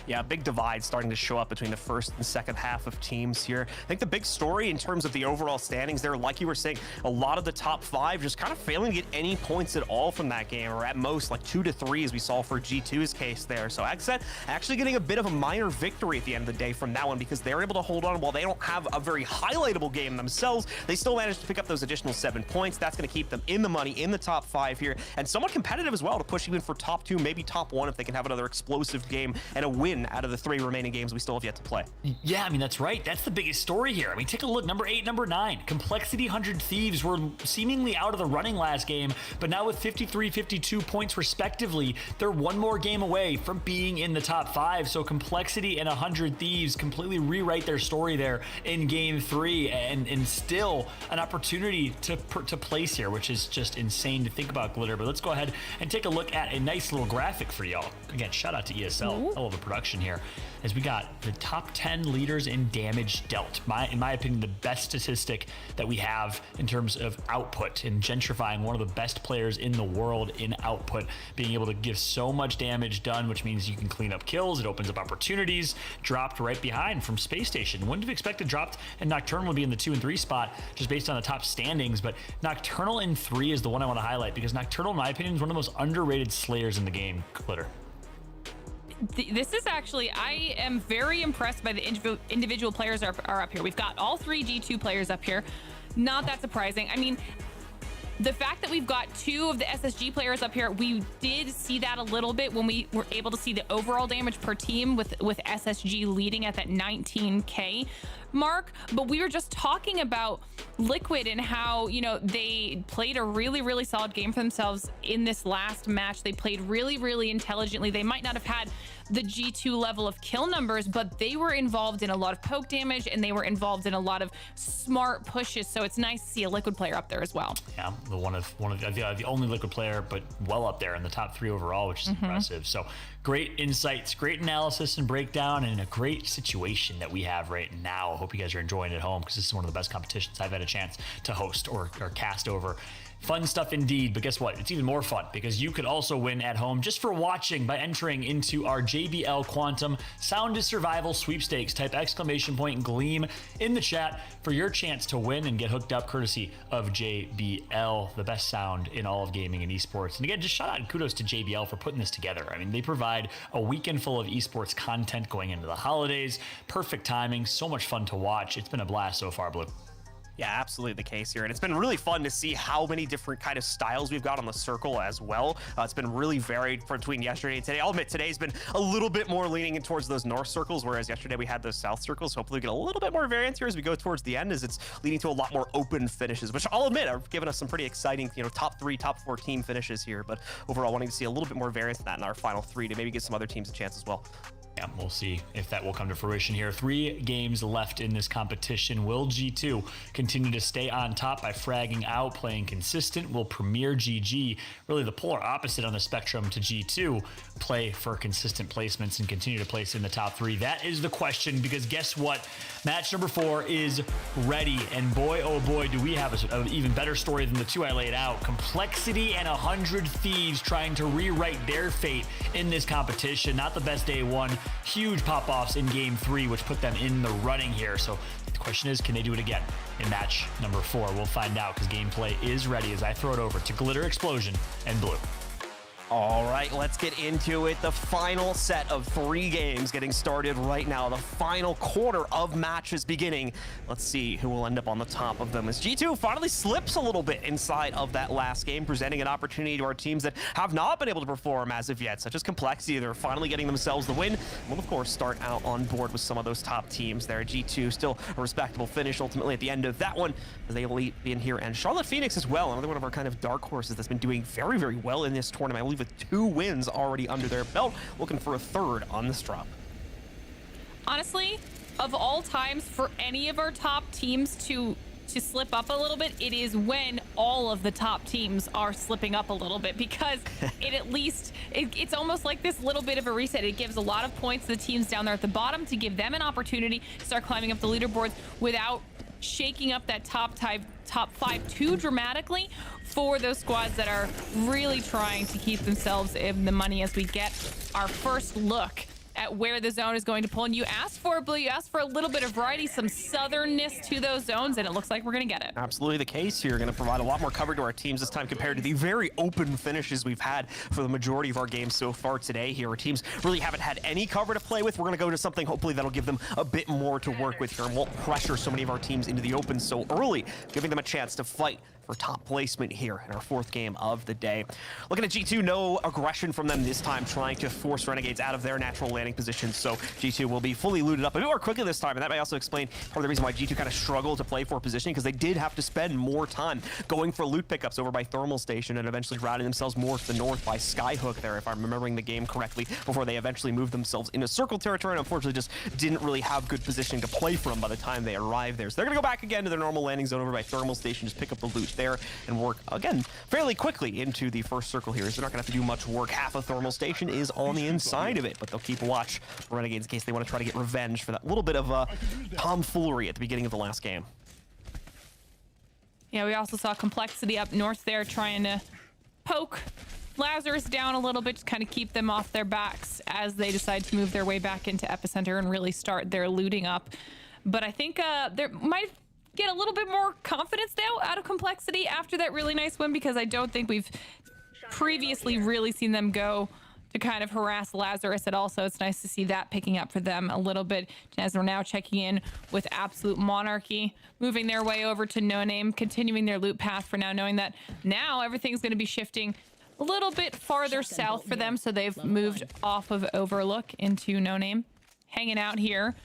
Yeah, big divide starting to show up between the first and second half of teams here. I think the big story in terms of the overall standings there, like you were saying, a lot of the top 5 just kind of failing to get any points at all from that game, or at most like 2 to 3 as we saw for G2's case there. So XSET actually getting a bit of a minor victory at the end of the day from that one, because they're able to hold on. While they don't have a very highlightable game themselves, they still managed to pick up those additional 7 points. That's going to keep them in the money in the top 5 here, and somewhat competitive as well to push even for top 2, maybe top 1 if they can have another explosive game and a win out of the 3 remaining games we still have yet to play. Yeah, I mean, that's right. That's the biggest story here. I mean, take a look. Number 8, number 9. Complexity 100 Thieves were seemingly out of the running last game, but now with 53, 52 points respectively, they're 1 more game away from being in the top 5. So Complexity and 100 Thieves completely rewrite their story there in game 3, and still an opportunity to place here, which is just insane to think about, Glitter. But let's go ahead and take a look at a nice little graphic for y'all. Again, shout out to ESL. Hell of a production here, as we got the top 10 leaders in damage dealt. In my opinion, the best statistic that we have in terms of output, and gentrifying one of the best players in the world in output, being able to give so much damage done, which means you can clean up kills. It opens up opportunities. Dropped right behind from Space Station. Wouldn't have expected Dropped and Nocturnal would be in the 2 and 3 spot just based on the top standings, but Nocturnal in 3 is the one I want to highlight, because Nocturnal, in my opinion, is one of the most underrated slayers in the game, Glitter. This is actually, I am very impressed by the individual players are up here. We've got all 3 G2 players up here. Not that surprising. I mean, the fact that we've got 2 of the SSG players up here, we did see that a little bit when we were able to see the overall damage per team with SSG leading at that 19K mark. But we were just talking about Liquid and how, you know, they played a really, really solid game for themselves in this last match. They played really, really intelligently. They might not have had the G2 level of kill numbers, but they were involved in a lot of poke damage, and they were involved in a lot of smart pushes. So it's nice to see a Liquid player up there as well. Yeah, one of the only Liquid player, but well up there in the top 3 overall, which is impressive. So great insights, great analysis and breakdown, and a great situation that we have right now. I hope you guys are enjoying it at home, because this is one of the best competitions I've had a chance to host or cast over. Fun stuff indeed, but guess what? It's even more fun because you could also win at home just for watching by entering into our JBL Quantum Sound is Survival sweepstakes. Type !Gleam in the chat for your chance to win and get hooked up courtesy of JBL, the best sound in all of gaming and esports. And again, just shout out and kudos to JBL for putting this together. I mean, they provide a weekend full of esports content going into the holidays. Perfect timing, so much fun to watch. It's been a blast so far, Blue. Yeah, absolutely the case here. And it's been really fun to see how many different kind of styles we've got on the circle as well. It's been really varied between yesterday and today. I'll admit today's been a little bit more leaning in towards those north circles, whereas yesterday we had those south circles. Hopefully we get a little bit more variance here as we go towards the end, as it's leading to a lot more open finishes, which I'll admit are giving us some pretty exciting, you know, top 3, top 4 team finishes here. But overall, wanting to see a little bit more variance in that in our final 3 to maybe give some other teams a chance as well. Yeah, we'll see if that will come to fruition here. 3 games left in this competition. Will G2 continue to stay on top by fragging out, playing consistent? Will Premier GG, really the polar opposite on the spectrum to G2, play for consistent placements and continue to place in the top 3? That is the question, because guess what? Match number 4 is ready, and boy, oh boy, do we have an even better story than the 2 I laid out. Complexity and 100 Thieves trying to rewrite their fate in this competition. Not the best day one. Huge pop-offs in game 3, which put them in the running here. So the question is, can they do it again in match number 4? We'll find out, because gameplay is ready as I throw it over to Glitter Explosion and Blue. All right, let's get into it. The final set of 3 games getting started right now. The final quarter of matches beginning. Let's see who will end up on the top of them as G2 finally slips a little bit inside of that last game, presenting an opportunity to our teams that have not been able to perform as of yet, such as Complexity. They're finally getting themselves the win. We'll, of course, start out on board with some of those top teams there. G2 still a respectable finish ultimately at the end of that one, as they will be in here. And Charlotte Phoenix as well, another one of our kind of dark horses that's been doing very, very well in this tournament. I believe with 2 wins already under their belt, looking for a 3rd on this drop. Honestly, of all times for any of our top teams to slip up a little bit, it is when all of the top teams are slipping up a little bit, because it at least it's almost like this little bit of a reset. It gives a lot of points to the teams down there at the bottom to give them an opportunity to start climbing up the leaderboards without shaking up that top 5 too dramatically for those squads that are really trying to keep themselves in the money, as we get our first look at where the zone is going to pull. And you asked for it, Blue. You asked for a little bit of variety, some southernness to those zones, and it looks like we're going to get it. Absolutely the case here. Going to provide a lot more cover to our teams this time compared to the very open finishes we've had for the majority of our games so far today here. Our teams really haven't had any cover to play with. We're going to go to something hopefully that'll give them a bit more to work with here and won't pressure so many of our teams into the open so early, giving them a chance to fight for top placement here in our 4th game of the day. Looking at G2, no aggression from them this time, trying to force Renegades out of their natural landing positions. So G2 will be fully looted up a bit more quickly this time, and that may also explain part of the reason why G2 kind of struggled to play for positioning, because they did have to spend more time going for loot pickups over by Thermal Station and eventually routing themselves more to the north by Skyhook there, if I'm remembering the game correctly, before they eventually moved themselves into circle territory, and unfortunately just didn't really have good positioning to play from by the time they arrived there. So they're going to go back again to their normal landing zone over by Thermal Station, just pick up the loot there and work again fairly quickly into the first circle here. So they're not going to have to do much work. Half of Thermal Station is on the inside of it, but they'll keep a watch for Renegades in case they want to try to get revenge for that little bit of tomfoolery at the beginning of the last game. Yeah, we also saw Complexity up north there trying to poke Lazarus down a little bit, just kind of keep them off their backs as they decide to move their way back into Epicenter and really start their looting up. But I think there might get a little bit more confidence now out of Complexity after that really nice win, because I don't think we've previously really seen them go to kind of harass Lazarus at all. So it's nice to see that picking up for them a little bit, as we're now checking in with Absolute Monarchy, moving their way over to No Name, continuing their loot path for now, knowing that now everything's going to be shifting a little bit farther south for them. So they've moved off of Overlook into No Name, hanging out here,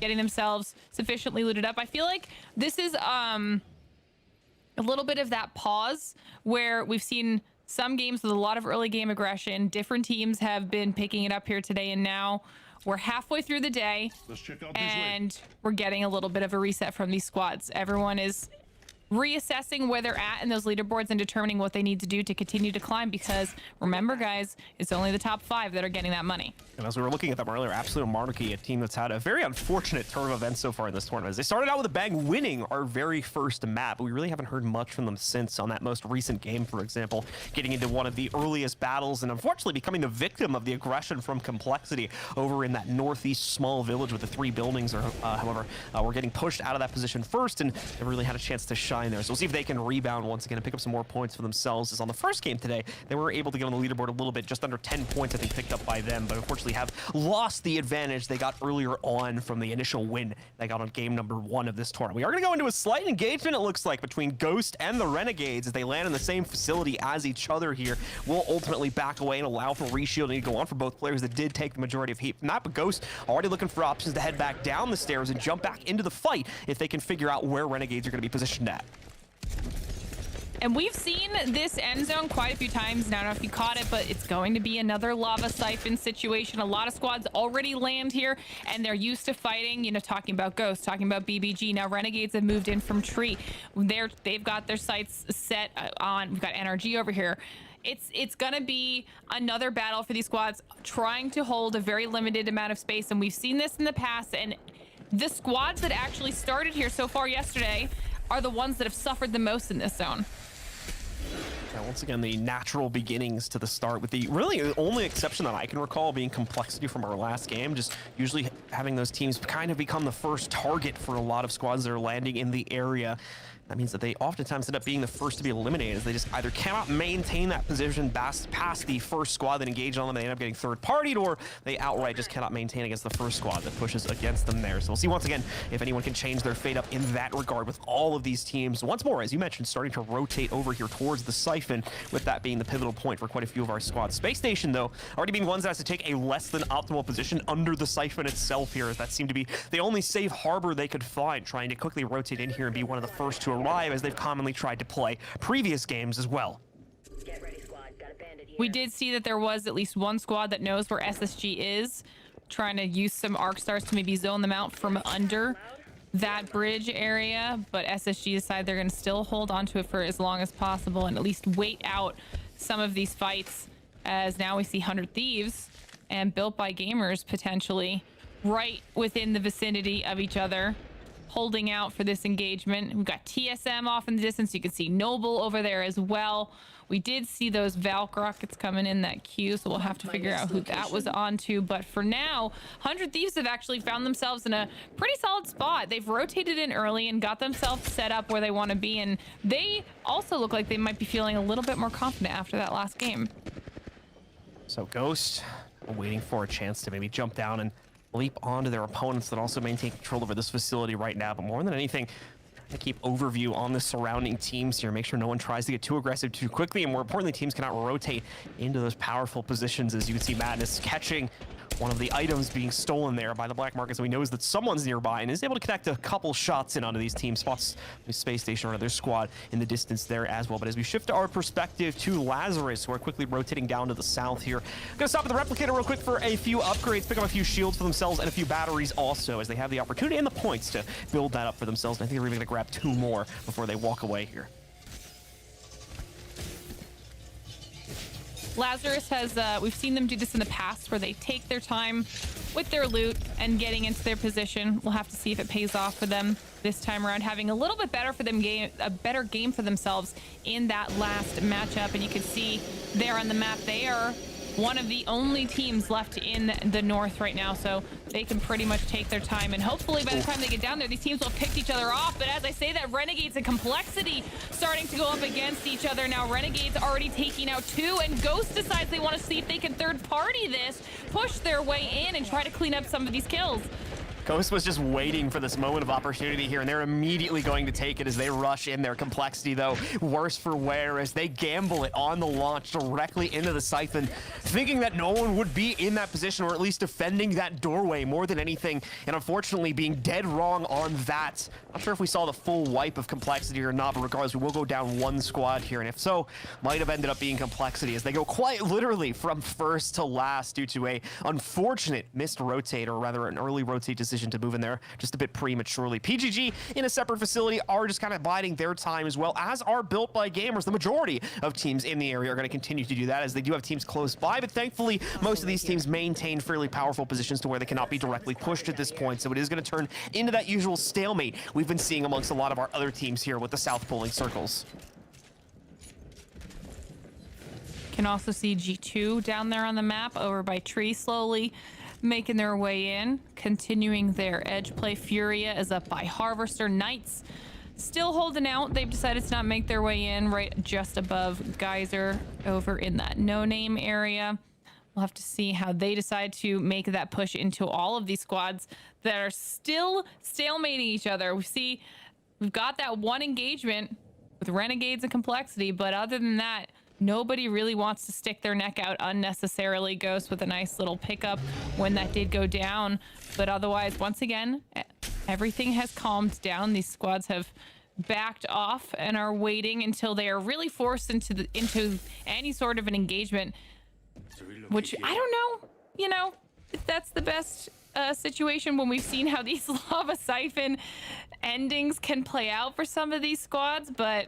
getting themselves sufficiently looted up. I feel like this is a little bit of that pause where we've seen some games with a lot of early game aggression. Different teams have been picking it up here today, and now we're halfway through the day and we're getting a little bit of a reset from these squads. Everyone is reassessing where they're at in those leaderboards and determining what they need to do to continue to climb, because remember guys, it's only the top 5 that are getting that money. And as we were looking at them earlier, Absolute Monarchy, a team that's had a very unfortunate turn of events so far in this tournament. As they started out with a bang, winning our very first map, but we really haven't heard much from them since on that most recent game, for example, getting into one of the earliest battles and unfortunately becoming the victim of the aggression from Complexity over in that northeast small village with the 3 buildings. However, we're getting pushed out of that position first, and they really had a chance to shine there. So we'll see if they can rebound once again and pick up some more points for themselves. As on the first game today, they were able to get on the leaderboard a little bit, just under 10 points I think picked up by them, but unfortunately have lost the advantage they got earlier on from the initial win they got on game number 1 of this tournament. We are going to go into a slight engagement, it looks like, between Ghost and the Renegades as they land in the same facility as each other here. Will ultimately back away and allow for reshielding to go on for both players that did take the majority of heat from that, but Ghost already looking for options to head back down the stairs and jump back into the fight if they can figure out where Renegades are going to be positioned at. And we've seen this end zone quite a few times now. I don't know if you caught it, but it's going to be another lava siphon situation. A lot of squads already land here, and they're used to fighting, you know, talking about Ghost, talking about BBG. Now Renegades have moved in from Tree. They've got their sights set on. We've got NRG over here. It's gonna be another battle for these squads trying to hold a very limited amount of space, and we've seen this in the past. And the squads that actually started here so far yesterday are the ones that have suffered the most in this zone. Yeah, once again, the natural beginnings to the start, with the really only exception that I can recall being Complexity from our last game, just usually having those teams kind of become the first target for a lot of squads that are landing in the area. That means that they oftentimes end up being the first to be eliminated, as they just either cannot maintain that position past the first squad that engaged on them, and they end up getting third-partied, or they outright just cannot maintain against the first squad that pushes against them there. So we'll see once again if anyone can change their fate up in that regard, with all of these teams, once more, as you mentioned, starting to rotate over here towards the siphon, with that being the pivotal point for quite a few of our squads. Space Station, though, already being ones that has to take a less than optimal position under the siphon itself here, as that seemed to be the only safe harbor they could find, trying to quickly rotate in here and be one of the first to arrive, as they've commonly tried to play previous games as well. Get ready, squad. Got a bandit here. We did see that there was at least one squad that knows where SSG is, trying to use some arc stars to maybe zone them out from under that bridge area, but SSG decided they're going to still hold onto it for as long as possible and at least wait out some of these fights, as now we see 100 Thieves and Built by Gamers potentially right within the vicinity of each other, holding out for this engagement. We've got TSM off in the distance. You can see Noble over there as well. We did see those Valk rockets coming in that queue, so we'll have to figure out who that was onto. But for now, 100 Thieves have actually found themselves in a pretty solid spot. They've rotated in early and got themselves set up where they want to be, and they also look like they might be feeling a little bit more confident after that last game. So Ghost waiting for a chance to maybe jump down and leap onto their opponents that also maintain control over this facility right now. But more than anything, to keep overview on the surrounding teams here, make sure no one tries to get too aggressive too quickly, and more importantly, teams cannot rotate into those powerful positions. As you can see, Madness catching one of the items being stolen there by the black market, so he knows that someone's nearby and is able to connect a couple shots in onto these team spots. The Space Station or their squad in the distance there as well. But as we shift our perspective to Lazarus, who are quickly rotating down to the south here, gonna stop at the replicator real quick for a few upgrades, pick up a few shields for themselves and a few batteries also, as they have the opportunity and the points to build that up for themselves. And I think they're even gonna grab 2 more before they walk away here. Lazarus has, we've seen them do this in the past, where they take their time with their loot and getting into their position. We'll have to see if it pays off for them this time around, having a little bit better for them a better game for themselves in that last matchup. And you can see there on the map, they are one of the only teams left in the north right now, so they can pretty much take their time, and hopefully by the time they get down there, these teams will have picked each other off. But as I say that, Renegades and Complexity starting to go up against each other now. Renegades already taking out 2, and Ghost decides they want to see if they can third party this, push their way in and try to clean up some of these kills. Ghost was just waiting for this moment of opportunity here, and they're immediately going to take it as they rush in there. Complexity, though, worse for wear, as they gamble it on the launch directly into the siphon, thinking that no one would be in that position, or at least defending that doorway more than anything, and unfortunately being dead wrong on that. Not sure if we saw the full wipe of Complexity or not, but regardless, we will go down 1 squad here, and if so, might have ended up being Complexity, as they go quite literally from first to last due to a unfortunate missed rotate, or rather an early rotate decision to move in there just a bit prematurely. PGG in a separate facility are just kind of biding their time, as well as are Built by Gamers. The majority of teams in the area are going to continue to do that, as they do have teams close by, but thankfully most of these teams maintain fairly powerful positions to where they cannot be directly pushed at this point, so it is going to turn into that usual stalemate we've been seeing amongst a lot of our other teams here with the south pulling circles. Can also see G2 down there on the map over by Tree, slowly making their way in, continuing their edge play. Furia is up by Harvester. Knights still holding out. They've decided to not make their way in, right just above Geyser over in that no-name area. We'll have to see how they decide to make that push into all of these squads that are still stalemating each other. We've got that one engagement with Renegades and Complexity, but other than that, nobody really wants to stick their neck out unnecessarily. Ghost with a nice little pickup when that did go down. But otherwise, once again, everything has calmed down. These squads have backed off and are waiting until they are really forced into any sort of an engagement, which I don't know, you know, if that's the best situation when we've seen how these lava siphon endings can play out for some of these squads, but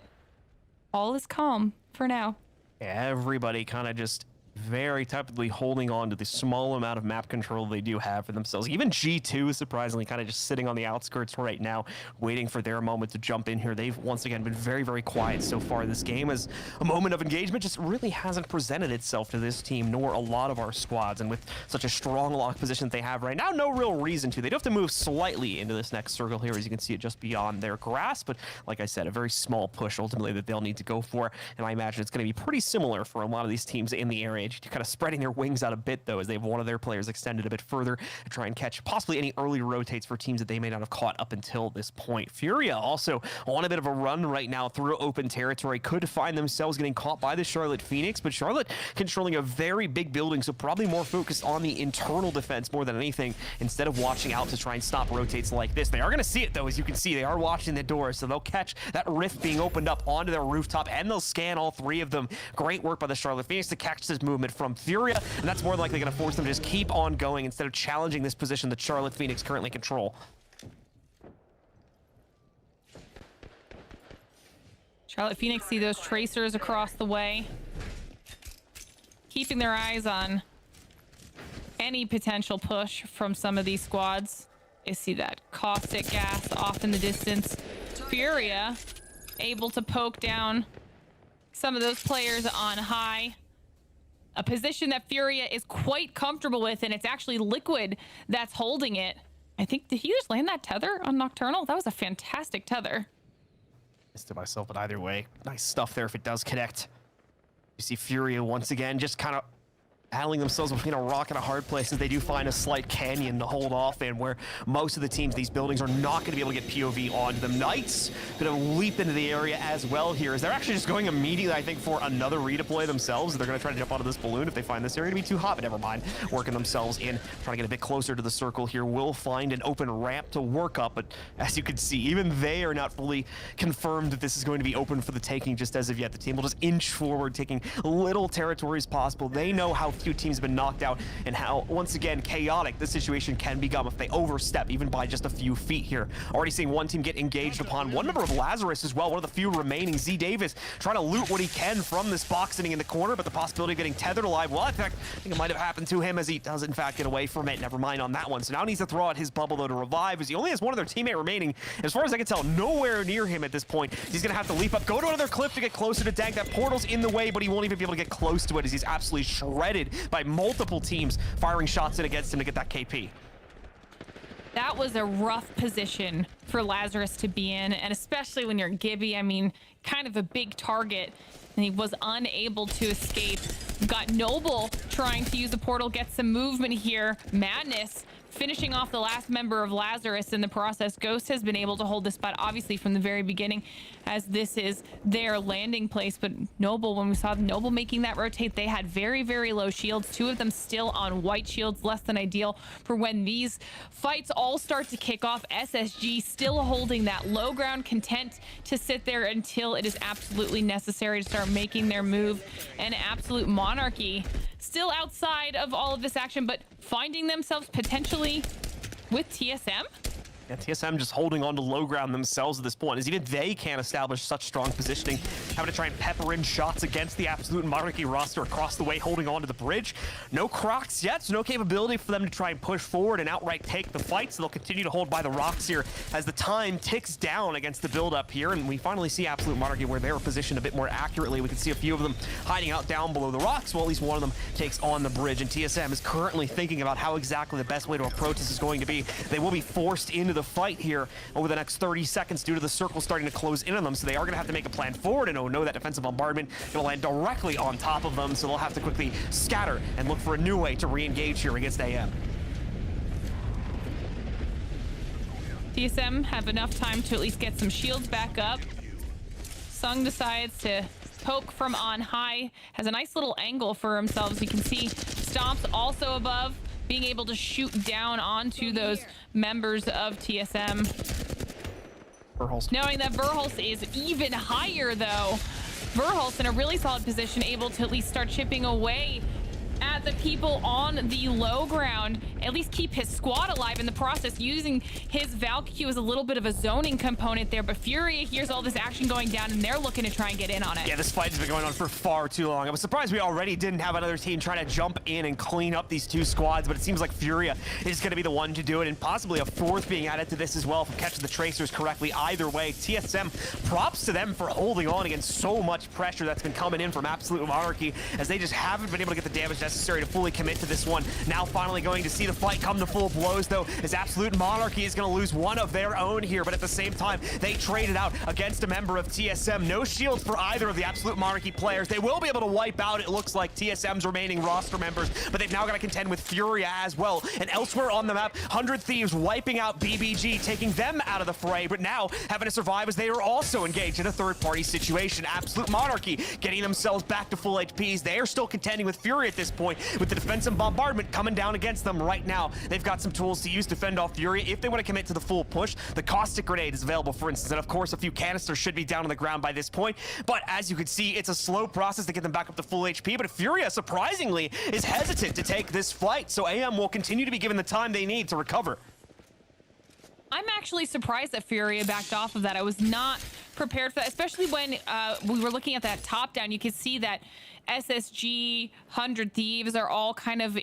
all is calm for now. Everybody kind of just very tepidly holding on to the small amount of map control they do have for themselves. Even G2 is surprisingly kind of just sitting on the outskirts right now, waiting for their moment to jump in here. They've once again been very, very quiet so far this game, as a moment of engagement just really hasn't presented itself to this team, nor a lot of our squads. And with such a strong lock position that they have right now, no real reason to. They do have to move slightly into this next circle here, as you can see it just beyond their grasp. But like I said, a very small push ultimately that they'll need to go for. And I imagine it's going to be pretty similar for a lot of these teams in the area. Kind of spreading their wings out a bit, though, as they have one of their players extended a bit further to try and catch possibly any early rotates for teams that they may not have caught up until this point. Furia also on a bit of a run right now through open territory, could find themselves getting caught by the Charlotte Phoenix, but Charlotte controlling a very big building, so probably more focused on the internal defense more than anything, instead of watching out to try and stop rotates like this. They are going to see it, though, as you can see. They are watching the door, so they'll catch that rift being opened up onto their rooftop, and they'll scan all three of them. Great work by the Charlotte Phoenix to catch this movement from Furia, and that's more than likely going to force them to just keep on going instead of challenging this position that Charlotte Phoenix currently control. Charlotte Phoenix see those tracers across the way, keeping their eyes on any potential push from some of these squads. You see that caustic gas off in the distance. Furia able to poke down some of those players on high. A position that Furia is quite comfortable with, and it's actually Liquid that's holding it. I think, did he just land that tether on Nocturnal? That was a fantastic tether. Missed it myself, but either way, nice stuff there if it does connect. You see Furia once again just kind of battling themselves between a rock and a hard place, as they do find a slight canyon to hold off in, where most of the teams, these buildings, are not going to be able to get POV onto them. Knights going to leap into the area as well here, as they're actually just going immediately, I think, for another redeploy themselves. They're going to try to jump onto this balloon if they find this area to be too hot, but never mind. Working themselves in, trying to get a bit closer to the circle here. Will find an open ramp to work up, but as you can see, even they are not fully confirmed that this is going to be open for the taking just as of yet. The team will just inch forward, taking little territory as possible. They know how few teams have been knocked out and how, once again, chaotic the situation can become if they overstep even by just a few feet here. Already seeing one team get engaged upon, one member of Lazarus as well, one of the few remaining. Z Davis trying to loot what he can from this box sitting in the corner, but the possibility of getting tethered alive, well, in fact, I think it might have happened to him, as he does in fact get away from it. Never mind on that one. So now he needs to throw out his bubble, though, to revive, as he only has one other teammate remaining. As far as I can tell, nowhere near him at this point. He's gonna have to leap up, go to another cliff to get closer to Dank. That portal's in the way, but he won't even be able to get close to it, as he's absolutely shredded by multiple teams firing shots in against him to get that KP. That was a rough position for Lazarus to be in, and especially when you're Gibby, I mean, kind of a big target, and he was unable to escape. We've got Noble trying to use a portal, get some movement here. Madness finishing off the last member of Lazarus in the process. Ghost has been able to hold this spot, obviously, from the very beginning, as this is their landing place. But Noble, when we saw Noble making that rotate, they had very, very low shields. Two of them still on white shields, less than ideal for when these fights all start to kick off. SSG still holding that low ground, content to sit there until it is absolutely necessary to start making their move. And Absolute Monarchy still outside of all of this action, but finding themselves potentially with TSM. Yeah, TSM just holding on to low ground themselves at this point, as even they can't establish such strong positioning, having to try and pepper in shots against the Absolute Monarchy roster across the way, holding on to the bridge. No Crocs yet, so no capability for them to try and push forward and outright take the fight, so they'll continue to hold by the rocks here as the time ticks down against the build-up here, and we finally see Absolute Monarchy where they're positioned a bit more accurately. We can see a few of them hiding out down below the rocks, while at least one of them takes on the bridge, and TSM is currently thinking about how exactly the best way to approach this is going to be. They will be forced into the fight here over the next 30 seconds due to the circle starting to close in on them, so they are going to have to make a plan forward, and oh no, that defensive bombardment going to land directly on top of them, so they'll have to quickly scatter and look for a new way to re-engage here against AM. TSM have enough time to at least get some shields back up. Sung decides to poke from on high, has a nice little angle for himself. You can see Stomps also above, being able to shoot down onto those members of TSM. Verhulst. Knowing that Verhulst is even higher, though. Verhulst in a really solid position, able to at least start chipping away at the people on the low ground, at least keep his squad alive in the process, using his Valkyrie as a little bit of a zoning component there. But Fury hears all this action going down, and they're looking to try and get in on it. Yeah, this fight has been going on for far too long. I was surprised we already didn't have another team trying to jump in and clean up these two squads, but it seems like Furia is going to be the one to do it, and possibly a fourth being added to this as well for catching the Tracers correctly. Either way, TSM, props to them for holding on against so much pressure that's been coming in from Absolute Monarchy, as they just haven't been able to get the damage necessary to fully commit to this one. Now finally going to see the fight come to full blows, though, as Absolute Monarchy is going to lose one of their own here, but at the same time, they traded out against a member of TSM. No shields for either of the Absolute Monarchy players. They will be able to wipe out, it looks like, TSM's remaining roster members, but they've now got to contend with Furia as well. And elsewhere on the map, 100 Thieves wiping out BBG, taking them out of the fray, but now having to survive as they are also engaged in a third-party situation. Absolute Monarchy getting themselves back to full HPs. They are still contending with Fury at this point, with the defensive bombardment coming down against them right now. They've got some tools to use to fend off Fury if they want to commit to the full push. The caustic grenade is available, for instance, and of course a few canisters should be down on the ground by this point, but as you can see, it's a slow process to get them back up to full HP. But Furia, surprisingly, is hesitant to take this fight, so AM will continue to be given the time they need to recover. I'm actually surprised that Furia backed off of that. I was not prepared for that, especially when we were looking at that top down. You could see that SSG, 100 Thieves are all kind of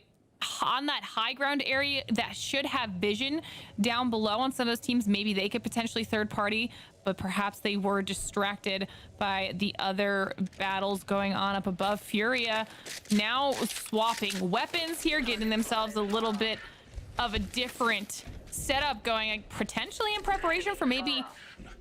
on that high ground area that should have vision down below on some of those teams. Maybe they could potentially third party, but perhaps they were distracted by the other battles going on up above. Furia now swapping weapons here, getting themselves a little bit of a different setup going, like, potentially in preparation for maybe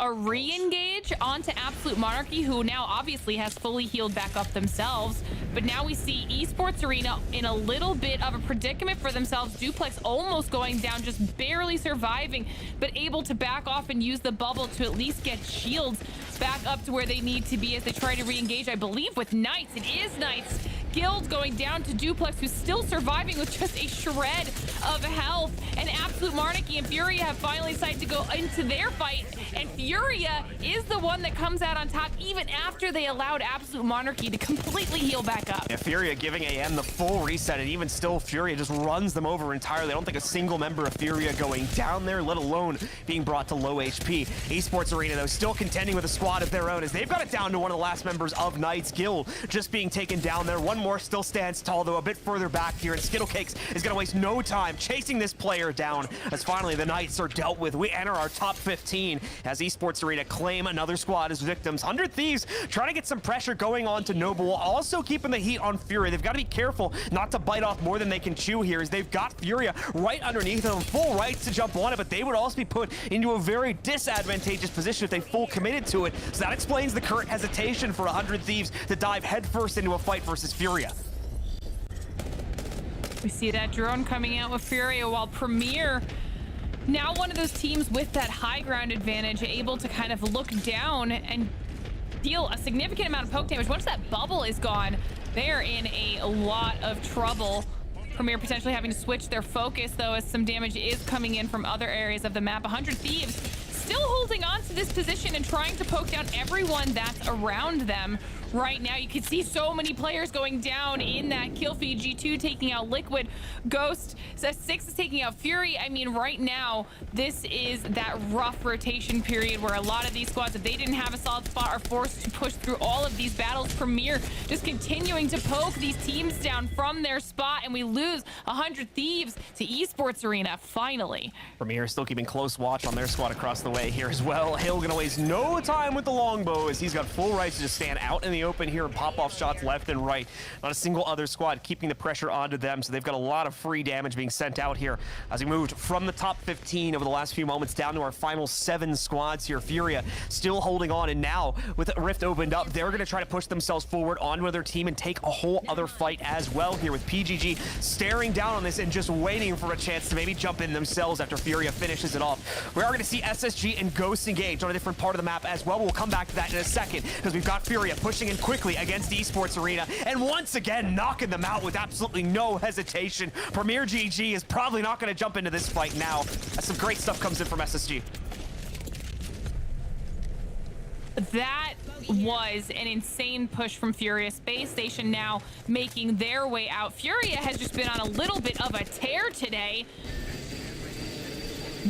a re-engage onto Absolute Monarchy, who now obviously has fully healed back up themselves. But now we see Esports Arena in a little bit of a predicament for themselves. Duplex almost going down, just barely surviving, but able to back off and use the bubble to at least get shields back up to where they need to be as they try to re-engage, I believe, with Knights. It is Knights. Guild going down to Duplex, who's still surviving with just a shred of health. And Absolute Monarchy and Furia have finally decided to go into their fight. And Furia is the one that comes out on top, even after they allowed Absolute Monarchy to completely heal back up. Yeah, Furia giving AM the full reset, and even still, Furia just runs them over entirely. I don't think a single member of Furia going down there, let alone being brought to low HP. Esports Arena, though, still contending with a squad of their own, as they've got it down to one of the last members of Knights. Gill just being taken down there. One more still stands tall, though, a bit further back here, and Skittlecakes is going to waste no time chasing this player down, as finally the Knights are dealt with. We enter our top 15 as Esports Arena claim another squad as victims. 100 Thieves trying to get some pressure going on to Noble, while also keeping the heat on Fury. They've got to be careful not to bite off more than they can chew here, as they've got Furia right underneath them, full rights to jump on it, but they would also be put into a very disadvantageous position if they full committed to it. So that explains the current hesitation for 100 Thieves to dive headfirst into a fight versus Furia. We see that drone coming out with Furia, while Premier, now one of those teams with that high ground advantage, able to kind of look down and deal a significant amount of poke damage. Once that bubble is gone, they're in a lot of trouble. Premier potentially having to switch their focus, though, as some damage is coming in from other areas of the map. 100 Thieves still holding on to this position and trying to poke down everyone that's around them. Right now, you can see so many players going down in that kill feed. G2 taking out Liquid, Ghost, 6 is taking out Fury. I mean, right now, this is that rough rotation period where a lot of these squads, if they didn't have a solid spot, are forced to push through all of these battles. Premier just continuing to poke these teams down from their spot, and we lose 100 Thieves to Esports Arena, finally. Premier still keeping close watch on their squad across the way here as well. Hill gonna waste no time with the longbow, as he's got full rights to just stand out in the open here and pop off shots left and right. Not a single other squad keeping the pressure onto them, so they've got a lot of free damage being sent out here as we moved from the top 15 over the last few moments down to our final 7 squads here. Furia still holding on, and now with Rift opened up, they're going to try to push themselves forward onto their team and take a whole other fight as well here, with PGG staring down on this and just waiting for a chance to maybe jump in themselves after Furia finishes it off. We are going to see SSG and Ghost engage on a different part of the map as well. We'll come back to that in a second, because we've got Furia pushing in quickly against Esports Arena, and once again knocking them out with absolutely no hesitation. Premier GG is probably not going to jump into this fight now, as some great stuff comes in from SSG. That was an insane push from Furia. Space Station now making their way out. Furia has just been on a little bit of a tear today,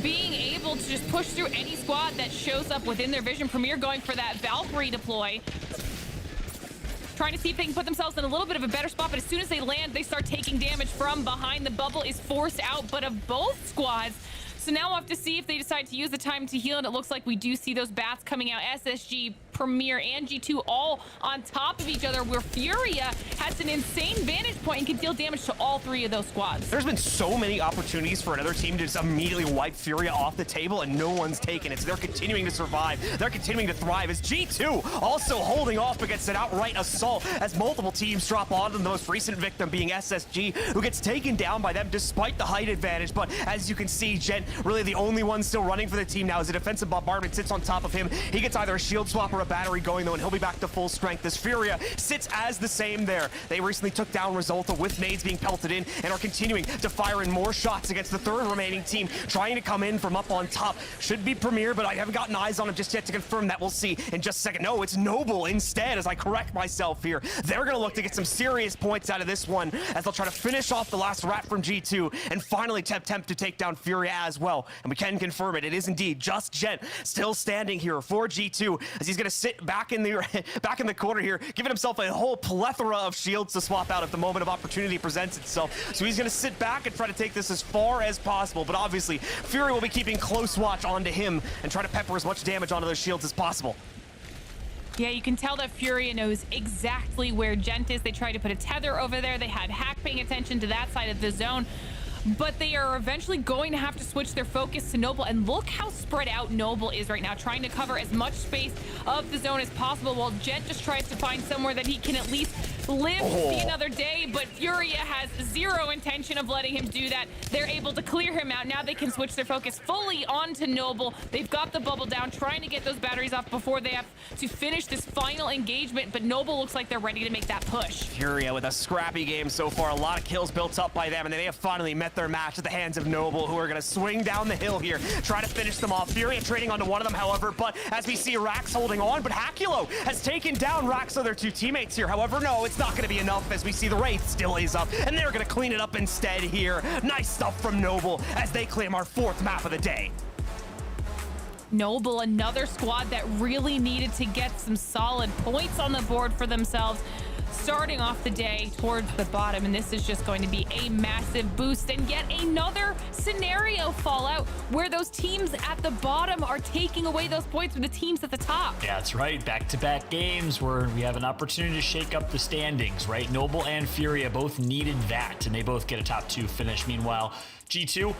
being able to just push through any squad that shows up within their vision. Premier going for that Valkyrie deploy, trying to see if they can put themselves in a little bit of a better spot, but as soon as they land, they start taking damage from behind. The bubble is forced out, but of both squads. So now we'll have to see if they decide to use the time to heal, and it looks like we do see those bats coming out. SSG, Premier, and G2 all on top of each other, where Furia has an insane vantage point and can deal damage to all three of those squads. There's been so many opportunities for another team to just immediately wipe Furia off the table, and no one's taken it. So they're continuing to survive. They're continuing to thrive as G2 also holding off against an outright assault as multiple teams drop on them. The most recent victim being SSG, who gets taken down by them despite the height advantage. But as you can see, Gent really the only one still running for the team now as a defensive bombardment sits on top of him. He gets either a shield swap or a battery going though, and he'll be back to full strength as Furia sits as the same there. They recently took down Resulta with nades being pelted in and are continuing to fire in more shots against the third remaining team, trying to come in from up on top. Should be Premier, but I haven't gotten eyes on him just yet to confirm that. We'll see in just a second. No, it's Noble instead, as I correct myself here. They're going to look to get some serious points out of this one as they'll try to finish off the last rat from G2 and finally attempt to take down Furia as well. And we can confirm it. It is indeed just Gent still standing here for G2 as he's going to sit back in the corner here, giving himself a whole plethora of shields to swap out if the moment of opportunity presents itself. So he's going to sit back and try to take this as far as possible. But obviously, Fury will be keeping close watch onto him and try to pepper as much damage onto those shields as possible. Yeah, you can tell that Furia knows exactly where Gent is. They tried to put a tether over there. They had Hack paying attention to that side of the zone. But they are eventually going to have to switch their focus to Noble. And look how spread out Noble is right now, trying to cover as much space of the zone as possible, while Gent just tries to find somewhere that he can at least live to see another day. But Furia has zero intention of letting him do that. They're able to clear him out. Now they can switch their focus fully onto Noble. They've got the bubble down, trying to get those batteries off before they have to finish this final engagement. But Noble looks like they're ready to make that push. Furia with a scrappy game so far. A lot of kills built up by them, and they have finally met their match at the hands of Noble, who are going to swing down the hill here, try to finish them off. Furia trading onto one of them, however, but as we see Rax holding on, but Hakulo has taken down Rax and their two teammates here. However, no, it's not going to be enough as we see the Wraith still is up, and they're going to clean it up instead here. Nice stuff from Noble as they claim our fourth map of the day. Noble, another squad that really needed to get some solid points on the board for themselves, starting off the day towards the bottom, and this is just going to be a massive boost. And yet another scenario fallout where those teams at the bottom are taking away those points from the teams at the top. Yeah, that's right. Back-to-back games where we have an opportunity to shake up the standings, right? Noble and Furia both needed that, and they both get a top 2 finish. Meanwhile, G2,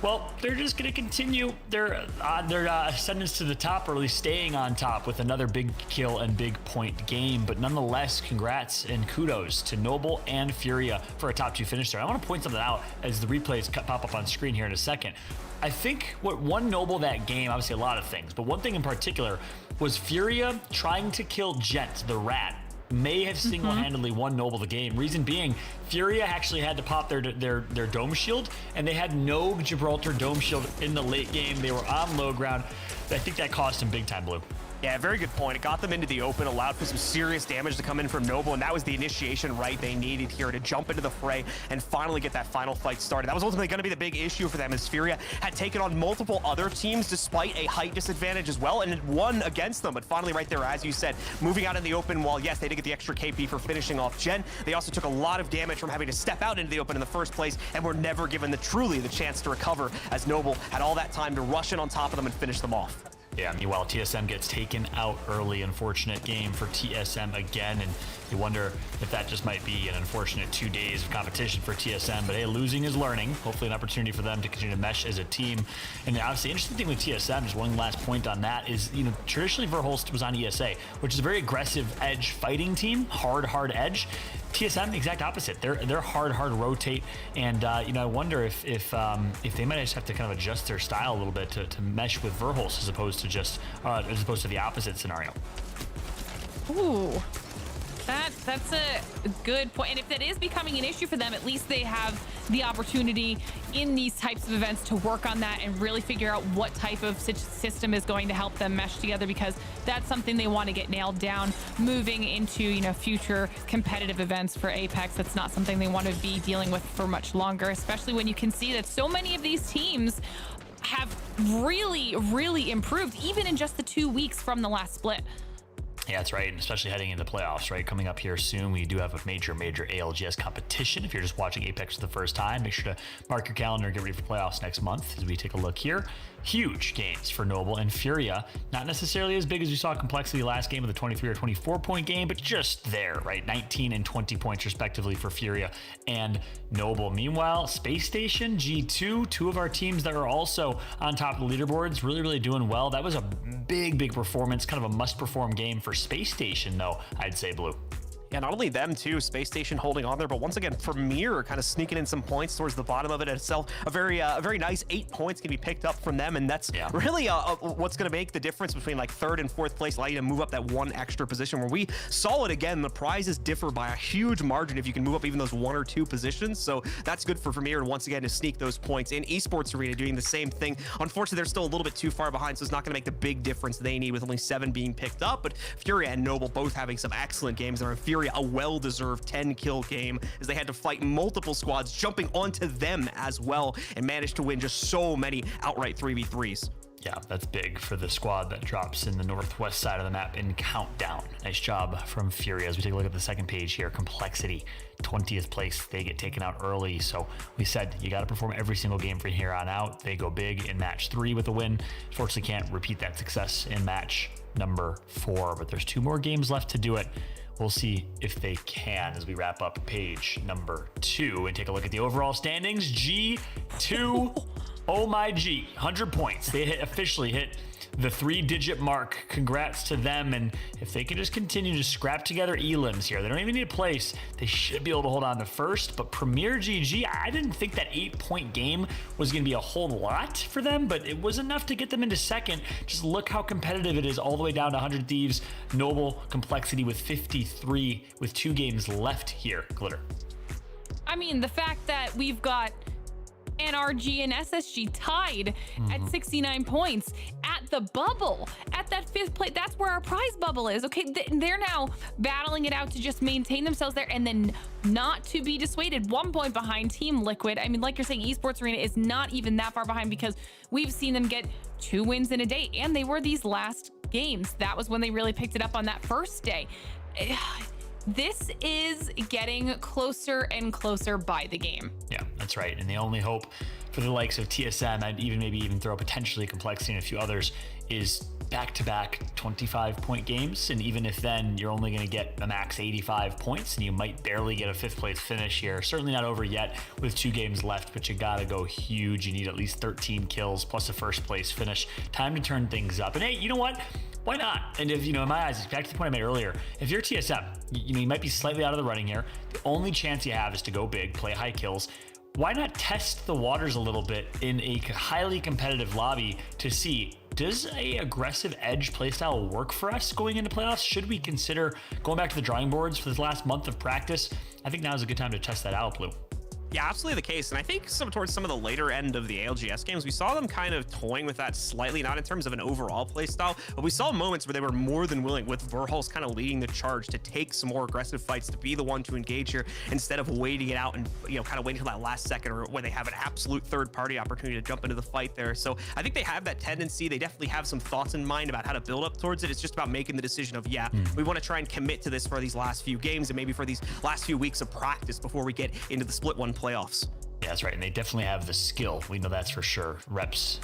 well, they're just going to continue their ascendance to the top, or at least staying on top with another big kill and big point game. But nonetheless, congrats and kudos to Noble and Furia for a top 2 finish there. I want to point something out as the replays pop up on screen here in a second. I think what won Noble that game, obviously a lot of things, but one thing in particular was Furia trying to kill Gent, the rat, may have single-handedly won Noble the game. Reason being, Furia actually had to pop their dome shield, and they had no Gibraltar dome shield in the late game. They were on low ground. I think that cost him big time, Blue. Yeah, very good point. It got them into the open, allowed for some serious damage to come in from Noble, and that was the initiation right they needed here to jump into the fray and finally get that final fight started. That was ultimately going to be the big issue for them, as Furia had taken on multiple other teams despite a height disadvantage as well, and it won against them. But finally right there, as you said, moving out in the open, while yes, they did get the extra KP for finishing off Gen, they also took a lot of damage from having to step out into the open in the first place, and were never given truly the chance to recover, as Noble had all that time to rush in on top of them and finish them off. Yeah, meanwhile, TSM gets taken out early. Unfortunate game for TSM again, and you wonder if that just might be an unfortunate 2 days of competition for TSM. But hey, losing is learning. Hopefully an opportunity for them to continue to mesh as a team. And obviously, interesting thing with TSM, just one last point on that, is, you know, traditionally Verholst was on ESA, which is a very aggressive edge fighting team, hard edge. TSM, exact opposite. They're hard rotate, and you know, I wonder if they might just have to kind of adjust their style a little bit to mesh with Verholst as opposed to the opposite scenario. Ooh, That's a good point. And if that is becoming an issue for them, at least they have the opportunity in these types of events to work on that and really figure out what type of system is going to help them mesh together, because that's something they want to get nailed down moving into, you know, future competitive events for Apex. That's not something they want to be dealing with for much longer, especially when you can see that so many of these teams have really improved even in just the 2 weeks from the last split. Yeah, that's right, and especially heading into playoffs, right? Coming up here soon, we do have a major ALGS competition. If you're just watching Apex for the first time, make sure to mark your calendar and get ready for playoffs next month as we take a look here. Huge gains for Noble and Furia. Not necessarily as big as we saw Complexity last game with a 23 or 24 point game, but just there, right? 19 and 20 points respectively for Furia and Noble. Meanwhile, Space Station, G2, two of our teams that are also on top of the leaderboards, really doing well. That was a big performance, kind of a must-perform game for Space Station, though, I'd say, Blue. Yeah, not only them too, Space Station holding on there, but once again, Premier kind of sneaking in some points towards the bottom of it itself. A very nice 8 points can be picked up from them, and that's really what's going to make the difference between like third and fourth place, allow you to move up that one extra position. Where we saw it again, the prizes differ by a huge margin if you can move up even those 1 or 2 positions. So that's good for Premier, and once again to sneak those points in. Esports Arena doing the same thing. Unfortunately, they're still a little bit too far behind, so it's not going to make the big difference they need with only 7 being picked up. But Furia and Noble both having some excellent games, and Furia a well-deserved 10-kill game as they had to fight multiple squads jumping onto them as well and managed to win just so many outright 3v3s. Yeah, that's big for the squad that drops in the northwest side of the map in Countdown. Nice job from Furia. As we take a look at the second page here, Complexity, 20th place. They get taken out early, so we said you got to perform every single game from here on out. They go big in match 3 with a win. Fortunately, can't repeat that success in match number 4, but there's 2 more games left to do it. We'll see if they can as we wrap up page number 2 and take a look at the overall standings. G2, oh my G, 100 points. They officially hit the 3-digit mark. Congrats to them, and if they can just continue to scrap together elims here, they don't even need a place, they should be able to hold on to first. But Premier GG, I didn't think that 8-point game was going to be a whole lot for them, but it was enough to get them into second. Just look how competitive it is all the way down to 100 Thieves. Noble, Complexity with 53 with 2 games left here. Glitter. I mean, the fact that we've got NRG and SSG tied at 69 points at the bubble, at that 5th place, that's where our prize bubble is. Okay, they're now battling it out to just maintain themselves there and then not to be dissuaded. 1 point behind Team Liquid. I mean, like you're saying, Esports Arena is not even that far behind because we've seen them get 2 wins in a day, and they were these last games. That was when they really picked it up on that first day. This is getting closer and closer by the game. Yeah, that's right. And the only hope for the likes of TSM, and maybe even throw potentially Complexity and a few others, is back-to-back 25-point games. And even if then you're only going to get a max 85 points and you might barely get a 5th place finish here. Certainly not over yet with 2 games left, but you got to go huge. You need at least 13 kills plus a 1st place finish. Time to turn things up. And hey, you know what? Why not? And if, in my eyes, back to the point I made earlier, if you're TSM, you might be slightly out of the running here. The only chance you have is to go big, play high kills. Why not test the waters a little bit in a highly competitive lobby to see, does a aggressive edge playstyle work for us going into playoffs? Should we consider going back to the drawing boards for this last month of practice? I think now is a good time to test that out, Blue. Yeah, absolutely the case. And I think towards some of the later end of the ALGS games, we saw them kind of toying with that slightly, not in terms of an overall play style, but we saw moments where they were more than willing, with Verhulst kind of leading the charge to take some more aggressive fights, to be the one to engage here instead of waiting it out and, kind of waiting until that last second, or when they have an absolute third-party opportunity to jump into the fight there. So I think they have that tendency. They definitely have some thoughts in mind about how to build up towards it. It's just about making the decision of, we want to try and commit to this for these last few games and maybe for these last few weeks of practice before we get into the Split 1 playoffs. Yeah, that's right. And they definitely have the skill. We know that's for sure. Reps,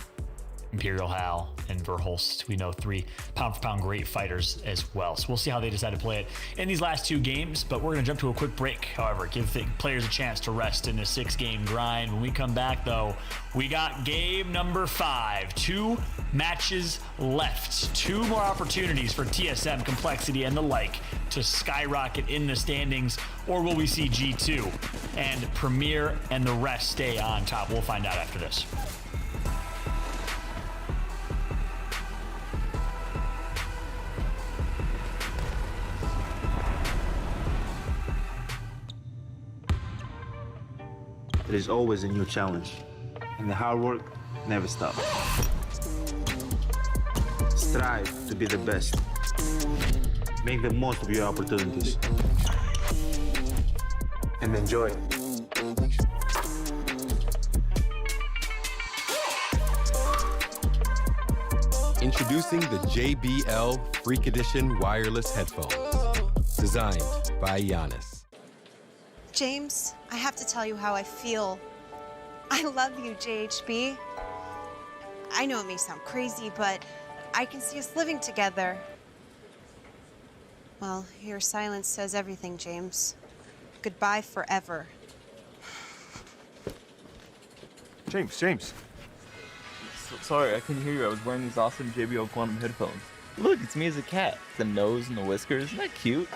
Imperial Hal, and Verhulst. We know 3 pound-for-pound great fighters as well. So we'll see how they decide to play it in these last 2 games. But we're going to jump to a quick break. However, give the players a chance to rest in a 6-game grind. When we come back, though, we got game number 5. 2 matches left. 2 more opportunities for TSM, Complexity, and the like to skyrocket in the standings. Or will we see G2 and Premier and the rest stay on top? We'll find out after this. there's always a new challenge, and the hard work never stops. Strive to be the best. Make the most of your opportunities. And enjoy it. Introducing the JBL Freak Edition wireless headphones, designed by Giannis. James, I have to tell you how I feel. I love you, JHB. I know it may sound crazy, but I can see us living together. Well, your silence says everything, James. Goodbye forever. James. Sorry, I couldn't hear you. I was wearing these awesome JBL Quantum headphones. Look, it's me as a cat. The nose and the whiskers. Isn't that cute?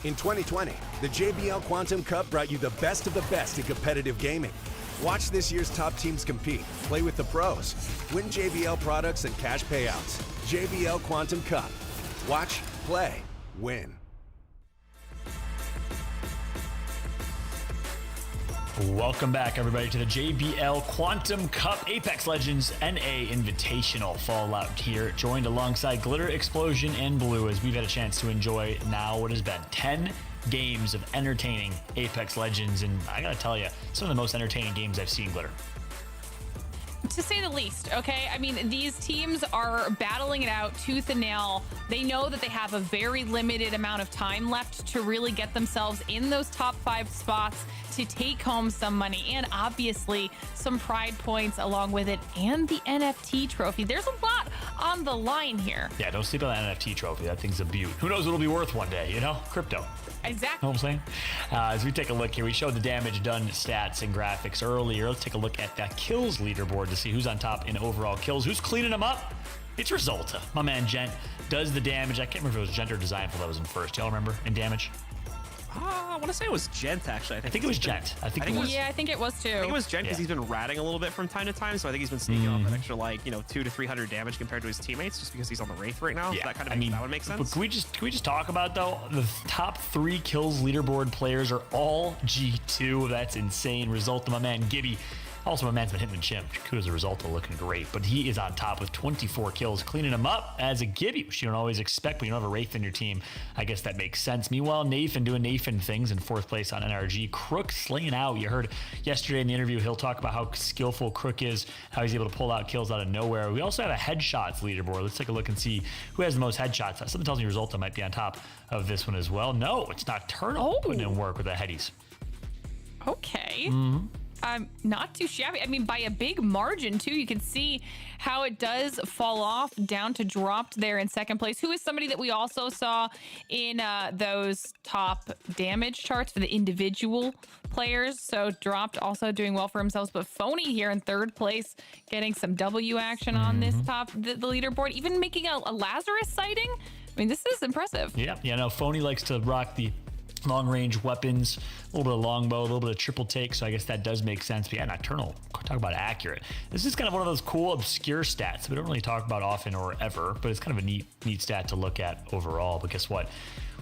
In 2020, the JBL Quantum Cup brought you the best of the best in competitive gaming. Watch this year's top teams compete, play with the pros, win JBL products and cash payouts. JBL Quantum Cup. Watch, play, win. Welcome back, everybody, to the JBL Quantum Cup Apex Legends NA Invitational Fallout here, joined alongside Glitter, Explosion, and Blue as we've had a chance to enjoy now what has been 10 games of entertaining Apex Legends, and I gotta tell you, some of the most entertaining games I've seen, Glitter. to say the least, okay? I mean, these teams are battling it out tooth and nail. They know that they have a very limited amount of time left to really get themselves in those top 5 spots to take home some money and obviously some pride points along with it and the NFT trophy. There's a lot on the line here. Yeah, don't sleep on that NFT trophy. That thing's a beaut. Who knows what it'll be worth one day, you know? Crypto. Exactly. Know what I'm saying? As we take a look here, we showed the damage done stats and graphics earlier. Let's take a look at that kills leaderboard to see who's on top in overall kills. Who's cleaning them up? It's Resulta. My man Gent does the damage. I can't remember if it was Gent or Designful that was in first. Y'all remember in damage? I want to say it was Gent, actually. I think it was Gent. I think it was. Yeah, I think it was too. I think it was Gent because he's been ratting a little bit from time to time, so I think he's been sneaking off an extra, like, 200 to 300 damage compared to his teammates just because he's on the Wraith right now. Yeah, That kind of that would make sense. But can we just talk about, though, the top 3 kills leaderboard players are all G2. That's insane. Result of my man Gibby. Also, my man's been hitting the gym. Kudos the result of looking great, but he is on top with 24 kills, cleaning them up as a Gibby, which you don't always expect when you don't have a Wraith in your team. I guess that makes sense. Meanwhile, Nathan doing Nathan things in 4th place on NRG. Crook slaying out. You heard yesterday in the interview, he'll talk about how skillful Crook is, how he's able to pull out kills out of nowhere. We also have a headshots leaderboard. Let's take a look and see who has the most headshots. Something tells me Resulta might be on top of this one as well. No, it's Nocturnal putting in work with the headies. Okay. Not too shabby. I mean, by a big margin, too. You can see how it does fall off down to dropped there in 2nd place. Who is somebody that we also saw in those top damage charts for the individual players. So dropped also doing well for themselves. But Phony here in 3rd place, getting some W action on this top, the leaderboard. Even making a Lazarus sighting. I mean, this is impressive. Yeah, no, Phony likes to rock the long-range weapons, a little bit of longbow, a little bit of triple take, so I guess that does make sense. But yeah, Nocturnal, talk about accurate. This is kind of one of those cool, obscure stats we don't really talk about often or ever, but it's kind of a neat stat to look at overall. But guess what?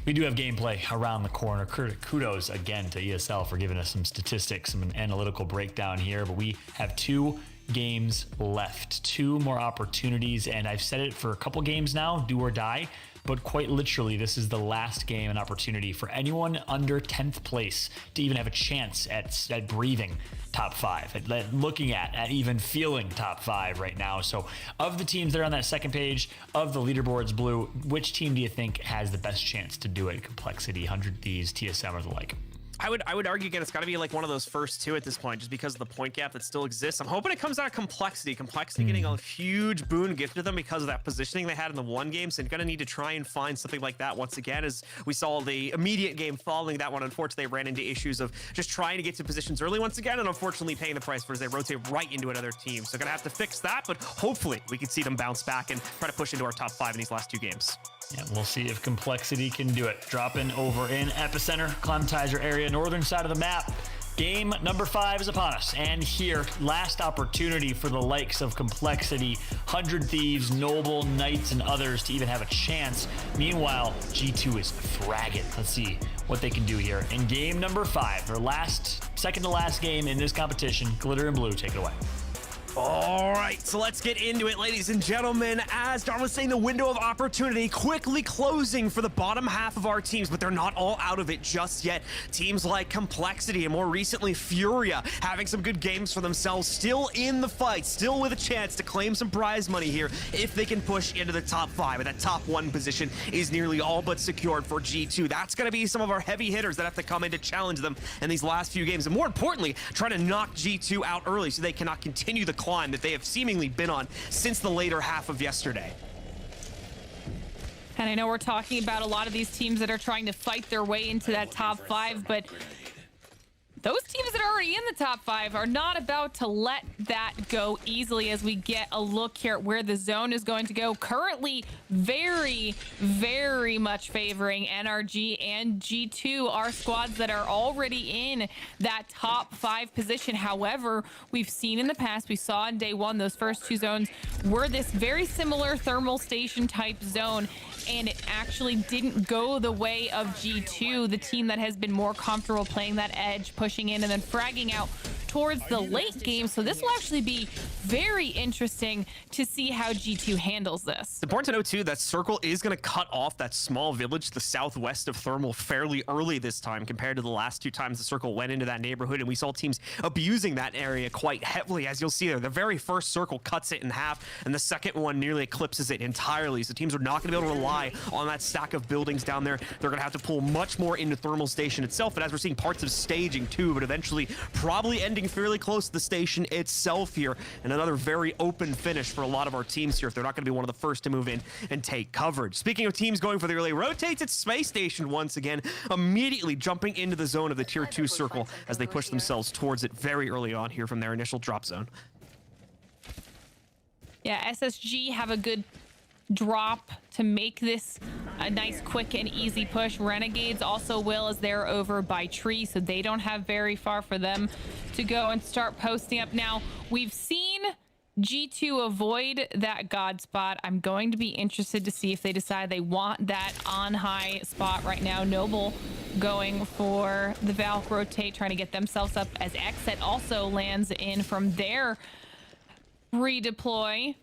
We do have gameplay around the corner. Kudos again to ESL for giving us some statistics, some analytical breakdown here, but we have 2 games left, 2 more opportunities, and I've said it for a couple games now, do or die. But quite literally, this is the last game and opportunity for anyone under 10th place to even have a chance at breathing top 5, at looking at even feeling top 5 right now. So of the teams that are on that 2nd page of the leaderboards blue, which team do you think has the best chance to do it? Complexity, 100 Thieves, TSM, or the like? I would argue again, it's got to be like one of those first 2 at this point, just because of the point gap that still exists. I'm hoping it comes out of Complexity. Complexity getting a huge boon gifted to them because of that positioning they had in the 1 game. So you're going to need to try and find something like that once again, as we saw the immediate game following that one. Unfortunately, they ran into issues of just trying to get to positions early once again, and unfortunately paying the price for as they rotate right into another team. So going to have to fix that, but hopefully we can see them bounce back and try to push into our top 5 in these last 2 games. Yeah, we'll see if Complexity can do it. Dropping over in Epicenter, Climatizer area, northern side of the map. Game number 5 is upon us. And here, last opportunity for the likes of Complexity, 100 Thieves, Noble, Knights, and others to even have a chance. Meanwhile, G2 is fragging. Let's see what they can do here. In game number 5, their second to last game in this competition, Glitter and Blue, take it away. All right, so let's get into it, ladies and gentlemen. As Don was saying, the window of opportunity quickly closing for the bottom half of our teams, but they're not all out of it just yet. Teams like Complexity and more recently Furia having some good games for themselves, still in the fight, still with a chance to claim some prize money here if they can push into the top 5. And that top 1 position is nearly all but secured for G2. That's going to be some of our heavy hitters that have to come in to challenge them in these last few games. And more importantly, trying to knock G2 out early so they cannot continue the climb that they have seemingly been on since the later half of yesterday. And I know we're talking about a lot of these teams that are trying to fight their way into that top 5, but those teams that are already in the top 5 are not about to let that go easily as we get a look here at where the zone is going to go. Currently, very, very much favoring NRG and G2, our squads that are already in that top 5 position. However, we've seen in the past, we saw in day 1, those first 2 zones were this very similar thermal station type zone, and it actually didn't go the way of G2, the team that has been more comfortable playing that edge, pushing in and then fragging out towards the late game. So this will actually be very interesting to see how G2 handles this. It's important to know too that Circle is going to cut off that small village to the southwest of Thermal fairly early this time compared to the last 2 times the Circle went into that neighborhood, and we saw teams abusing that area quite heavily. As you'll see there, the very first Circle cuts it in half, and the second one nearly eclipses it entirely. So teams are not going to be able to rely on that stack of buildings down there. They're going to have to pull much more into Thermal Station itself, and as we're seeing parts of staging too, but eventually probably ending fairly close to the station itself here, and another very open finish for a lot of our teams here if they're not going to be one of the first to move in and take coverage. Speaking of teams going for the early rotates, it's Space Station once again, immediately jumping into the zone of the tier 2 Circle as they push themselves towards it very early on here from their initial drop zone. Yeah, SSG have a good drop to make this a nice quick and easy push. Renegades also will, as they're over by tree, so they don't have very far for them to go and start posting up. Now, we've seen G2 avoid that God spot. I'm going to be interested to see if they decide they want that on high spot right now. Noble going for the Valk rotate, trying to get themselves up as Exit also lands in from their redeploy.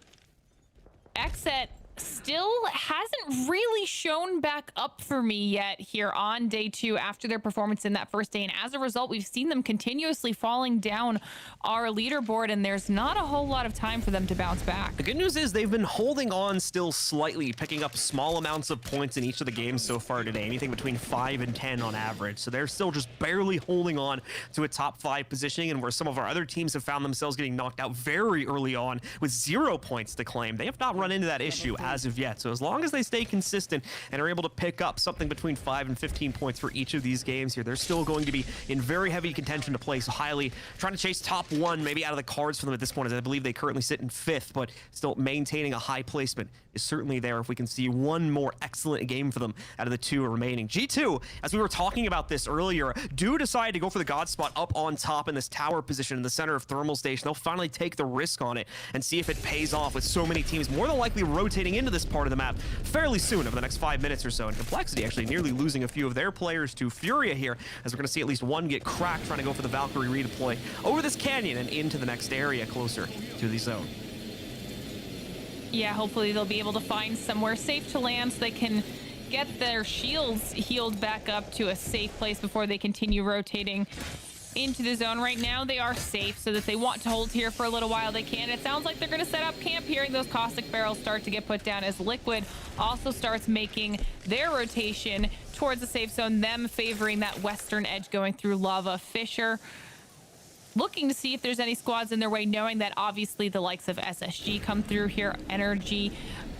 Exit still hasn't really shown back up for me yet here on day 2 after their performance in that first day, and as a result we've seen them continuously falling down our leaderboard, and there's not a whole lot of time for them to bounce back. The good news is they've been holding on still slightly, picking up small amounts of points in each of the games so far today, anything between 5 and 10 on average, so they're still just barely holding on to a top 5 positioning, and where some of our other teams have found themselves getting knocked out very early on with 0 points to claim, they have not run into that issue as of yet. So as long as they stay consistent and are able to pick up something between 5 and 15 points for each of these games here, they're still going to be in very heavy contention to place highly, trying to chase top 1 maybe out of the cards for them at this point, as I believe they currently sit in 5th, but still maintaining a high placement is certainly there if we can see one more excellent game for them out of the 2 remaining. G2, as we were talking about this earlier, do decide to go for the God spot up on top in this tower position in the center of Thermal Station. They'll finally take the risk on it and see if it pays off, with so many teams more than likely rotating into this part of the map fairly soon over the next 5 minutes or so. And Complexity actually nearly losing a few of their players to Furia here, as we're going to see at least one get cracked trying to go for the Valkyrie redeploy over this canyon and into the next area closer to the zone. Yeah, hopefully they'll be able to find somewhere safe to land so they can get their shields healed back up to a safe place before they continue rotating into the zone. Right now they are safe, so that if they want to hold here for a little while they can. It sounds like they're going to set up camp, hearing those caustic barrels start to get put down as Liquid also starts making their rotation towards the safe zone, them favoring that western edge going through Lava. Fisher looking to see if there's any squads in their way, knowing that obviously the likes of SSG come through here. Energy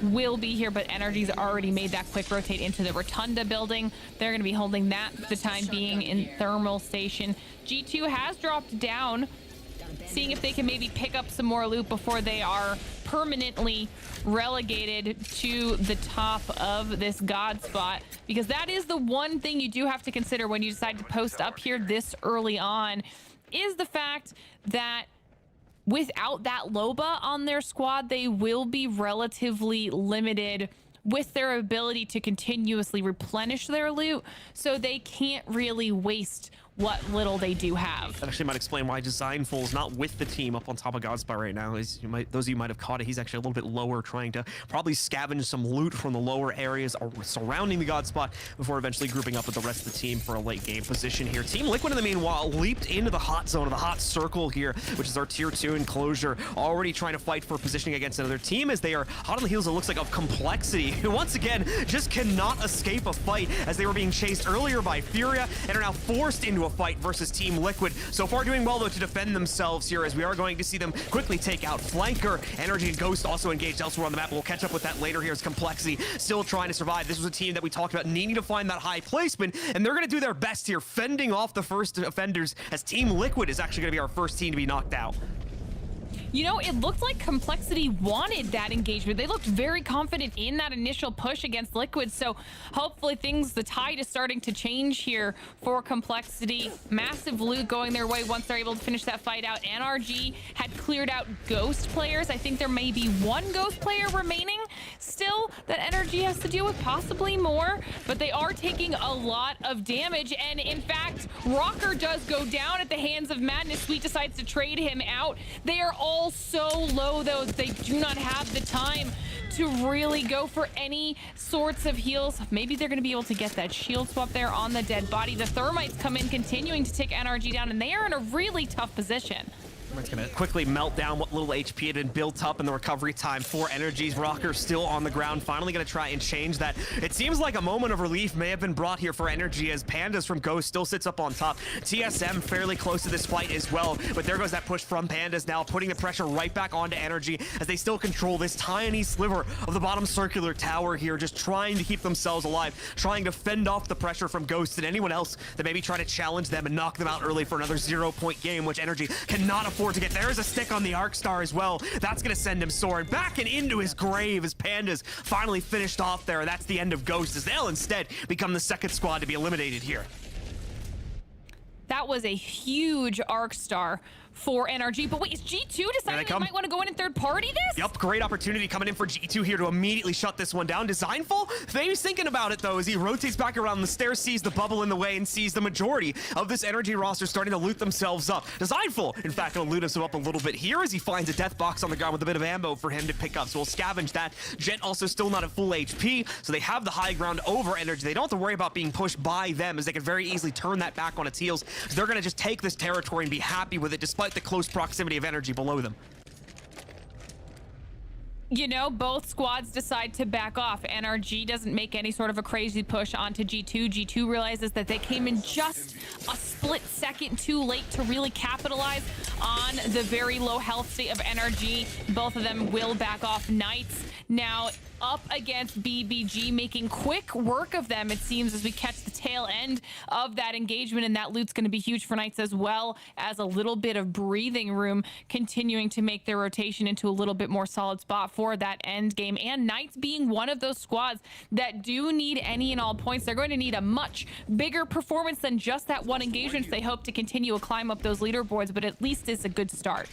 will be here, but Energy's already made that quick rotate into the Rotunda building. They're going to be holding that for the time being in Thermal Station. G2 has dropped down, seeing if they can maybe pick up some more loot before they are permanently relegated to the top of this God spot, because that is the one thing you do have to consider when you decide to post up here this early on, is the fact that without that Loba on their squad, they will be relatively limited with their ability to continuously replenish their loot, so they can't really waste what little they do have. That actually might explain why Designful is not with the team up on top of Godspot right now. As you might, those of you might have caught it, he's actually a little bit lower, trying to probably scavenge some loot from the lower areas surrounding the Godspot before eventually grouping up with the rest of the team for a late game position here. Team Liquid, in the meanwhile, leaped into the hot zone of the hot circle here, which is our tier 2 enclosure, already trying to fight for positioning against another team, as they are hot on the heels, it looks like, of Complexity, who once again just cannot escape a fight, as they were being chased earlier by Furia and are now forced into a fight versus Team Liquid. So far doing well though to defend themselves here, as we are going to see them quickly take out Flanker. Energy and Ghost also engaged elsewhere on the map. We'll catch up with that later here, as Complexity still trying to survive. This was a team that we talked about needing to find that high placement, and they're going to do their best here, fending off the first offenders, as Team Liquid is actually going to be our first team to be knocked out. You know, it looked like Complexity wanted that engagement. They looked very confident in that initial push against Liquid, so hopefully the tide is starting to change here for Complexity. Massive loot going their way once they're able to finish that fight out. NRG had cleared out Ghost players. I think there may be one Ghost player remaining still that NRG Energy has to deal with, possibly more, but they are taking a lot of damage. And in fact, Rocker does go down at the hands of Madness. Sweet decides to trade him out. They are all so low, though, that they do not have the time to really go for any sorts of heals. Maybe they're going to be able to get that shield swap there on the dead body. The Thermites come in, continuing to take NRG down, and they are in a really tough position. It's going to quickly melt down what little HP had been built up in the recovery time for Energy's. Rocker still on the ground, finally going to try and change that. It seems like a moment of relief may have been brought here for Energy as Pandas from Ghost still sits up on top. TSM fairly close to this fight as well, but there goes that push from Pandas now, putting the pressure right back onto Energy as they still control this tiny sliver of the bottom circular tower here, just trying to keep themselves alive, trying to fend off the pressure from Ghost and anyone else that maybe try to challenge them and knock them out early for another 0-point game, which Energy cannot afford to get. There is a stick on the Arc Star as well. That's going to send him soaring back and into his grave as Pandas finally finished off there. That's the end of Ghost as they'll instead become the second squad to be eliminated here. That was a huge Arc Star for NRG. But wait, is G2 deciding they might want to go in and third party this? Yep, great opportunity coming in for G2 here to immediately shut this one down. Designful, he's thinking about it though as he rotates back around the stairs, sees the bubble in the way, and sees the majority of this Energy roster starting to loot themselves up. Designful, in fact, going to loot himself up a little bit here as he finds a death box on the ground with a bit of ammo for him to pick up. So we'll scavenge that. Jet also still not at full HP, so they have the high ground over Energy. They don't have to worry about being pushed by them as they can very easily turn that back on its heels. So they're going to just take this territory and be happy with it despite the close proximity of Energy below them. You know, both squads decide to back off. NRG doesn't make any sort of a crazy push onto G2. G2 realizes that they came in just a split second too late to really capitalize on the very low health state of NRG. Both of them will back off. Knights now up against BBG, making quick work of them, it seems, as we catch the tail end of that engagement, and that loot's going to be huge for Knights, as well as a little bit of breathing room, continuing to make their rotation into a little bit more solid spot for that end game. And Knights being one of those squads that do need any and all points. They're going to need a much bigger performance than just that one engagement if they hope to continue to climb up those leaderboards, but at least it's a good start.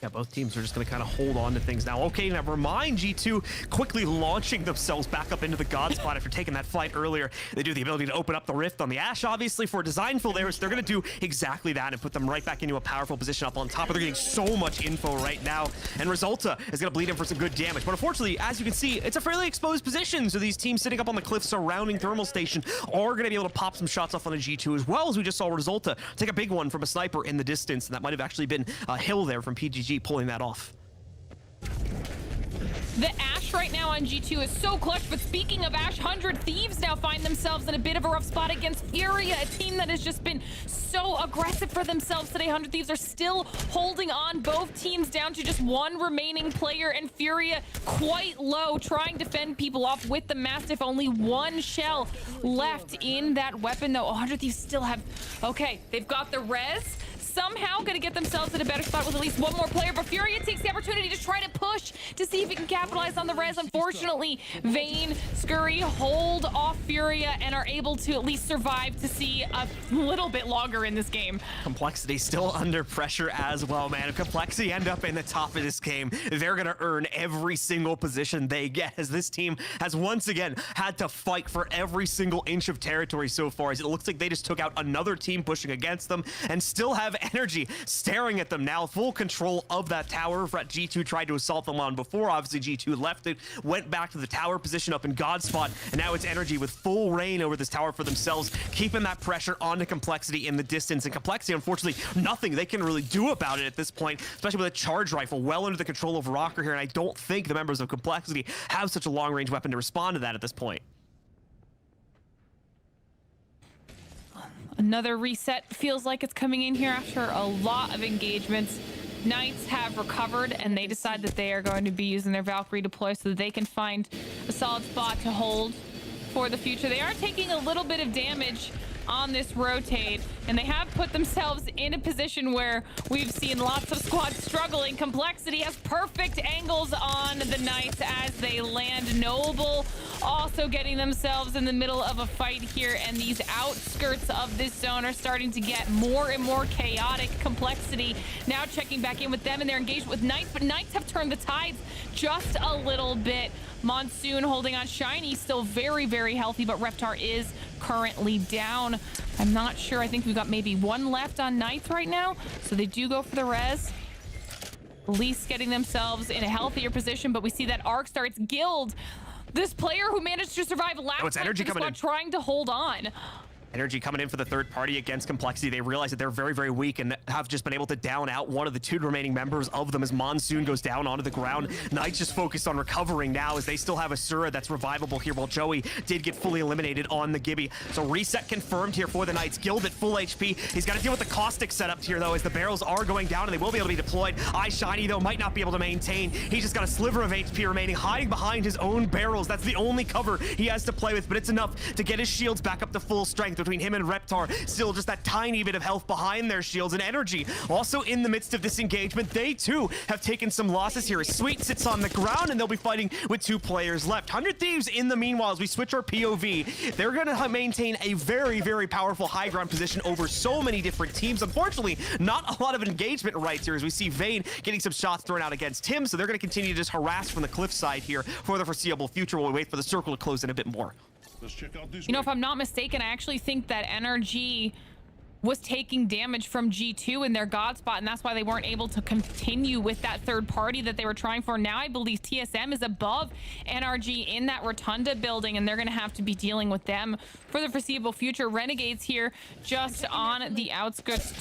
Yeah, both teams are just going to kind of hold on to things now. Okay, now remind G2 quickly launching themselves back up into the God spot after taking that fight earlier. They do the ability to open up the rift on the Ashe, obviously, for Designful there. So they're going to do exactly that and put them right back into a powerful position up on top. But they're getting so much info right now. And Resulta is going to bleed in for some good damage. But unfortunately, as you can see, it's a fairly exposed position. So these teams sitting up on the cliff surrounding Thermal Station are going to be able to pop some shots off on the G2, as well as we just saw Resulta take a big one from a sniper in the distance. And that might have actually been a Hill there from PGG pulling that off. The Ashe right now on G2 is so clutch, but speaking of Ashe, 100 Thieves now find themselves in a bit of a rough spot against Furia, a team that has just been so aggressive for themselves today. 100 Thieves are still holding on, both teams down to just one remaining player, and Furia quite low, trying to fend people off with the Mastiff. Only one shell left in that weapon, though. 100 Thieves still have... Okay, they've got the res. Somehow going to get themselves in a better spot with at least one more player, but Furia takes the opportunity to try to push to see if he can capitalize on the res. Unfortunately, Vayne, Scurry hold off Furia and are able to at least survive to see a little bit longer in this game. Complexity still under pressure as well, man. If Complexity end up in the top of this game, they're going to earn every single position they get, as this team has once again had to fight for every single inch of territory so far, as it looks like they just took out another team pushing against them and still have Energy staring at them now, full control of that tower that G2 tried to assault them on before. Obviously, G2 left it, went back to the tower position up in God spot, and now it's Energy with full reign over this tower for themselves, keeping that pressure onto Complexity in the distance. And Complexity, unfortunately, nothing they can really do about it at this point, especially with a charge rifle well under the control of Rocker here, and I don't think the members of Complexity have such a long-range weapon to respond to that at this point. Another reset feels like it's coming in here after a lot of engagements. Knights have recovered, and they decide that they are going to be using their Valkyrie deploy so that they can find a solid spot to hold for the future. They are taking a little bit of damage on this rotate, and they have put themselves in a position where we've seen lots of squads struggling. Complexity has perfect angles on the Knights as they land. Noble also getting themselves in the middle of a fight here, and these outskirts of this zone are starting to get more and more chaotic. Complexity now checking back in with them, and they're engaged with Knights, but Knights have turned the tides just a little bit. Monsoon holding on. Shiny still very, very healthy, but Reptar is currently down. I'm not sure. I think we've got maybe one left on Knights right now, so they do go for the res. Least getting themselves in a healthier position, but we see that Arc Star, it's Guild, this player who managed to survive last it's Energy coming in, trying to hold on. Energy coming in for the third party against Complexity. They realize that they're very, very weak and have just been able to down out one of the two remaining members of them as Monsoon goes down onto the ground. Knights just focused on recovering now as they still have Asura that's revivable here, while Joey did get fully eliminated on the Gibby. So reset confirmed here for the Knights. Guild at full HP. He's got to deal with the caustic setup here, though, as the barrels are going down and they will be able to be deployed. Shiny, though, might not be able to maintain. He's just got a sliver of HP remaining, hiding behind his own barrels. That's the only cover he has to play with, but it's enough to get his shields back up to full strength between him and Reptar. Still just that tiny bit of health behind their shields, and Energy also in the midst of this engagement. They too have taken some losses here as Sweet sits on the ground, and they'll be fighting with 2 players left. 100 Thieves in the meanwhile as we switch our POV. They're going to maintain a very, very powerful high ground position over so many different teams. Unfortunately, not a lot of engagement rights here as we see Vayne getting some shots thrown out against him, so they're going to continue to just harass from the cliffside here for the foreseeable future while we wait for the circle to close in a bit more. You know, if I'm not mistaken, I actually think that NRG was taking damage from G2 in their God spot, and that's why they weren't able to continue with that third party that they were trying for. Now I believe TSM is above NRG in that Rotunda building, and they're going to have to be dealing with them for the foreseeable future. Renegades here just on the outskirts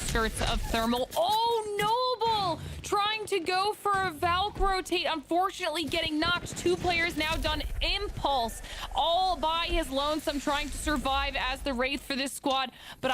of Thermal. Oh, Noble trying to go for a Valk rotate, unfortunately getting knocked. 2 players now done. Impulse all by his lonesome trying to survive as the Wraith for this squad, but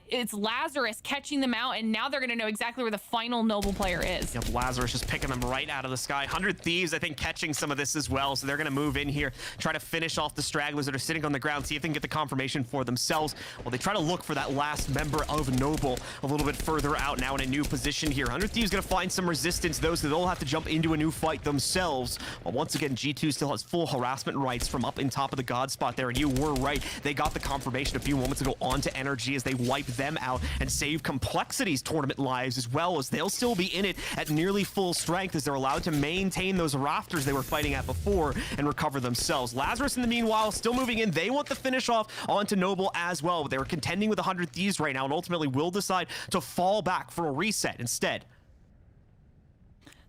it's Lazarus catching them out, and now they're going to know exactly where the final Noble player is. Yep, Lazarus just picking them right out of the sky. 100 Thieves, I think, catching some of this as well, so they're going to move in here, try to finish off the stragglers that are sitting on the ground, see if they can get the confirmation for themselves. Well, they try to look for that last member of Noble a little bit further out now in a new position here. 100 Thieves going to find some resistance, though, so they'll have to jump into a new fight themselves. Well, once again, G2 still has full harassment rights from up in top of the God spot there, and you were right. They got the confirmation a few moments ago onto Energy as they wipe them out and save Complexity's tournament lives, as well as they'll still be in it at nearly full strength as they're allowed to maintain those rafters they were fighting at before and recover themselves. Lazarus, in the meanwhile, still moving in. They want the finish off onto Noble as well, but they were contending with 100 Thieves right now and ultimately will decide to fall back for a reset instead.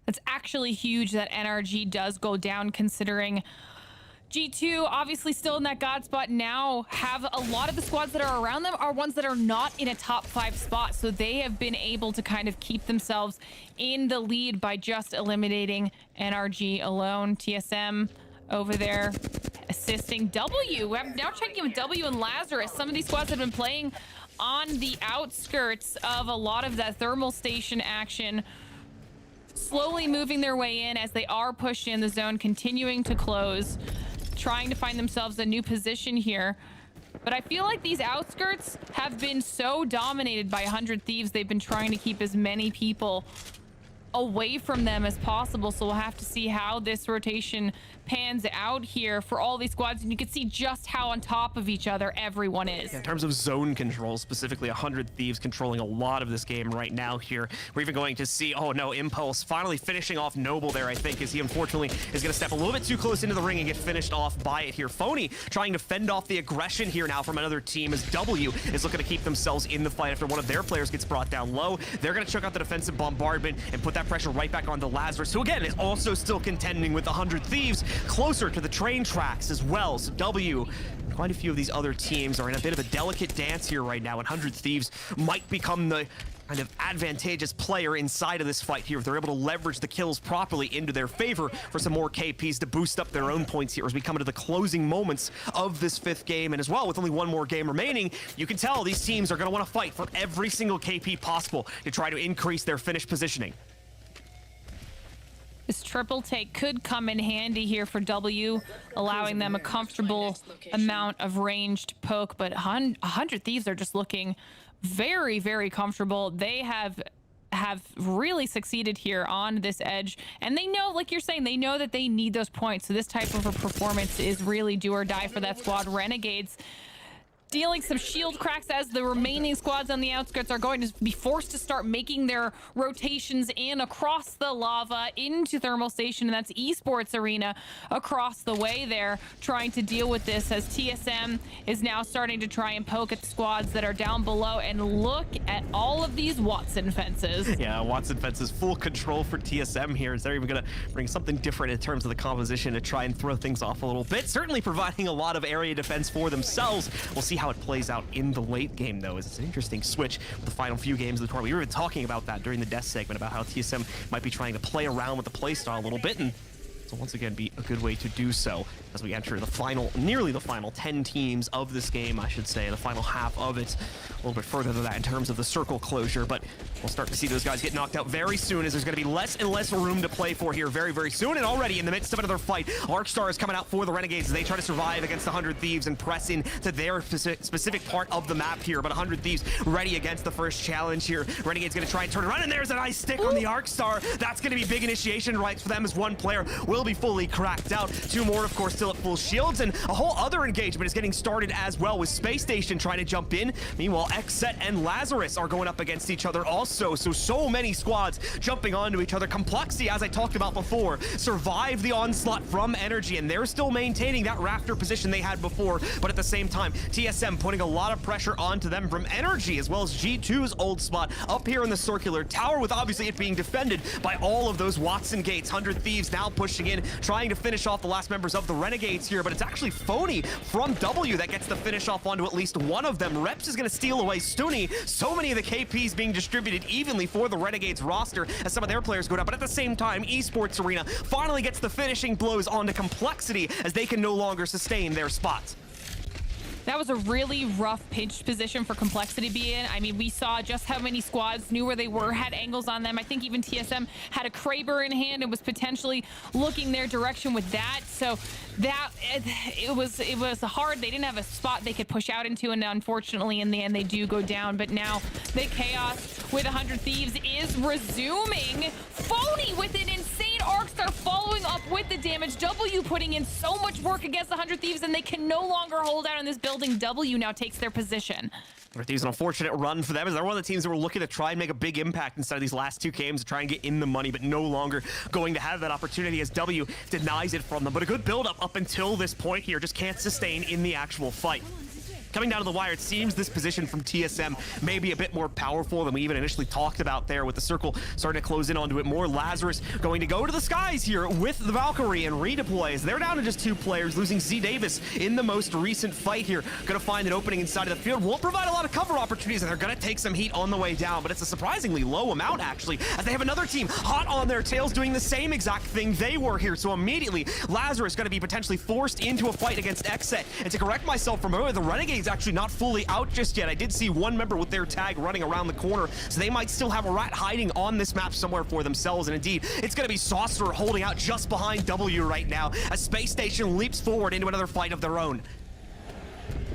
It's actually huge that NRG does go down, considering G2 obviously still in that God spot now. Have a lot of the squads that are around them are ones that are not in a top 5 spot, so they have been able to kind of keep themselves in the lead by just eliminating NRG alone. TSM over there assisting W. I'm now checking with W and Lazarus. Some of these squads have been playing on the outskirts of a lot of that thermal station action, slowly moving their way in as they are pushed in the zone, continuing to close, trying to find themselves a new position here. But I feel like these outskirts have been so dominated by 100 Thieves. They've been trying to keep as many people away from them as possible, so we'll have to see how this rotation pans out here for all these squads, and you can see just how on top of each other everyone is. In terms of zone control, specifically 100 Thieves controlling a lot of this game right now here. We're even going to see, oh no, Impulse finally finishing off Noble there, I think, as he unfortunately is going to step a little bit too close into the ring and get finished off by it here. Phony trying to fend off the aggression here now from another team as W is looking to keep themselves in the fight after one of their players gets brought down low. They're going to check out the defensive bombardment and put that pressure right back onto Lazarus, who again is also still contending with 100 Thieves closer to the train tracks as well. So W, quite a few of these other teams are in a bit of a delicate dance here right now, and 100 Thieves might become the kind of advantageous player inside of this fight here if they're able to leverage the kills properly into their favor for some more KPs to boost up their own points here as we come into the closing moments of this 5th game. And as well, with only one more game remaining, you can tell these teams are going to want to fight for every single KP possible to try to increase their finish positioning. This triple take could come in handy here for W, allowing them a comfortable amount of ranged poke, but 100 Thieves are just looking very, very comfortable. They have really succeeded here on this edge, and they know, like you're saying, they know that they need those points. So this type of a performance is really do or die for that squad. Renegades dealing some shield cracks as the remaining squads on the outskirts are going to be forced to start making their rotations in across the lava into Thermal Station, and that's Esports Arena across the way there, trying to deal with this as TSM is now starting to try and poke at the squads that are down below. And look at all of these Watson fences. Yeah, Watson fences, full control for TSM here. Is they're even going to bring something different in terms of the composition to try and throw things off a little bit. Certainly providing a lot of area defense for themselves. We'll see how it plays out in the late game, though, as it's an interesting switch with the final few games of the tournament. We were even talking about that during the death segment, about how TSM might be trying to play around with the playstyle a little bit, and so once again be a good way to do so as we enter the final, nearly the final 10 teams of this game, I should say, the final half of it. A little bit further than that in terms of the circle closure, but we'll start to see those guys get knocked out very soon, as there's going to be less and less room to play for here very, very soon. And already in the midst of another fight, Arcstar is coming out for the Renegades as they try to survive against the 100 Thieves and press in to their specific part of the map here. But 100 Thieves ready against the first challenge here. Renegade's going to try and turn around, and there's an ice stick on the Arcstar. That's going to be big initiation rights for them, as one player will be fully cracked out. Two more, of course, still at full shields, and a whole other engagement is getting started as well, with Space Station trying to jump in. Meanwhile, Xset and Lazarus are going up against each other also. So many squads jumping onto each other. Complexity, as I talked about before, survived the onslaught from Energy, and they're still maintaining that rafter position they had before. But at the same time, TSM putting a lot of pressure onto them from Energy, as well as G2's old spot up here in the circular tower, with obviously it being defended by all of those Watson gates. 100 Thieves now pushing in, trying to finish off the last members of the Renegades here, but it's actually Phony from W that gets the finish off onto at least one of them. Reps is going to steal away Stoonie. So many of the KPs being distributed evenly for the Renegades roster as some of their players go down, but at the same time, Esports Arena finally gets the finishing blows onto Complexity as they can no longer sustain their spots. That was a really rough pinch position for Complexity to be in. I mean, we saw just how many squads knew where they were, had angles on them. I think even TSM had a Kraber in hand and was potentially looking their direction with that. So that it was hard. They didn't have a spot they could push out into, and unfortunately in the end they do go down. But now the chaos with 100 Thieves is resuming. Phony with an insane Arcstar following up with the damage. W putting in so much work against 100 Thieves, and they can no longer hold out in this building. W now takes their position. Thieves, an unfortunate run for them, as they're one of the teams that were looking to try and make a big impact inside of these last two games to try and get in the money, but no longer going to have that opportunity as W denies it from them. But a good build-up up until this point here, just can't sustain in the actual fight. Coming down to the wire, it seems this position from TSM may be a bit more powerful than we even initially talked about there, with the circle starting to close in onto it more. Lazarus going to go to the skies here with the Valkyrie and redeploys. They're down to just two players, losing Z Davis in the most recent fight here. Going to find an opening inside of the field. Won't provide a lot of cover opportunities, and they're going to take some heat on the way down, but it's a surprisingly low amount, actually, as they have another team hot on their tails doing the same exact thing they were here. So immediately, Lazarus going to be potentially forced into a fight against Xset. And to correct myself from earlier, the Renegades actually not fully out just yet. I did see one member with their tag running around the corner, so they might still have a rat hiding on this map somewhere for themselves. And indeed, it's going to be Saucer holding out just behind W right now as Space Station leaps forward into another fight of their own.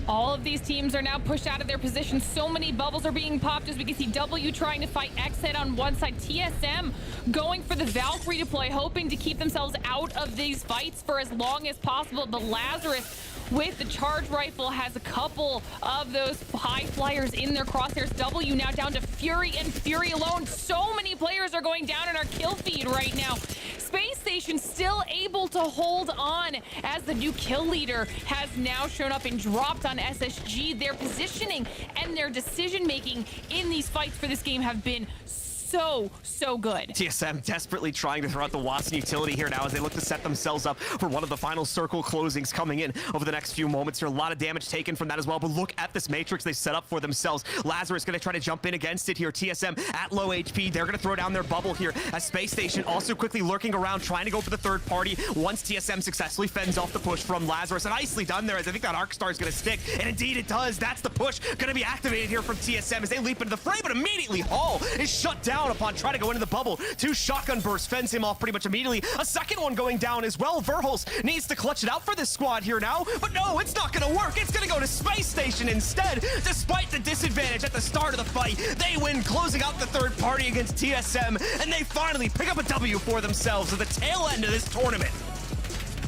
All of these teams are now pushed out of their position. So many bubbles are being popped as we can see W trying to fight Xhead on one side. TSM going for the Valkyrie deploy, hoping to keep themselves out of these fights for as long as possible. The Lazarus with the charge rifle has a couple of those high flyers in their crosshairs. W now down to Fury and Fury alone. So many players are going down in our kill feed right now. Space Station still able to hold on as the new kill leader has now shown up and dropped on SSG. Their positioning and their decision making in these fights for this game have been so good. TSM desperately trying to throw out the Watson utility here now as they look to set themselves up for one of the final circle closings coming in over the next few moments. There's a lot of damage taken from that as well, but look at this matrix they set up for themselves. Lazarus going to try to jump in against it here. TSM at low HP. They're going to throw down their bubble here as Space Station also quickly lurking around, trying to go for the third party once TSM successfully fends off the push from Lazarus. And nicely done there, as I think that Arcstar is going to stick, and indeed it does. That's the push going to be activated here from TSM as they leap into the fray, but immediately Hall is shut down down upon trying to go into the bubble. 2 shotgun bursts fends him off pretty much immediately. A second one going down as well. Verholz needs to clutch it out for this squad here now, but no, it's not going to work. It's going to go to Space Station instead. Despite the disadvantage at the start of the fight, they win, closing out the third party against TSM, and they finally pick up a W for themselves at the tail end of this tournament.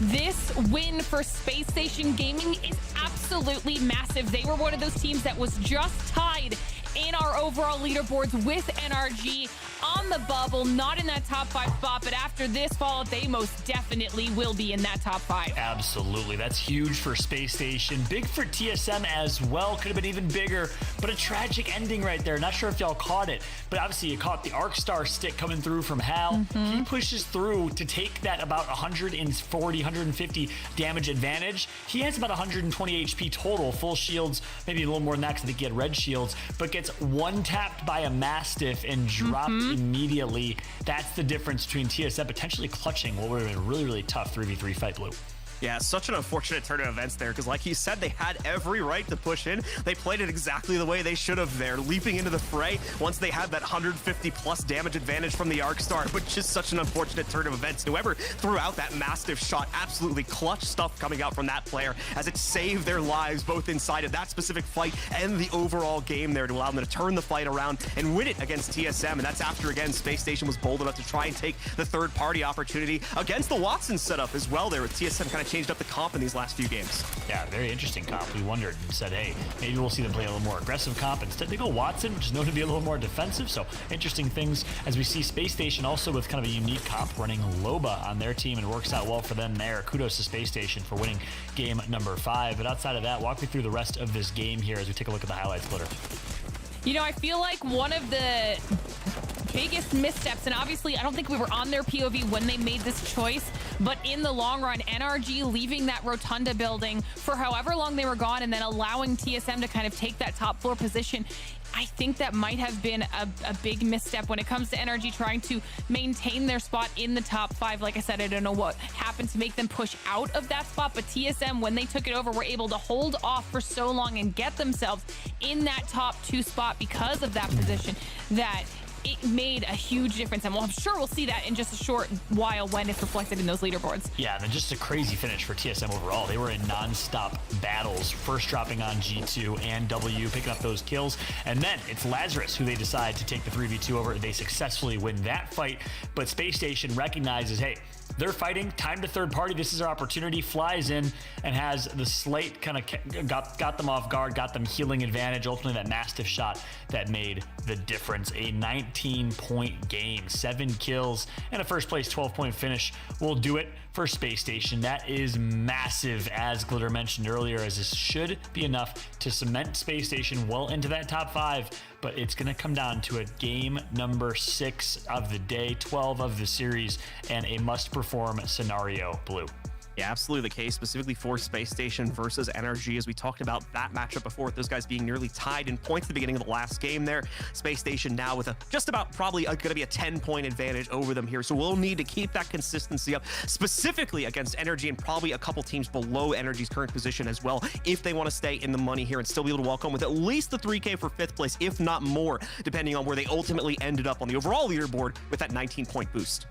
This win for Space Station Gaming is absolutely massive. They were one of those teams that was just tied in our overall leaderboards with NRG on the bubble, not in that top 5 spot, but after this fallout, they most definitely will be in that top 5. Absolutely. That's huge for Space Station. Big for TSM as well. Could have been even bigger, but a tragic ending right there. Not sure if y'all caught it, but obviously you caught the Arc Star stick coming through from Hal. He pushes through to take that about 140, 150 damage advantage. He has about 120 HP total, full shields, maybe a little more than that because I think he had red shields, but gets one-tapped by a Mastiff and dropped immediately. That's the difference between TSM potentially clutching what would have been a really, really tough 3v3 fight, Blue. Yeah, such an unfortunate turn of events there, because like you said, they had every right to push in. They played it exactly the way they should have there, leaping into the fray once they had that 150 plus damage advantage from the Arc Star, but just such an unfortunate turn of events. Whoever threw out that Mastiff shot, absolutely clutch stuff coming out from that player, as it saved their lives both inside of that specific fight and the overall game there to allow them to turn the fight around and win it against TSM. And that's after, again, Space Station was bold enough to try and take the third party opportunity against the Watson setup as well there, with TSM kind of changed up the comp in these last few games. Yeah, very interesting comp. We wondered and said, hey, maybe we'll see them play a little more aggressive comp. Instead, they go Watson, which is known to be a little more defensive. So interesting things as we see Space Station also with kind of a unique comp running Loba on their team, and works out well for them there. Kudos to Space Station for winning game number 5. But outside of that, walk me through the rest of this game here as we take a look at the highlights, Glitter. You know, I feel like one of the biggest missteps, and obviously I don't think we were on their POV when they made this choice, but in the long run, NRG leaving that Rotunda building for however long they were gone and then allowing TSM to kind of take that top floor position, I think that might have been a big misstep when it comes to NRG trying to maintain their spot in the top 5. Like I said, I don't know what happened to make them push out of that spot, but TSM, when they took it over, were able to hold off for so long and get themselves in that top 2 spot because of that position that it made a huge difference. And I'm sure we'll see that in just a short while when it's reflected in those leaderboards. Yeah, and then just a crazy finish for TSM overall. They were in non-stop battles, first dropping on G2 and W, picking up those kills. And then it's Lazarus who they decide to take the 3v2 over. They successfully win that fight, but Space Station recognizes, hey, they're fighting, time to third party, this is our opportunity, flies in and has the slate kind of got them off guard, got them healing advantage, ultimately that Mastiff shot that made the difference. A 19-point game, 7 kills, and a first place 12-point finish will do it for Space Station. That is massive, as Glitter mentioned earlier, as this should be enough to cement Space Station well into that top 5, but it's going to come down to a game number 6 of the day, 12 of the series, and a must-perform scenario, Blue. Yeah, absolutely the case, specifically for Space Station versus NRG, as we talked about that matchup before, with those guys being nearly tied in points at the beginning of the last game there. Space Station now with a just about probably going to be a 10-point advantage over them here, so we'll need to keep that consistency up, specifically against NRG and probably a couple teams below NRG's current position as well, if they want to stay in the money here and still be able to walk home with at least the 3K for 5th place, if not more, depending on where they ultimately ended up on the overall leaderboard with that 19-point boost.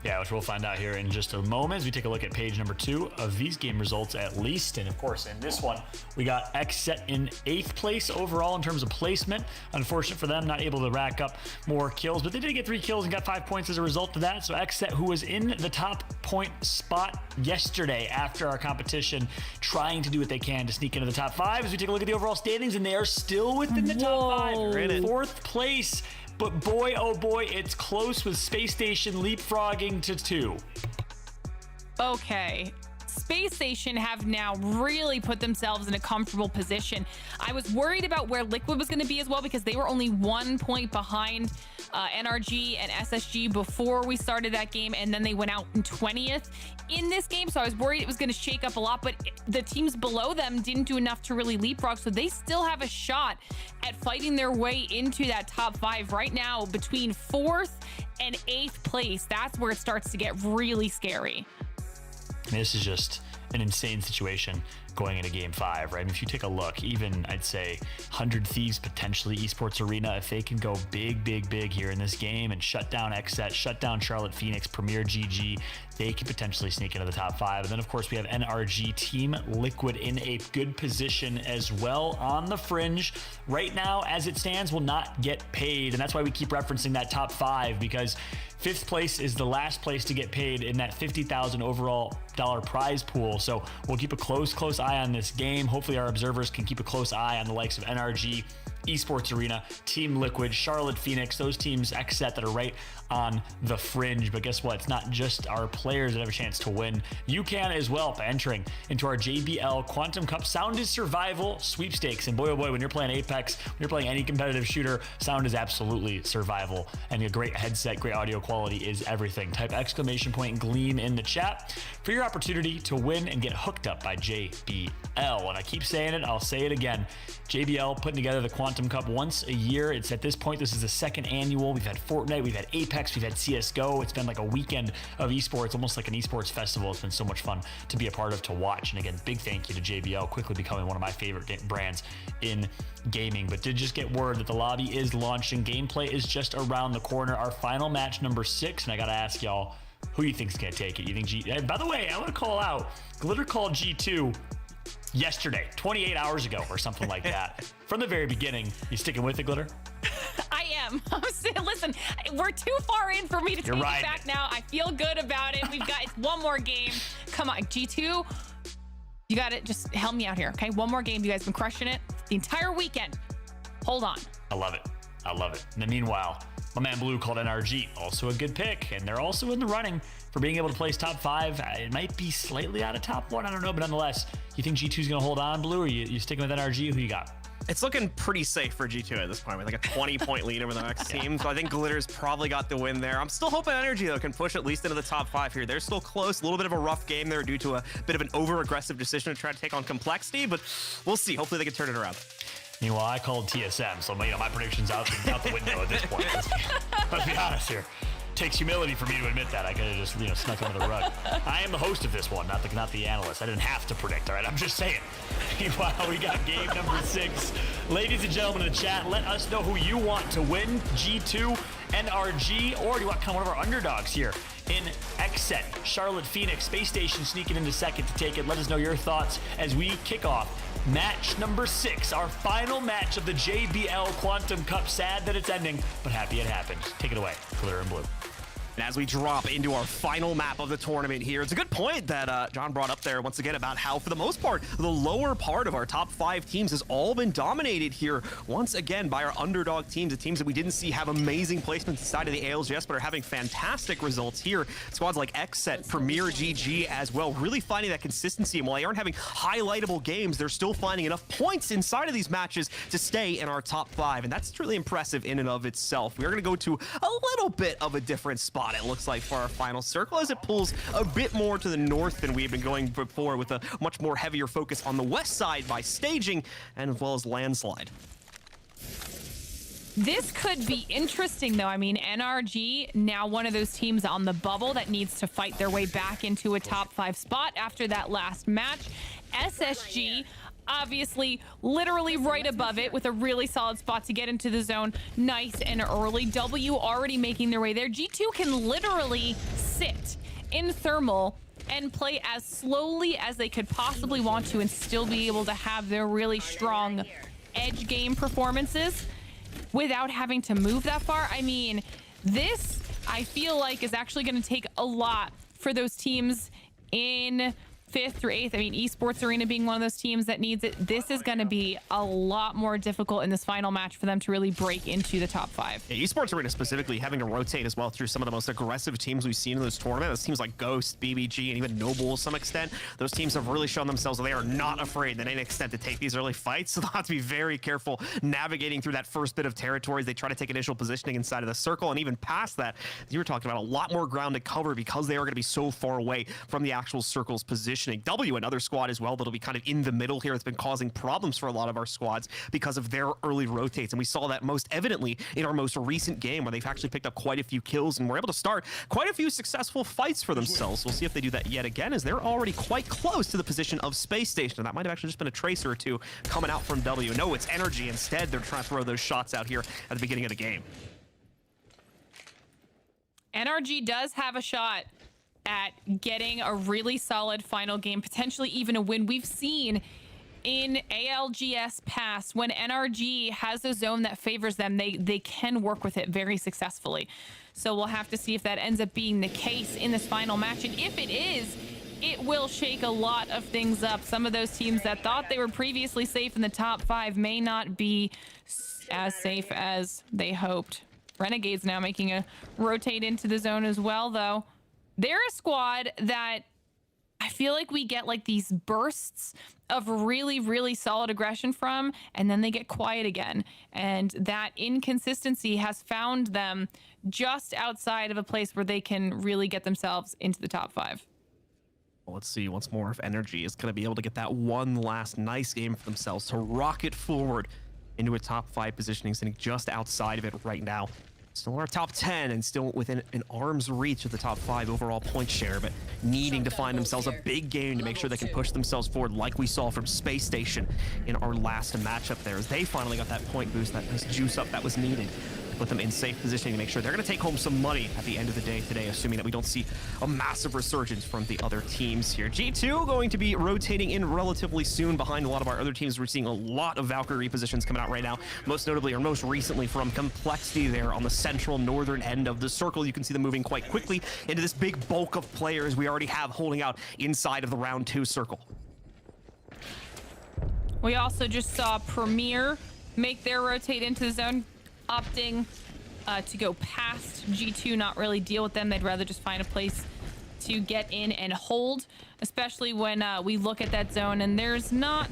Yeah, which we'll find out here in just a moment as we take a look at page number 2 of these game results at least. And of course, in this one, we got XSET in 8th place overall in terms of placement. Unfortunate for them, not able to rack up more kills, but they did get 3 kills and got 5 points as a result of that. So XSET, who was in the top point spot yesterday after our competition, trying to do what they can to sneak into the top 5 as we take a look at the overall standings, and they are still within the top 5. 4th place. But boy, oh boy, it's close with Space Station leapfrogging to 2. Okay. Space Station have now really put themselves in a comfortable position. I was worried about where Liquid was going to be as well, because they were only 1 point behind NRG and SSG before we started that game, and then they went out in 20th in this game, so I was worried it was going to shake up a lot, but the teams below them didn't do enough to really leapfrog, so they still have a shot at fighting their way into that top 5 right now. Between 4th and 8th place, that's where it starts to get really scary. This is just an insane situation. going into game 5, right? I mean, if you take a look, even I'd say 100 Thieves, potentially Esports Arena, if they can go big here in this game and shut down XSET, shut down Charlotte Phoenix, Premier GG, they could potentially sneak into the top 5. And then, of course, we have NRG, Team Liquid in a good position as well on the fringe. Right now, as it stands, will not get paid. And that's why we keep referencing that top 5, because 5th place is the last place to get paid in that $50,000 overall prize pool. So we'll keep a close eye on this game. Hopefully our observers can keep a close eye on the likes of NRG, Esports Arena, Team Liquid, Charlotte Phoenix, those teams XSET that are right on the fringe. But guess what? It's not just our players that have a chance to win. You can as well by entering into our JBL Quantum Cup Sound is Survival sweepstakes. And boy, oh boy, when you're playing Apex, when you're playing any competitive shooter, sound is absolutely survival. And a great headset, great audio quality is everything. Type !Gleam in the chat for your opportunity to win and get hooked up by JBL. And I keep saying it, I'll say it again. JBL putting together the Quantum Cup once a year. It's at this point, this is the 2nd annual. We've had Fortnite, we've had Apex, we've had CSGO. It's been like a weekend of esports, almost like an esports festival. It's been so much fun to be a part of, to watch. And again, big thank you to JBL, quickly becoming one of my favorite brands in gaming. But did just get word that the lobby is launching. Gameplay is just around the corner. Our final match, number 6, and I gotta ask y'all, who you think's gonna take it? You think and by the way, I want to call out, Glitter called G2 yesterday, 28 hours ago or something like that. From the very beginning. You sticking with it, Glitter? I am. Listen, we're too far in for me to take it back now. I feel good about it. We've got one more game. Come on, G2. You got it. Just help me out here, okay? One more game. You guys been crushing it the entire weekend. Hold on. I love it. I love it. And then meanwhile, my man Blue called NRG, also a good pick. And they're also in the running for being able to place top 5. It might be slightly out of top 1. I don't know. But nonetheless, you think G2's going to hold on, Blue, or you sticking with NRG? Who you got? It's looking pretty safe for G2 at this point with like a 20-point lead over the next team. So I think Glitter's probably got the win there. I'm still hoping NRG, though, can push at least into the top 5 here. They're still close. A little bit of a rough game there due to a bit of an over-aggressive decision to try to take on Complexity, but we'll see. Hopefully they can turn it around. Meanwhile, I called TSM, so my prediction's out the window at this point. Let's be honest here. Takes humility for me to admit that. I could have just snuck under the rug. I am the host of this one, not the analyst. I didn't have to predict, all right? I'm just saying. Meanwhile, we got game number 6. Ladies and gentlemen in the chat, let us know who you want to win, G2, NRG, or do you want kind of one of our underdogs here in XSET, Charlotte Phoenix, Space Station sneaking into 2nd to take it. Let us know your thoughts as we kick off match number 6, our final match of the JBL Quantum Cup. Sad that it's ending, but happy it happened. Take it away, Glitter and Blue. And as we drop into our final map of the tournament here, it's a good point that John brought up there once again about how, for the most part, the lower part of our top 5 teams has all been dominated here once again by our underdog teams, the teams that we didn't see have amazing placements inside of the ALGS, but are having fantastic results here. Squads like XSET, Premier GG as well, really finding that consistency. And while they aren't having highlightable games, they're still finding enough points inside of these matches to stay in our top 5. And that's truly impressive in and of itself. We're going to go to a little bit of a different spot, it looks like, for our final circle, as it pulls a bit more to the north than we've been going before, with a much more heavier focus on the west side by staging and as well as landslide. This could be interesting, though. I mean, NRG, now one of those teams on the bubble that needs to fight their way back into a top 5 spot after that last match. SSG, obviously literally right above it with a really solid spot to get into the zone nice and early. W already making their way there. G2 can literally sit in thermal and play as slowly as they could possibly want to and still be able to have their really strong edge game performances without having to move that far. I mean, this, I feel like, is actually going to take a lot for those teams in 5th through 8th. I mean, Esports Arena being one of those teams that needs it. This is going to be a lot more difficult in this final match for them to really break into the top 5. Yeah, Esports Arena specifically having to rotate as well through some of the most aggressive teams we've seen in this tournament. Those teams like Ghost, BBG, and even Noble to some extent. Those teams have really shown themselves that they are not afraid at any extent to take these early fights. So they'll have to be very careful navigating through that first bit of territory as they try to take initial positioning inside of the circle. And even past that, you were talking about a lot more ground to cover because they are going to be so far away from the actual circle's position. positioning. W, another squad as well that'll be kind of in the middle here. It's been causing problems for a lot of our squads because of their early rotates, and we saw that most evidently in our most recent game where they've actually picked up quite a few kills and were able to start quite a few successful fights for themselves. We'll see if they do that yet again, as they're already quite close to the position of Space Station. And that might have actually just been a tracer or two coming out from W. No, it's Energy instead. They're trying to throw those shots out here at the beginning of the game. NRG does have a shot at getting a really solid final game, potentially even a win. We've seen in ALGS past, when NRG has a zone that favors them, they can work with it very successfully. So we'll have to see if that ends up being the case in this final match. And if it is, it will shake a lot of things up. Some of those teams that thought they were previously safe in the top 5 may not be as safe as they hoped. Renegades now making a rotate into the zone as well, though. They're a squad that I feel like we get like these bursts of really, really solid aggression from, and then they get quiet again. And that inconsistency has found them just outside of a place where they can really get themselves into the top 5. Well, let's see once more if Energy is going to be able to get that one last nice game for themselves to rocket forward into a top 5 positioning, sitting just outside of it right now. Still in our top 10 and still within an arm's reach of the top 5 overall point share, but needing to find themselves a big game to make sure they can push themselves forward like we saw from Space Station in our last matchup there, as they finally got that point boost, that nice juice up that was needed to put them in safe positioning to make sure they're going to take home some money at the end of the day today, assuming that we don't see a massive resurgence from the other teams here. G2 going to be rotating in relatively soon behind a lot of our other teams. We're seeing a lot of Valkyrie repositions coming out right now, most notably or most recently from Complexity there on the central northern end of the circle. You can see them moving quite quickly into this big bulk of players we already have holding out inside of the round 2 circle. We also just saw Premier make their rotate into the zone, opting to go past G2, not really deal with them. They'd rather just find a place to get in and hold, especially when we look at that zone and there's not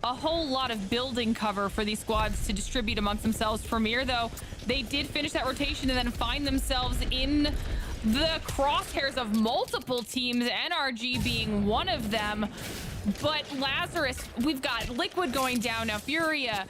a whole lot of building cover for these squads to distribute amongst themselves. Premier, though, they did finish that rotation and then find themselves in the crosshairs of multiple teams, NRG being one of them. But Lazarus, we've got Liquid going down now, Furia.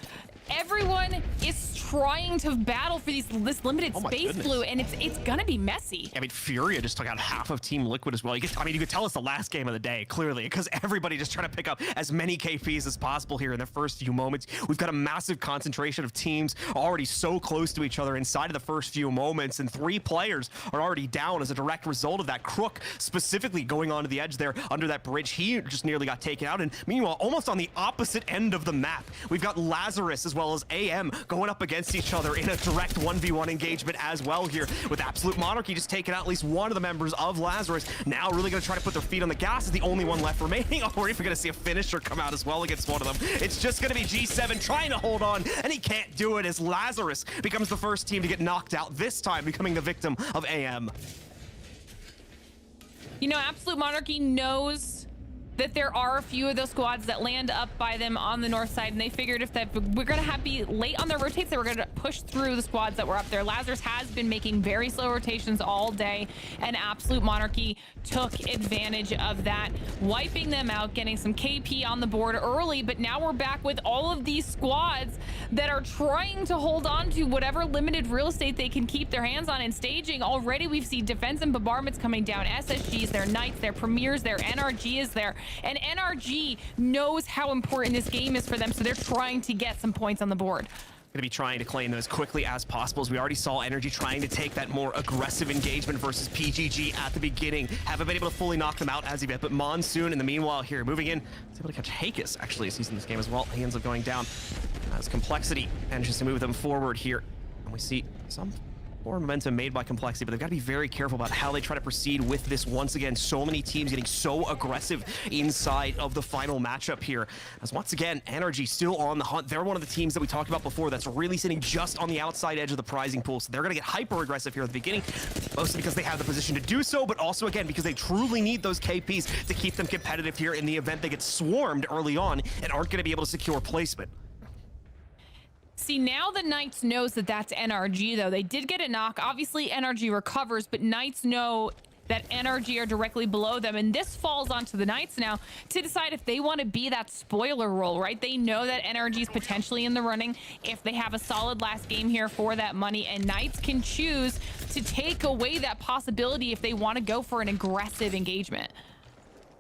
Everyone is trying to battle for this limited space blue, and it's gonna be messy. I mean, Furia just took out half of Team Liquid as well. You could tell it's the last game of the day, clearly, because everybody just trying to pick up as many KPs as possible here in the first few moments. We've got a massive concentration of teams already so close to each other inside of the first few moments, and 3 players are already down as a direct result of that. Crook specifically going onto the edge there under that bridge. He just nearly got taken out, and meanwhile, almost on the opposite end of the map, we've got Lazarus as well as AM going up against each other in a direct 1v1 engagement as well here, with Absolute Monarchy just taking out at least one of the members of Lazarus. Now really going to try to put their feet on the gas as the only one left remaining. Oh, we're even going to see a finisher come out as well against one of them. It's just going to be G7 trying to hold on, and he can't do it as Lazarus becomes the first team to get knocked out, this time becoming the victim of AM. You know, Absolute Monarchy knows that there are a few of those squads that land up by them on the north side, and they figured if that we're gonna be late on their rotates, they were gonna push through the squads that were up there. Lazarus has been making very slow rotations all day, and Absolute Monarchy took advantage of that, wiping them out, getting some KP on the board early. But now we're back with all of these squads that are trying to hold on to whatever limited real estate they can keep their hands on, and staging. Already we've seen defense and bombardments coming down, SSGs, their Knights, their Premiers, their NRG is there. And NRG knows how important this game is for them, so they're trying to get some points on the board. Going to be trying to claim them as quickly as possible, as we already saw Energy trying to take that more aggressive engagement versus PGG at the beginning. Haven't been able to fully knock them out as of yet, but Monsoon in the meanwhile here moving in, is able to catch Hakis actually as he's in this game as well. He ends up going down as Complexity manages to move them forward here. And we see some more momentum made by Complexity, but they've got to be very careful about how they try to proceed with this. Once again, so many teams getting so aggressive inside of the final matchup here, as once again, Energy still on the hunt. They're one of the teams that we talked about before that's really sitting just on the outside edge of the prizing pool, so they're going to get hyper aggressive here at the beginning, mostly because they have the position to do so, but also again because they truly need those KPs to keep them competitive here in the event they get swarmed early on and aren't going to be able to secure placement. See, now the Knights knows that that's NRG, though. They did get a knock. Obviously, NRG recovers, but Knights know that NRG are directly below them. And this falls onto the Knights now to decide if they want to be that spoiler role, right? They know that NRG is potentially in the running if they have a solid last game here for that money, and Knights can choose to take away that possibility if they want to go for an aggressive engagement.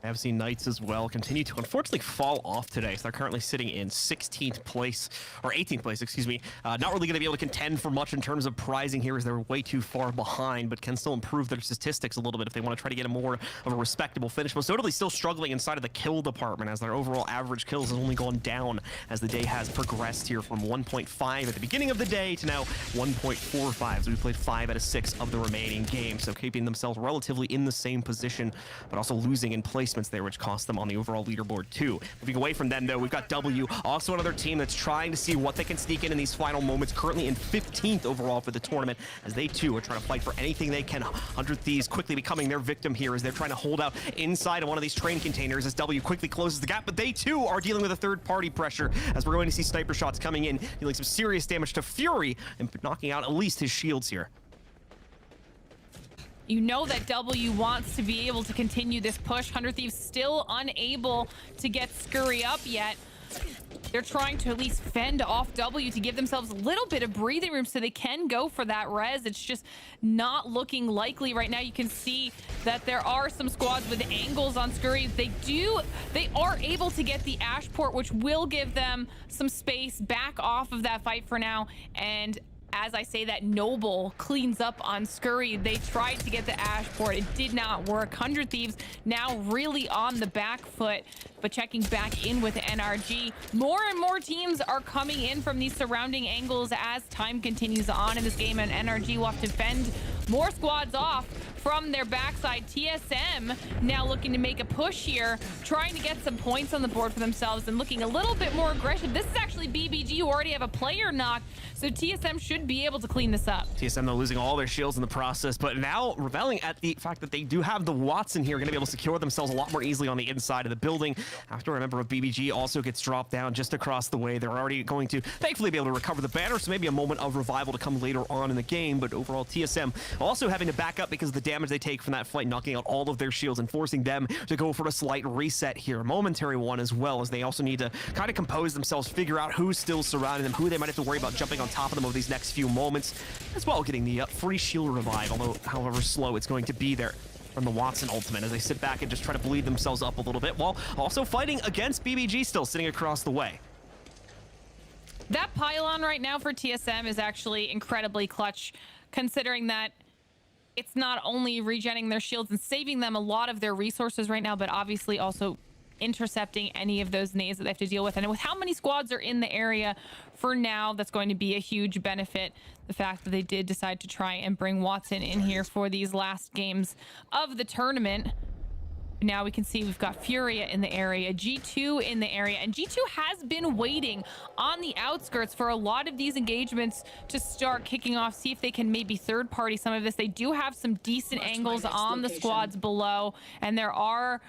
I have seen Knights as well continue to unfortunately fall off today. So they're currently sitting in 16th place, or 18th place, excuse me. Not really going to be able to contend for much in terms of prizing here as they're way too far behind, but can still improve their statistics a little bit if they want to try to get a more of a respectable finish. Most notably still struggling inside of the kill department as their overall average kills has only gone down as the day has progressed here from 1.5 at the beginning of the day to now 1.45. So we played 5 out of 6 of the remaining games. So keeping themselves relatively in the same position, but also losing in placements there, which cost them on the overall leaderboard too. Moving away from them though, we've got W, also another team that's trying to see what they can sneak in these final moments, currently in 15th overall for the tournament, as they too are trying to fight for anything they can. 100 Thieves quickly becoming their victim here as they're trying to hold out inside of one of these train containers as W quickly closes the gap, but they too are dealing with a third-party pressure as we're going to see sniper shots coming in, dealing some serious damage to Fury and knocking out at least his shields here. You know that W wants to be able to continue this push. 100 Thieves still unable to get Scurry up yet. They're trying to at least fend off W to give themselves a little bit of breathing room so they can go for that res. It's just not looking likely right now. You can see that there are some squads with angles on Scurry. They are able to get the Ash port, which will give them some space back off of that fight for now. And as I say that, Noble cleans up on Scurry. They tried to get the Ash port. It did not work. 100 Thieves now really on the back foot, but checking back in with NRG. More and more teams are coming in from these surrounding angles as time continues on in this game, and NRG will have to fend more squads off from their backside. TSM now looking to make a push here, trying to get some points on the board for themselves and looking a little bit more aggressive. This is actually BBG who already have a player knocked, so TSM should be able to clean this up. TSM though losing all their shields in the process, but now reveling at the fact that they do have the Watson here, going to be able to secure themselves a lot more easily on the inside of the building. After a member of BBG also gets dropped down just across the way, they're already going to thankfully be able to recover the banner, so maybe a moment of revival to come later on in the game. But overall, TSM also having to back up because of the damage they take from that fight, knocking out all of their shields and forcing them to go for a slight reset here, a momentary one as well, as they also need to kind of compose themselves, figure out who's still surrounding them, who they might have to worry about jumping on top of them over these next few moments, as well getting the free shield revive, although however slow it's going to be there from the Watson ultimate as they sit back and just try to bleed themselves up a little bit while also fighting against BBG still sitting across the way. That pylon right now for TSM is actually incredibly clutch, considering that it's not only regenerating their shields and saving them a lot of their resources right now, but obviously also intercepting any of those nades that they have to deal with. And with how many squads are in the area for now, that's going to be a huge benefit. The fact that they did decide to try and bring Watson in here for these last games of the tournament. Now we can see we've got Furia in the area, G2 in the area, and G2 has been waiting on the outskirts for a lot of these engagements to start kicking off, see if they can maybe third party some of this. They do have some decent angles on the squads below, and there are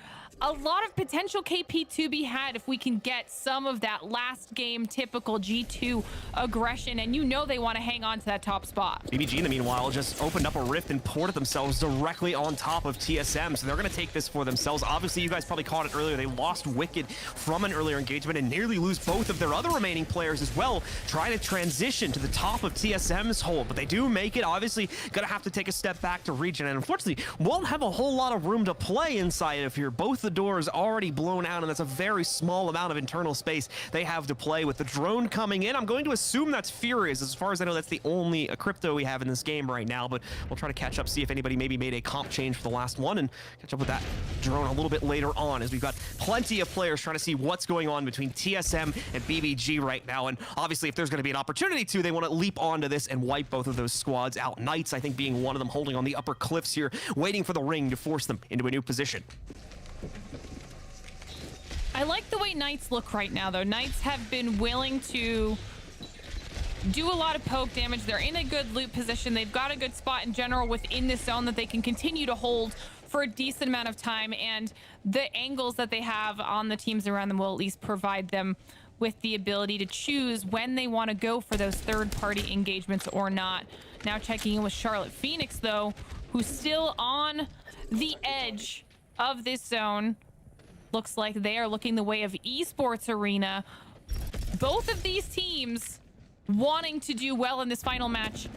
a lot of potential KP to be had if we can get some of that last game typical G2 aggression, and you know they want to hang on to that top spot. BBG in the meanwhile just opened up a rift and ported themselves directly on top of TSM, so they're going to take this for themselves. Obviously you guys probably caught it earlier, they lost Wicked from an earlier engagement and nearly lose both of their other remaining players as well, trying to transition to the top of TSM's hold, but they do make it. Obviously gonna have to take a step back to regen, and unfortunately won't have a whole lot of room to play inside of here. Both the doors already blown out, and that's a very small amount of internal space they have to play with. The drone coming in, I'm going to assume that's Furious. As far as I know, that's the only crypto we have in this game right now, but we'll try to catch up, see if anybody maybe made a comp change for the last one, and catch up with that drone a little bit later on, as we've got plenty of players trying to see what's going on between TSM and BBG right now. And obviously if there's going to be an opportunity to, they want to leap onto this and wipe both of those squads out. Knights, I think, being one of them, holding on the upper cliffs here, waiting for the ring to force them into a new position. I like the way Knights look right now, though. Knights have been willing to do a lot of poke damage. They're in a good loot position. They've got a good spot in general within this zone that they can continue to hold for a decent amount of time, and the angles that they have on the teams around them will at least provide them with the ability to choose when they want to go for those third-party engagements or not. Now checking in with Charlotte Phoenix, though, who's still on the edge of this zone. Looks like they are looking the way of Esports Arena. Both of these teams wanting to do well in this final match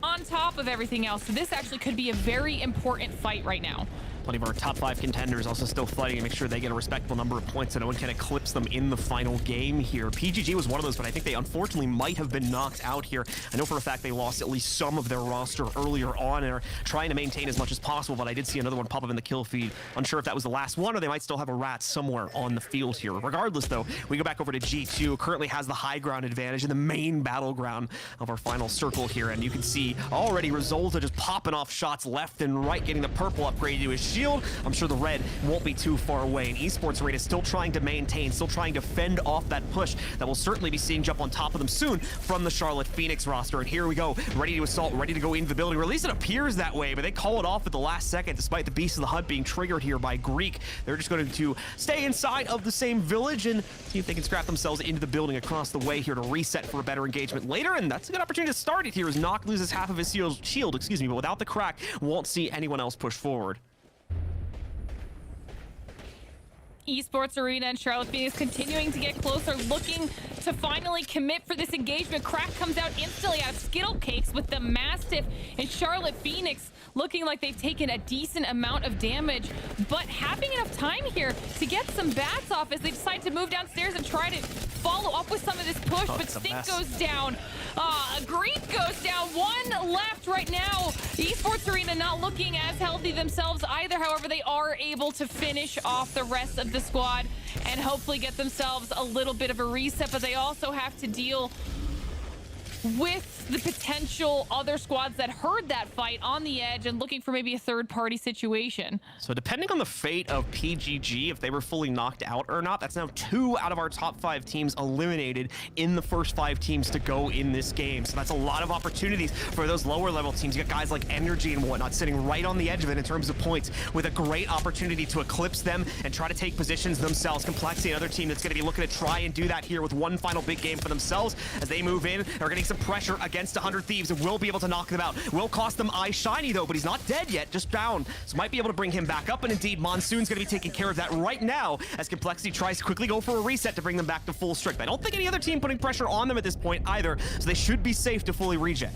on top of everything else. So this actually could be a very important fight right now. Plenty of our top 5 contenders also still fighting to make sure they get a respectable number of points so no one can eclipse them in the final game here. PGG was one of those, but I think they unfortunately might have been knocked out here. I know for a fact they lost at least some of their roster earlier on and are trying to maintain as much as possible, but I did see another one pop up in the kill feed. Unsure if that was the last one or they might still have a rat somewhere on the field here. Regardless though, we go back over to G2, currently has the high ground advantage in the main battleground of our final circle here, and you can see already Rizolta just popping off shots left and right, getting the purple upgrade to his shield. I'm sure the red won't be too far away, and Esports Arena is still trying to maintain, still trying to fend off that push that we'll certainly be seeing jump on top of them soon from the Charlotte Phoenix roster. And here we go, ready to assault, ready to go into the building, or at least it appears that way, but they call it off at the last second despite the Beast of the Hut being triggered here by Greek. They're just going to stay inside of the same village and see if they can scrap themselves into the building across the way here to reset for a better engagement later, and that's a good opportunity to start it here as Nock loses half of his shield, but without the crack, won't see anyone else push forward. Esports Arena and Charlotte Phoenix continuing to get closer, looking to finally commit for this engagement. Crack comes out instantly out of Skittle Cakes with the Mastiff, and Charlotte Phoenix looking like they've taken a decent amount of damage, but having enough time here to get some bats off as they decide to move downstairs and try to follow up with some of this push. But Stink goes down. Greek goes down. One left right now. Esports Arena not looking as healthy themselves either. However, they are able to finish off the rest of the squad and hopefully get themselves a little bit of a reset, but they also have to deal with the potential other squads that heard that fight on the edge and looking for maybe a third-party situation. So depending on the fate of PGG, if they were fully knocked out or not, that's now 2 out of our top 5 teams eliminated in the first 5 teams to go in this game. So that's a lot of opportunities for those lower level teams. You got guys like Energy and whatnot sitting right on the edge of it in terms of points, with a great opportunity to eclipse them and try to take positions themselves. Complexity, another team that's going to be looking to try and do that here with one final big game for themselves as they move in. They're getting some pressure against 100 Thieves and will be able to knock them out. Will cost them Eye Shiny though, but he's not dead yet, just down. So might be able to bring him back up, and indeed Monsoon's going to be taking care of that right now as Complexity tries to quickly go for a reset to bring them back to full strength. I don't think any other team putting pressure on them at this point either, so they should be safe to fully regen.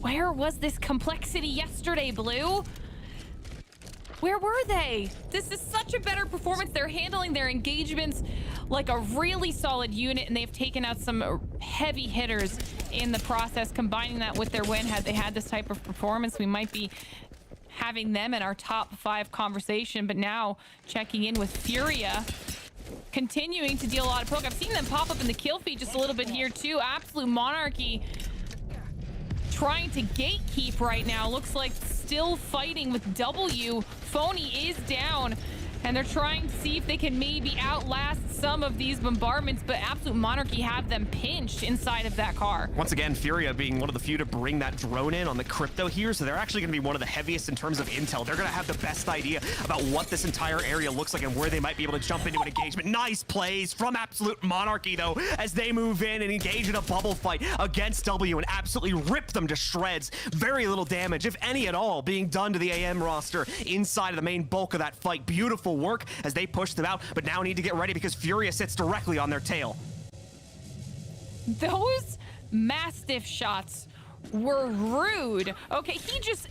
Where was this Complexity yesterday, Blue? Where were they? This is such a better performance. They're handling their engagements like a really solid unit, and they've taken out some heavy hitters in the process. Combining that with their win, had they had this type of performance, we might be having them in our top 5 conversation. But now checking in with Furia, continuing to deal a lot of poke. I've seen them pop up in the kill feed just a little bit here too. Absolute Monarchy trying to gatekeep right now. Looks like still fighting with W. Phony is down, and they're trying to see if they can maybe outlast some of these bombardments, but Absolute Monarchy have them pinched inside of that car. Once again, Furia being one of the few to bring that drone in on the crypto here, so they're actually going to be one of the heaviest in terms of intel. They're going to have the best idea about what this entire area looks like and where they might be able to jump into an engagement. Nice plays from Absolute Monarchy, though, as they move in and engage in a bubble fight against W and absolutely rip them to shreds. Very little damage, if any at all, being done to the AM roster inside of the main bulk of that fight. Beautiful work as they push them out, but now need to get ready because Furia sits directly on their tail. Those Mastiff shots were rude. Okay, he just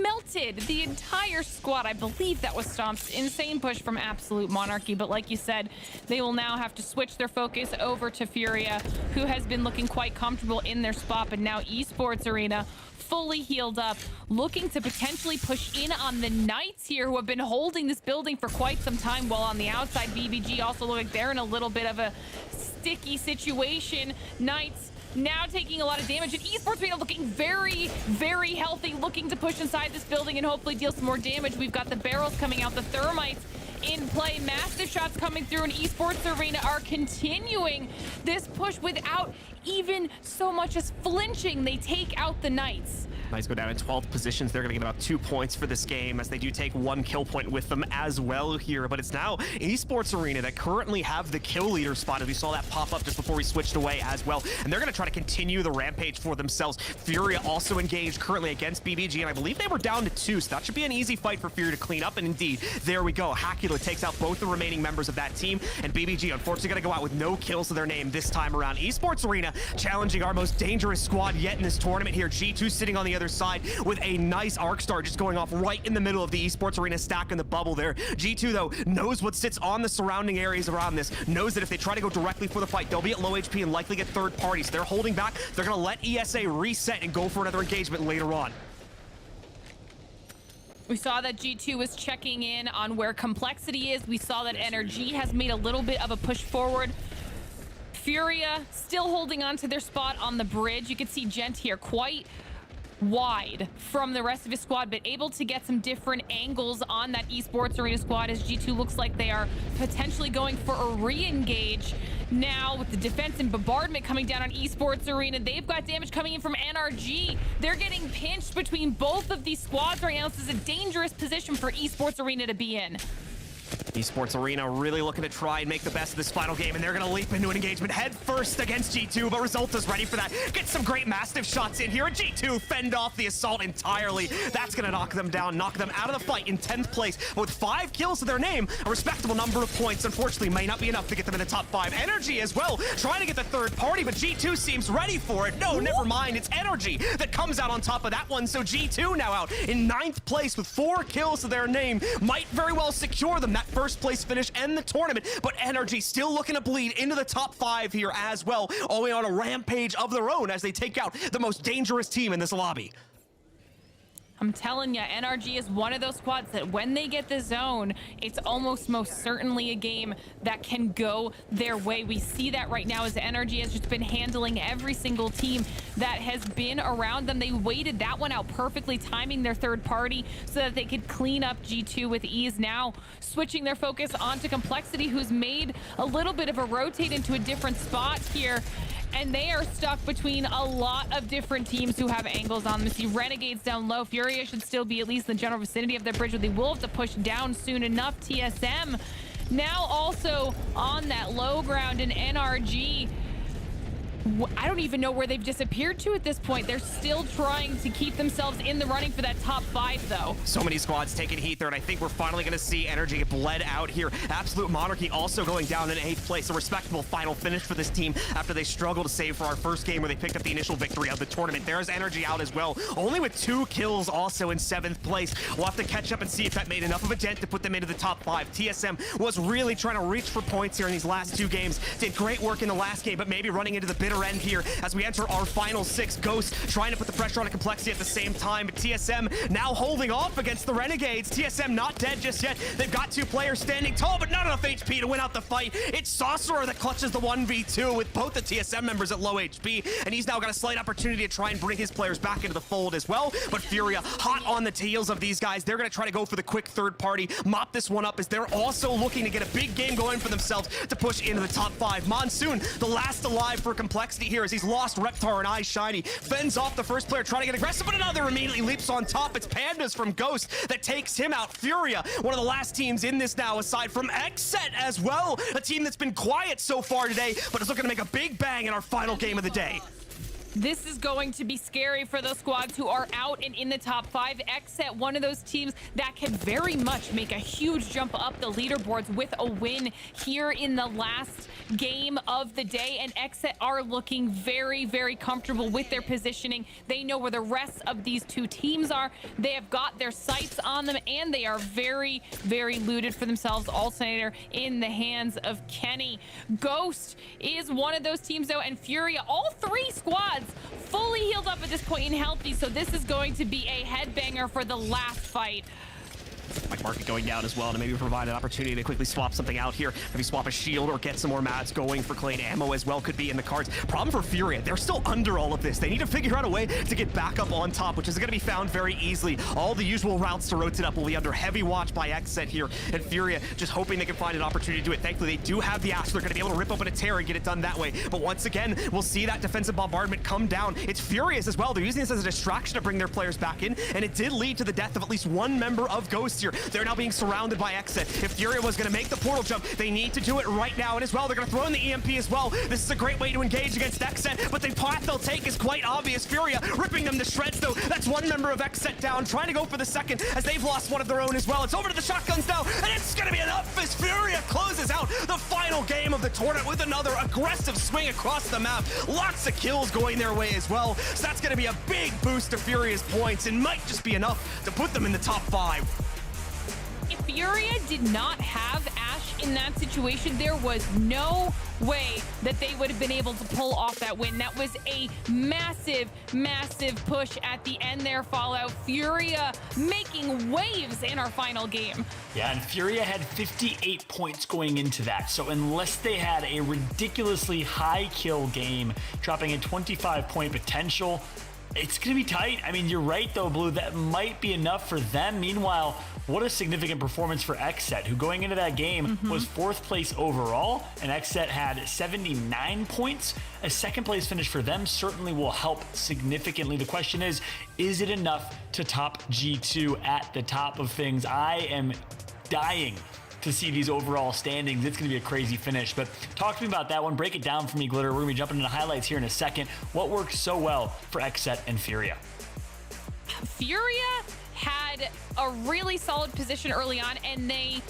melted the entire squad. I believe that was Stomp's insane push from Absolute Monarchy, but like you said, they will now have to switch their focus over to Furia, who has been looking quite comfortable in their spot, but now Esports Arena fully healed up, looking to potentially push in on the Knights here, who have been holding this building for quite some time, while on the outside, BBG also look like they're in a little bit of a sticky situation. Knights now taking a lot of damage, and Esports Arena looking very, very healthy, looking to push inside this building and hopefully deal some more damage. We've got the barrels coming out, the thermites in play, massive shots coming through, and Esports Arena are continuing this push without even so much as flinching. They take out the Knights. Nice go down in 12th positions. They're going to get about 2 points for this game as they do take 1 kill point with them as well here. But it's now Esports Arena that currently have the kill leader spot, as we saw that pop up just before we switched away as well. And they're going to try to continue the rampage for themselves. Furia also engaged currently against BBG, and I believe they were down to 2, so that should be an easy fight for Furia to clean up. And indeed, there we go. Hakula takes out both the remaining members of that team, and BBG unfortunately going to go out with no kills to their name this time around. Esports Arena challenging our most dangerous squad yet in this tournament here. G2 sitting on the other side with a nice arc star just going off right in the middle of the Esports Arena stack in the bubble there. G2 though knows what sits on the surrounding areas around this, knows that if they try to go directly for the fight, they'll be at low HP and likely get third parties. They're holding back. They're going to let ESA reset and go for another engagement later on. We saw that G2 was checking in on where Complexity is. We saw that NRG has made a little bit of a push forward. Furia still holding on to their spot on the bridge. You can see Gent here quite wide from the rest of his squad, but able to get some different angles on that Esports Arena squad as G2 looks like they are potentially going for a re-engage. Now with the defense and bombardment coming down on Esports Arena, they've got damage coming in from NRG. They're getting pinched between both of these squads right now. This is a dangerous position for Esports Arena to be in. Esports Arena really looking to try and make the best of this final game, and they're going to leap into an engagement head first against G2, but Resulta's ready for that. Get some great Mastiff shots in here, and G2 fend off the assault entirely. That's going to knock them down, knock them out of the fight in 10th place. But with 5 kills to their name, a respectable number of points, unfortunately, may not be enough to get them in the top 5. Energy as well, trying to get the third party, but G2 seems ready for it. No, never mind, it's Energy that comes out on top of that one, so G2 now out in 9th place with 4 kills to their name. Might very well secure them that first place finish and the tournament, but Energy still looking to bleed into the top 5 here as well, all the way on a rampage of their own as they take out the most dangerous team in this lobby. I'm telling you, NRG is one of those squads that when they get the zone, it's almost most certainly a game that can go their way. We see that right now as NRG has just been handling every single team that has been around them. They waited that one out perfectly, timing their third party so that they could clean up G2 with ease. Now switching their focus onto Complexity, who's made a little bit of a rotate into a different spot here. And they are stuck between a lot of different teams who have angles on them. You see Renegades down low. Furia should still be at least in the general vicinity of their bridge, but they will have to push down soon enough. TSM now also on that low ground, in NRG. I don't even know where they've disappeared to at this point. They're still trying to keep themselves in the running for that top 5, though. So many squads taking heat there, and I think we're finally going to see Energy get bled out here. Absolute Monarchy also going down in 8th place. A respectable final finish for this team after they struggled to save for our first game where they picked up the initial victory of the tournament. There's Energy out as well, only with 2 kills also in 7th place. We'll have to catch up and see if that made enough of a dent to put them into the top 5. TSM was really trying to reach for points here in these last 2 games. Did great work in the last game, but maybe running into the bitter end here as we enter our final 6. Ghost trying to put the pressure on a Complexity at the same time, but TSM now holding off against the Renegades. TSM not dead just yet. They've got 2 players standing tall, but not enough HP to win out the fight. It's Sorcerer that clutches the 1v2 with both the TSM members at low HP, and he's now got a slight opportunity to try and bring his players back into the fold as well. But Furia hot on the tails of these guys. They're going to try to go for the quick third party, mop this one up, as they're also looking to get a big game going for themselves to push into the top 5. Monsoon, the last alive for Complexity here, as he's lost Reptar and Eye Shiny. Fends off the first player trying to get aggressive, but another immediately leaps on top. It's Pandas from Ghost that takes him out. Furia, one of the last teams in this now, aside from Xset as well. A team that's been quiet so far today, but is looking to make a big bang in our final game of the day. This is going to be scary for those squads who are out and in the top 5. Xset, one of those teams that can very much make a huge jump up the leaderboards with a win here in the last game of the day. And Xset are looking very, very comfortable with their positioning. They know where the rest of these 2 teams are. They have got their sights on them, and they are very, very looted for themselves. Alternator in the hands of Kenny. Ghost is one of those teams, though, and Furia, all 3 squads fully healed up at this point and healthy, so this is going to be a headbanger for the last fight. Mike Market going down as well to maybe provide an opportunity to quickly swap something out here. Maybe swap a shield or get some more mats going for Clay. Ammo as well could be in the cards. Problem for Furia, they're still under all of this. They need to figure out a way to get back up on top, which is going to be found very easily. All the usual routes to rotate up will be under heavy watch by Xset here, and Furia just hoping they can find an opportunity to do it. Thankfully, they do have the Ash. They're going to be able to rip open a tear and get it done that way. But once again, we'll see that defensive bombardment come down. It's Furious as well. They're using this as a distraction to bring their players back in, and it did lead to the death of at least one member of Ghost here. They're now being surrounded by Xset. If Furia was going to make the portal jump, they need to do it right now. And as well, they're going to throw in the EMP as well. This is a great way to engage against Xset, but the path they'll take is quite obvious. Furia ripping them to shreds, though. That's one member of Xset down, trying to go for the second as they've lost one of their own as well. It's over to the shotguns now, and it's going to be enough as Furia closes out the final game of the tournament with another aggressive swing across the map. Lots of kills going their way as well. So that's going to be a big boost to Furia's points and might just be enough to put them in the top 5. If Furia did not have Ash in that situation, there was no way that they would have been able to pull off that win. That was a massive, massive push at the end there, Fallout. Furia making waves in our final game. Yeah, and Furia had 58 points going into that. So unless they had a ridiculously high kill game, dropping a 25-point potential, it's going to be tight. I mean, you're right, though, Blue. That might be enough for them. Meanwhile, what a significant performance for Xset, who going into that game was 4th place overall, and Xset had 79 points. A 2nd place finish for them certainly will help significantly. The question is it enough to top G2 at the top of things? I am dying to see these overall standings. It's going to be a crazy finish, but talk to me about that one. Break it down for me, Glitter. We're going to be jumping into highlights here in a second. What worked so well for Xset and Furia? Furia had a really solid position early on, and they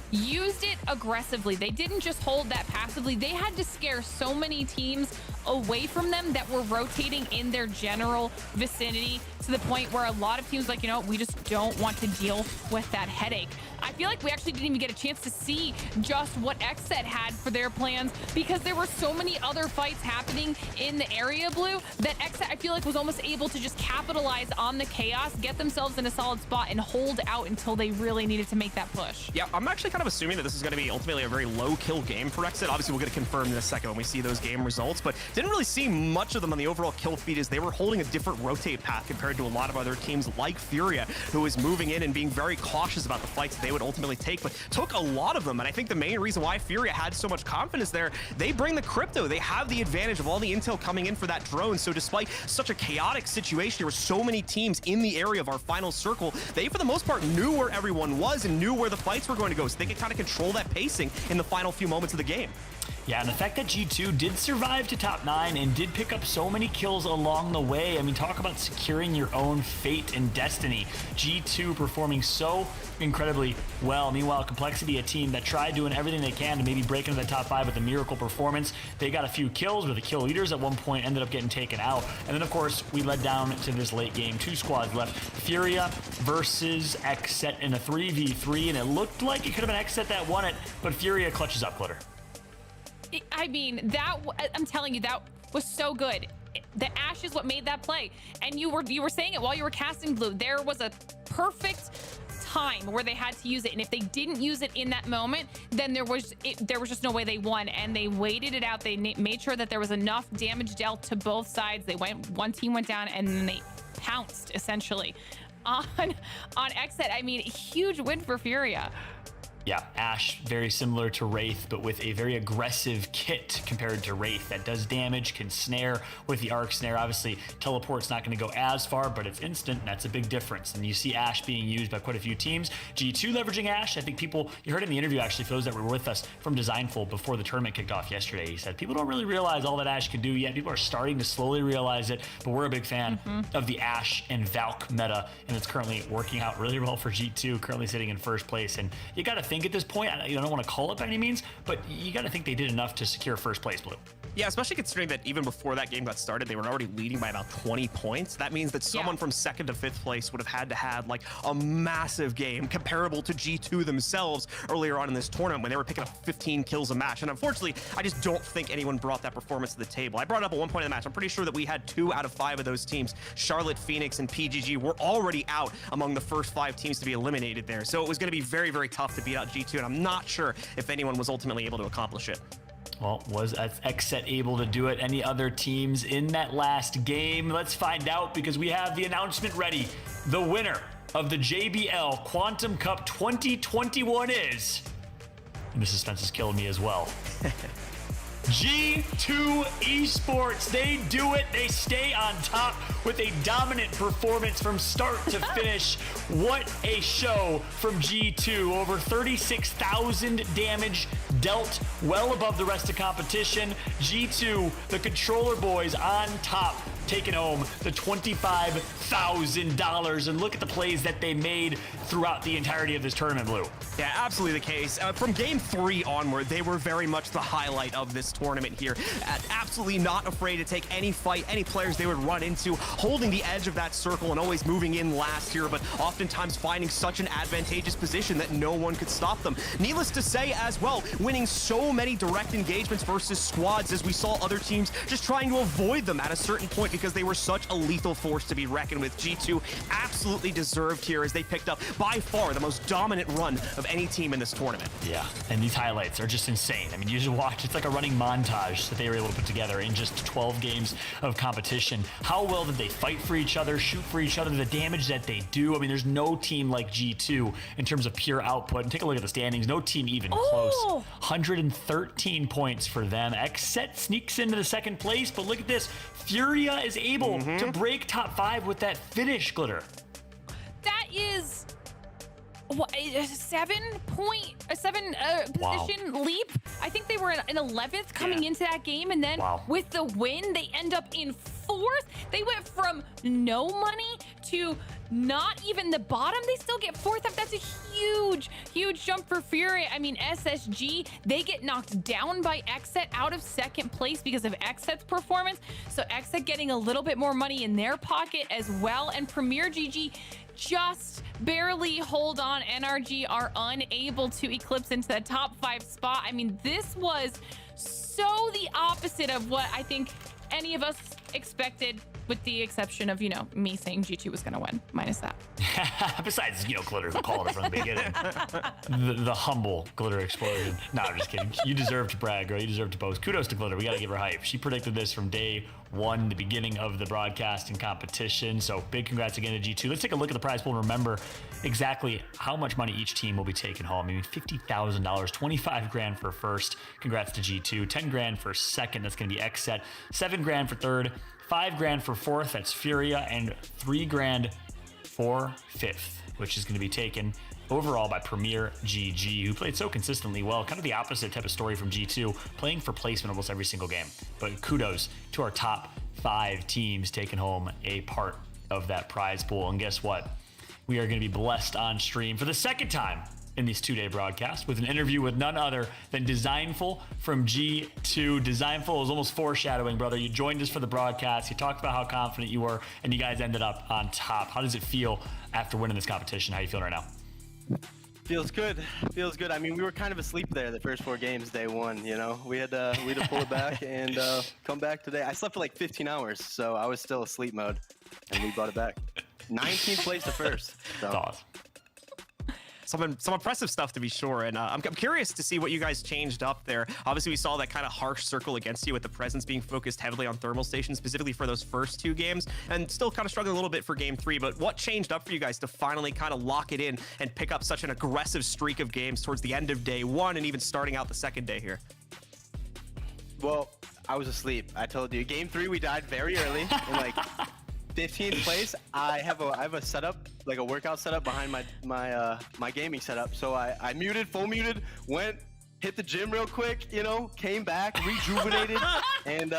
used it aggressively. They didn't just hold that passively. They had to scare so many teams away from them that were rotating in their general vicinity, to the point where a lot of teams like, you know, we just don't want to deal with that headache. I feel like we actually didn't even get a chance to see just what Xset had for their plans, because there were so many other fights happening in the area, Blue, that Xset, I feel like, was almost able to just capitalize on the chaos, get themselves in a solid spot, and hold out until they really needed to make that push. Yeah, I'm actually kind of assuming that this is going to be ultimately a very low kill game for Xset. Obviously, we'll get it confirmed in a second when we see those game results, but didn't really see much of them on the overall kill feed, as they were holding a different rotate path compared to a lot of other teams like Furia, who was moving in and being very cautious about the fights they would ultimately take, but took a lot of them. And I think the main reason why Furia had so much confidence there, they bring the crypto. They have the advantage of all the intel coming in for that drone. So despite such a chaotic situation, there were so many teams in the area of our final circle. They, for the most part, knew where everyone was and knew where the fights were going to go, so they could kind of control that pacing in the final few moments of the game. Yeah, and the fact that G2 did survive to top 9 and did pick up so many kills along the way. I mean, talk about securing your own fate and destiny. G2 performing so incredibly well. Meanwhile, Complexity, a team that tried doing everything they can to maybe break into the top 5 with a miracle performance. They got a few kills, but the kill leaders at one point ended up getting taken out. And then, of course, we led down to this late game. 2 squads left. Furia versus Xset in a 3v3, and it looked like it could have been Xset that won it, but Furia clutches up, Glitter. I mean, I'm telling you, that was so good. The Ash is what made that play. And you were saying it while you were casting, Blue. There was a perfect time where they had to use it, and if they didn't use it in that moment, then there was just no way they won. And they waited it out. They made sure that there was enough damage dealt to both sides. One team went down, and then they pounced essentially on Xset. I mean, huge win for Furia. Yeah, Ash, very similar to Wraith, but with a very aggressive kit compared to Wraith that does damage, can snare with the arc snare. Obviously, teleport's not going to go as far, but it's instant, and that's a big difference. And you see Ash being used by quite a few teams. G2 leveraging Ash. I think people, you heard in the interview, actually, for those that were with us from Designful before the tournament kicked off yesterday, he said, people don't really realize all that Ash can do yet. People are starting to slowly realize it, but we're a big fan of the Ash and Valk meta, and it's currently working out really well for G2, currently sitting in first place. And you got to think think at this point, I don't want to call it by any means, but you got to think they did enough to secure first place, Blue. Yeah, especially considering that even before that game got started, they were already leading by about 20 points. That means that someone from 2nd to 5th place would have had to have like a massive game comparable to G2 themselves earlier on in this tournament when they were picking up 15 kills a match. And unfortunately, I just don't think anyone brought that performance to the table. I brought it up at one point in the match. I'm pretty sure that we had 2 out of 5 of those teams, Charlotte, Phoenix, and PGG, were already out among the first 5 teams to be eliminated there. So it was going to be very, very tough to beat out G2, and I'm not sure if anyone was ultimately able to accomplish it. Well, was XSET able to do it? Any other teams in that last game? Let's find out, because we have the announcement ready. The winner of the JBL Quantum Cup 2021 is, and the suspense is killing me as well, G2 Esports. They do it. They stay on top with a dominant performance from start to finish. What a show from G2. Over 36,000 damage dealt, well above the rest of competition. G2, the controller boys, on top, taking home the $25,000. And look at the plays that they made throughout the entirety of this tournament, Blue. Yeah, absolutely the case. From game 3 onward, they were very much the highlight of this tournament here. Absolutely not afraid to take any fight, any players they would run into, holding the edge of that circle and always moving in last here, but oftentimes finding such an advantageous position that no one could stop them. Needless to say as well, winning so many direct engagements versus squads, as we saw other teams just trying to avoid them at a certain point because they were such a lethal force to be reckoned with. G2 absolutely deserved here as they picked up by far the most dominant run of any team in this tournament. Yeah, and these highlights are just insane. I mean, you just watch, it's like a running montage that they were able to put together in just 12 games of competition. How well did they fight for each other, shoot for each other, the damage that they do? I mean, there's no team like G2 in terms of pure output. And take a look at the standings, no team even close. 113 points for them. XSET sneaks into the 2nd place, but look at this. Furia is able to break top 5 with that finish, Glitter. That is what, a 7 position leap. I think they were in 11th coming into that game, and then with the win, they end up in 4th. They went from no money to not even the bottom. They still get 4th up. That's a huge, huge jump for Fury. I mean, SSG, they get knocked down by XSET out of 2nd place because of XSET's performance. So XSET getting a little bit more money in their pocket as well. And Premier GG just barely hold on. NRG are unable to eclipse into the top 5 spot. I mean, this was so the opposite of what I think any of us expected, with the exception of, me saying G2 was going to win, minus that. Besides, Glitter called it from the beginning. the humble Glitter explosion. No, I'm just kidding. You deserve to brag, girl. You deserve to boast. Kudos to Glitter. We got to give her hype. She predicted this from day 1, the beginning of the broadcasting competition. So big congrats again to G2. Let's take a look at the prize pool and remember exactly how much money each team will be taking home. I mean, $50,000, 25 grand for first. Congrats to G2. 10 grand for second. That's going to be XSET. 7 grand for third. 5 grand for 4th. That's Furia. And 3 grand for 5th, which is going to be taken overall by Premier GG, who played so consistently well. Kind of the opposite type of story from G2, playing for placement almost every single game. But kudos to our top 5 teams taking home a part of that prize pool. And guess what? We are going to be blessed on stream for the 2nd time in this 2-day broadcast with an interview with none other than Designful from G2. Designful is almost foreshadowing, brother. You joined us for the broadcast. You talked about how confident you were, and you guys ended up on top. How does it feel after winning this competition? How are you feeling right now? Feels good. Feels good. I mean, we were kind of asleep there the first 4 games, day 1. We had to pull it back and come back today. I slept for like 15 hours, so I was still asleep mode, and we brought it back. 19th place to first. So. That's awesome. Some impressive stuff, to be sure, and I'm curious to see what you guys changed up there. Obviously, we saw that kind of harsh circle against you with the presence being focused heavily on thermal stations, specifically for those first 2 games, and still kind of struggling a little bit for game 3. But what changed up for you guys to finally kind of lock it in and pick up such an aggressive streak of games towards the end of day 1 and even starting out the 2nd day here? Well, I was asleep. I told you. Game 3, we died very early in like 15th place. I have a setup, like a workout setup behind my gaming setup. So I muted, full muted, went, hit the gym real quick, came back, rejuvenated, and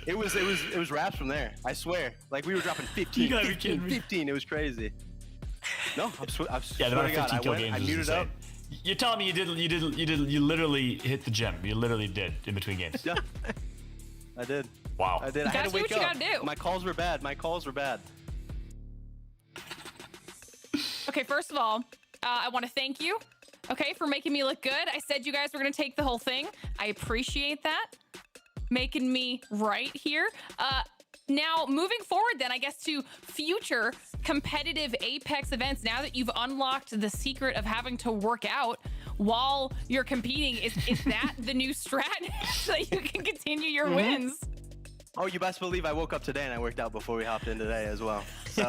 it was wraps from there. I swear. Like we were dropping 15, 15. It was crazy. No, I'm swear to God. I muted up. You're telling me you literally hit the gym. You literally did in between games. Yeah, I did. Wow. I did. I had to wake what you up. gotta do. My calls were bad. My calls were bad. Okay, first of all, I want to thank you, okay, for making me look good. I said you guys were going to take the whole thing. I appreciate that. Making me right here. Now, moving forward then, I guess, to future competitive Apex events, now that you've unlocked the secret of having to work out while you're competing, is that the new strat so that you can continue your wins? Oh, you best believe I woke up today and I worked out before we hopped in today as well. So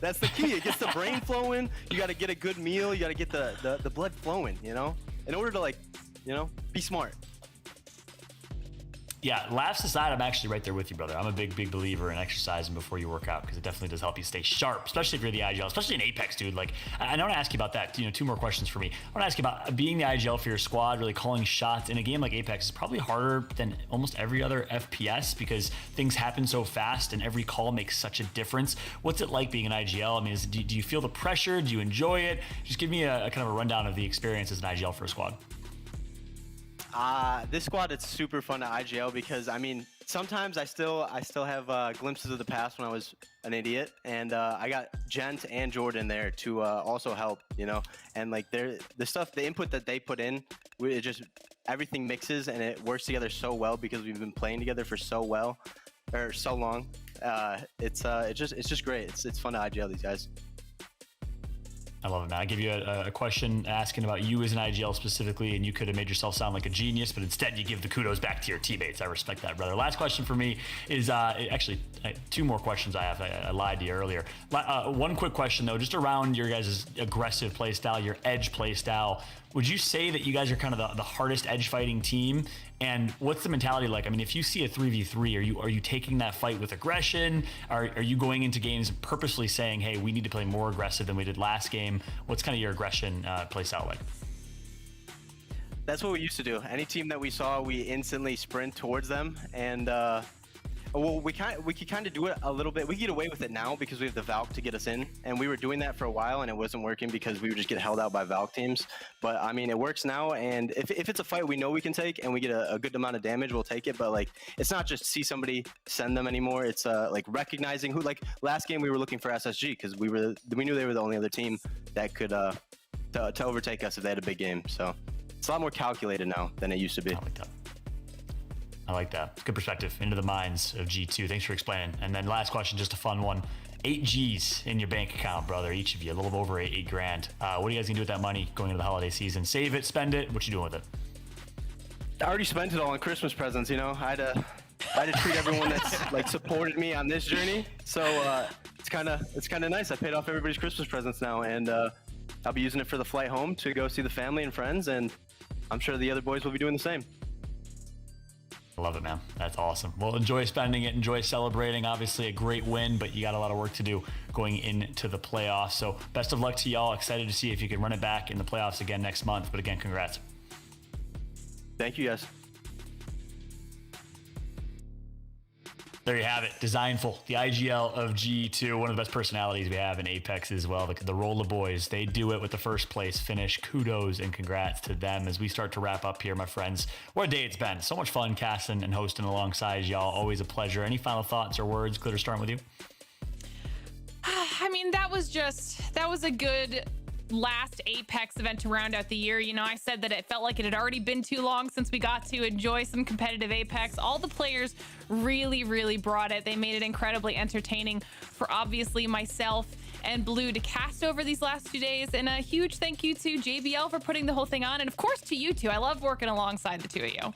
that's the key. It gets the brain flowing. You got to get a good meal. You got to get the blood flowing, you know, in order to, like, you know, be smart. Yeah, laughs aside, I'm actually right there with you, brother. I'm a big believer in exercising before you work out because it definitely does help you stay sharp, especially if you're the IGL, especially in Apex, dude. Like, I want to ask you about that. You know, 2 more questions for me. I want to ask you about being the IGL for your squad, really calling shots in a game like Apex is probably harder than almost every other FPS because things happen so fast and every call makes such a difference. What's it like being an IGL? I mean, do you feel the pressure? Do you enjoy it? Just give me a kind of a rundown of the experience as an IGL for a squad. This squad, it's super fun to IGL because, I mean, sometimes I still have glimpses of the past when I was an idiot, and I got Gent and Jordan there to also help, you know, and like the input that they put in, it just, everything mixes and it works together so well because we've been playing together for so long. It's just great. It's fun to IGL these guys. I love it, man. I give you a question asking about you as an IGL specifically, and you could have made yourself sound like a genius, but instead you give the kudos back to your teammates. I respect that, brother. Last question for me is actually 2 more questions I have. I lied to you earlier. One quick question, though, just around your guys' aggressive play style, your edge play style. Would you say that you guys are kind of the hardest edge fighting team? And what's the mentality like? I mean, if you see a 3v3, are you taking that fight with aggression? Are you going into games purposely saying, hey, we need to play more aggressive than we did last game? What's kind of your aggression play style like? That's what we used to do. Any team that we saw, we instantly sprint towards them. And well, we could kind of do it a little bit. We get away with it now because we have the Valk to get us in, and we were doing that for a while, and it wasn't working because we would just get held out by Valk teams. But I mean, it works now, and if it's a fight we know we can take and we get a good amount of damage, we'll take it. But like, it's not just see somebody send them anymore. It's like recognizing who. Like last game, we were looking for SSG because we knew they were the only other team that could to overtake us if they had a big game. So it's a lot more calculated now than it used to be. I like that. Good perspective into the minds of G2. Thanks for explaining. And then last question, just a fun one. 8 G's in your bank account, brother. Each of you, a little over 8 grand. What are you guys gonna do with that money going into the holiday season? Save it, spend it. What you doing with it? I already spent it all on Christmas presents. You know, I had to treat everyone that's like supported me on this journey. So it's kind of nice. I paid off everybody's Christmas presents now, and I'll be using it for the flight home to go see the family and friends, and I'm sure the other boys will be doing the same. I love it, man. That's awesome. Well, enjoy spending it. Enjoy celebrating. Obviously a great win, but you got a lot of work to do going into the playoffs. So best of luck to y'all. Excited to see if you can run it back in the playoffs again next month. But again, congrats. Thank you, guys. There you have it. Designful, the IGL of G2, one of the best personalities we have in Apex as well. The Roller Boys, they do it with the first place finish. Kudos and congrats to them as we start to wrap up here, my friends. What a day it's been. So much fun casting and hosting alongside y'all. Always a pleasure. Any final thoughts or words? Glitter, starting with you. I mean, that was a good last Apex event to round out the year. You know, I said that it felt like it had already been too long since we got to enjoy some competitive Apex. All the players really brought it. They made it incredibly entertaining for obviously myself and Blue to cast over these last 2 days. And a huge thank you to JBL for putting the whole thing on. And of course to you two. I love working alongside the two of you.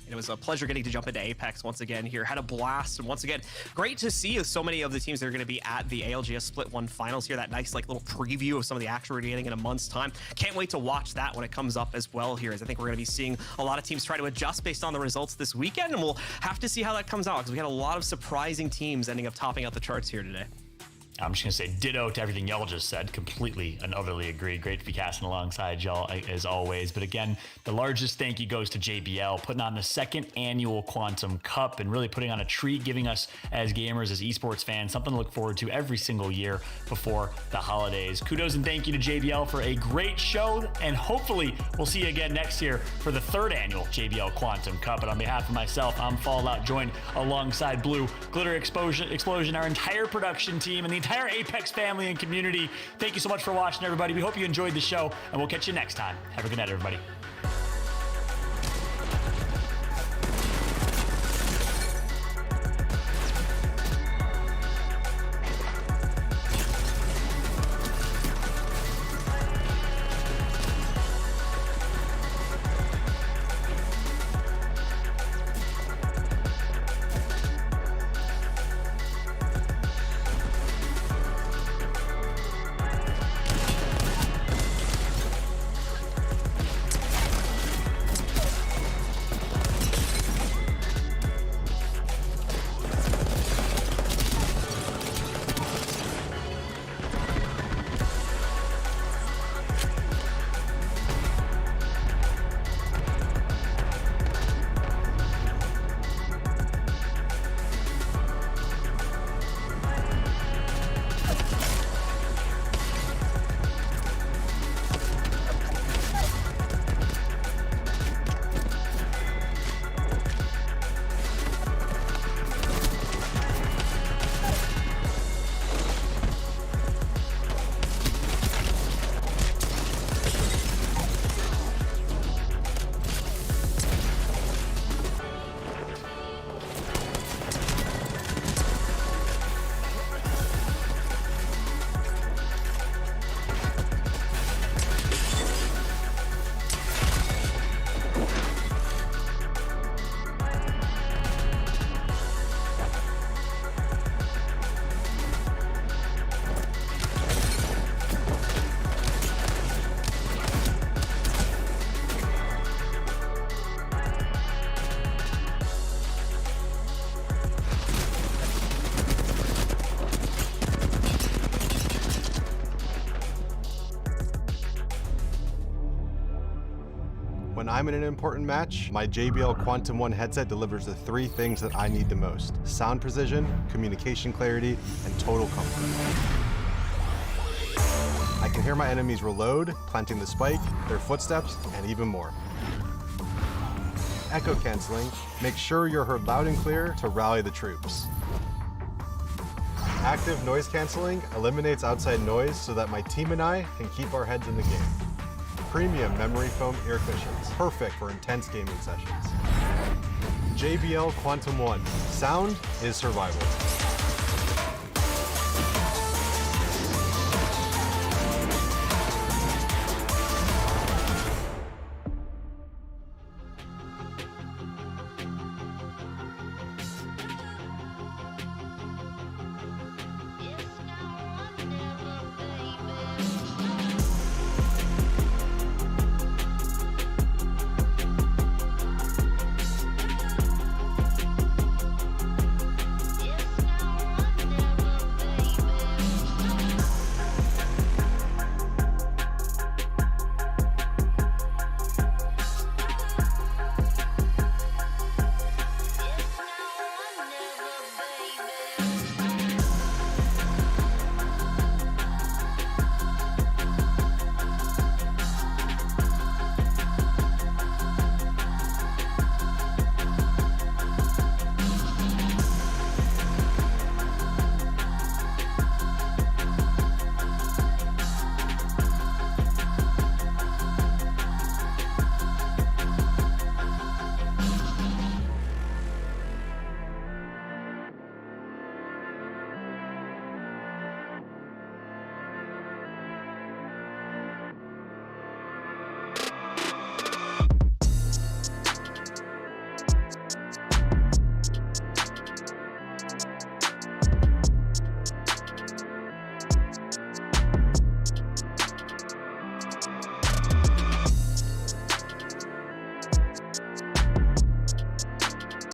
It was a pleasure getting to jump into Apex once again here. Had a blast, and once again, great to see so many of the teams that are going to be at the ALGS Split 1 finals here. That nice like little preview of some of the action we're getting in a month's time. Can't wait to watch that when it comes up as well here, as I think we're going to be seeing a lot of teams try to adjust based on the results this weekend, and we'll have to see how that comes out because we had a lot of surprising teams ending up topping out the charts here today. I'm just going to say ditto to everything y'all just said. Completely and utterly agree. Great to be casting alongside y'all as always. But again, the largest thank you goes to JBL, putting on the 2nd annual Quantum Cup and really putting on a treat, giving us as gamers, as esports fans, something to look forward to every single year before the holidays. Kudos and thank you to JBL for a great show. And hopefully we'll see you again next year for the 3rd annual JBL Quantum Cup. But on behalf of myself, I'm Fallout, joined alongside Blue, Glitter Explosion, our entire production team, and the entire Apex family and community. Thank you so much for watching, everybody. We hope you enjoyed the show, and we'll catch you next time. Have a good night, everybody. When I'm in an important match, my JBL Quantum 1 headset delivers the 3 things that I need the most: sound precision, communication clarity, and total comfort. I can hear my enemies reload, planting the spike, their footsteps, and even more. Echo canceling, make sure you're heard loud and clear to rally the troops. Active noise canceling eliminates outside noise so that my team and I can keep our heads in the game. Premium memory foam ear cushions, perfect for intense gaming sessions. JBL Quantum 1, sound is survival.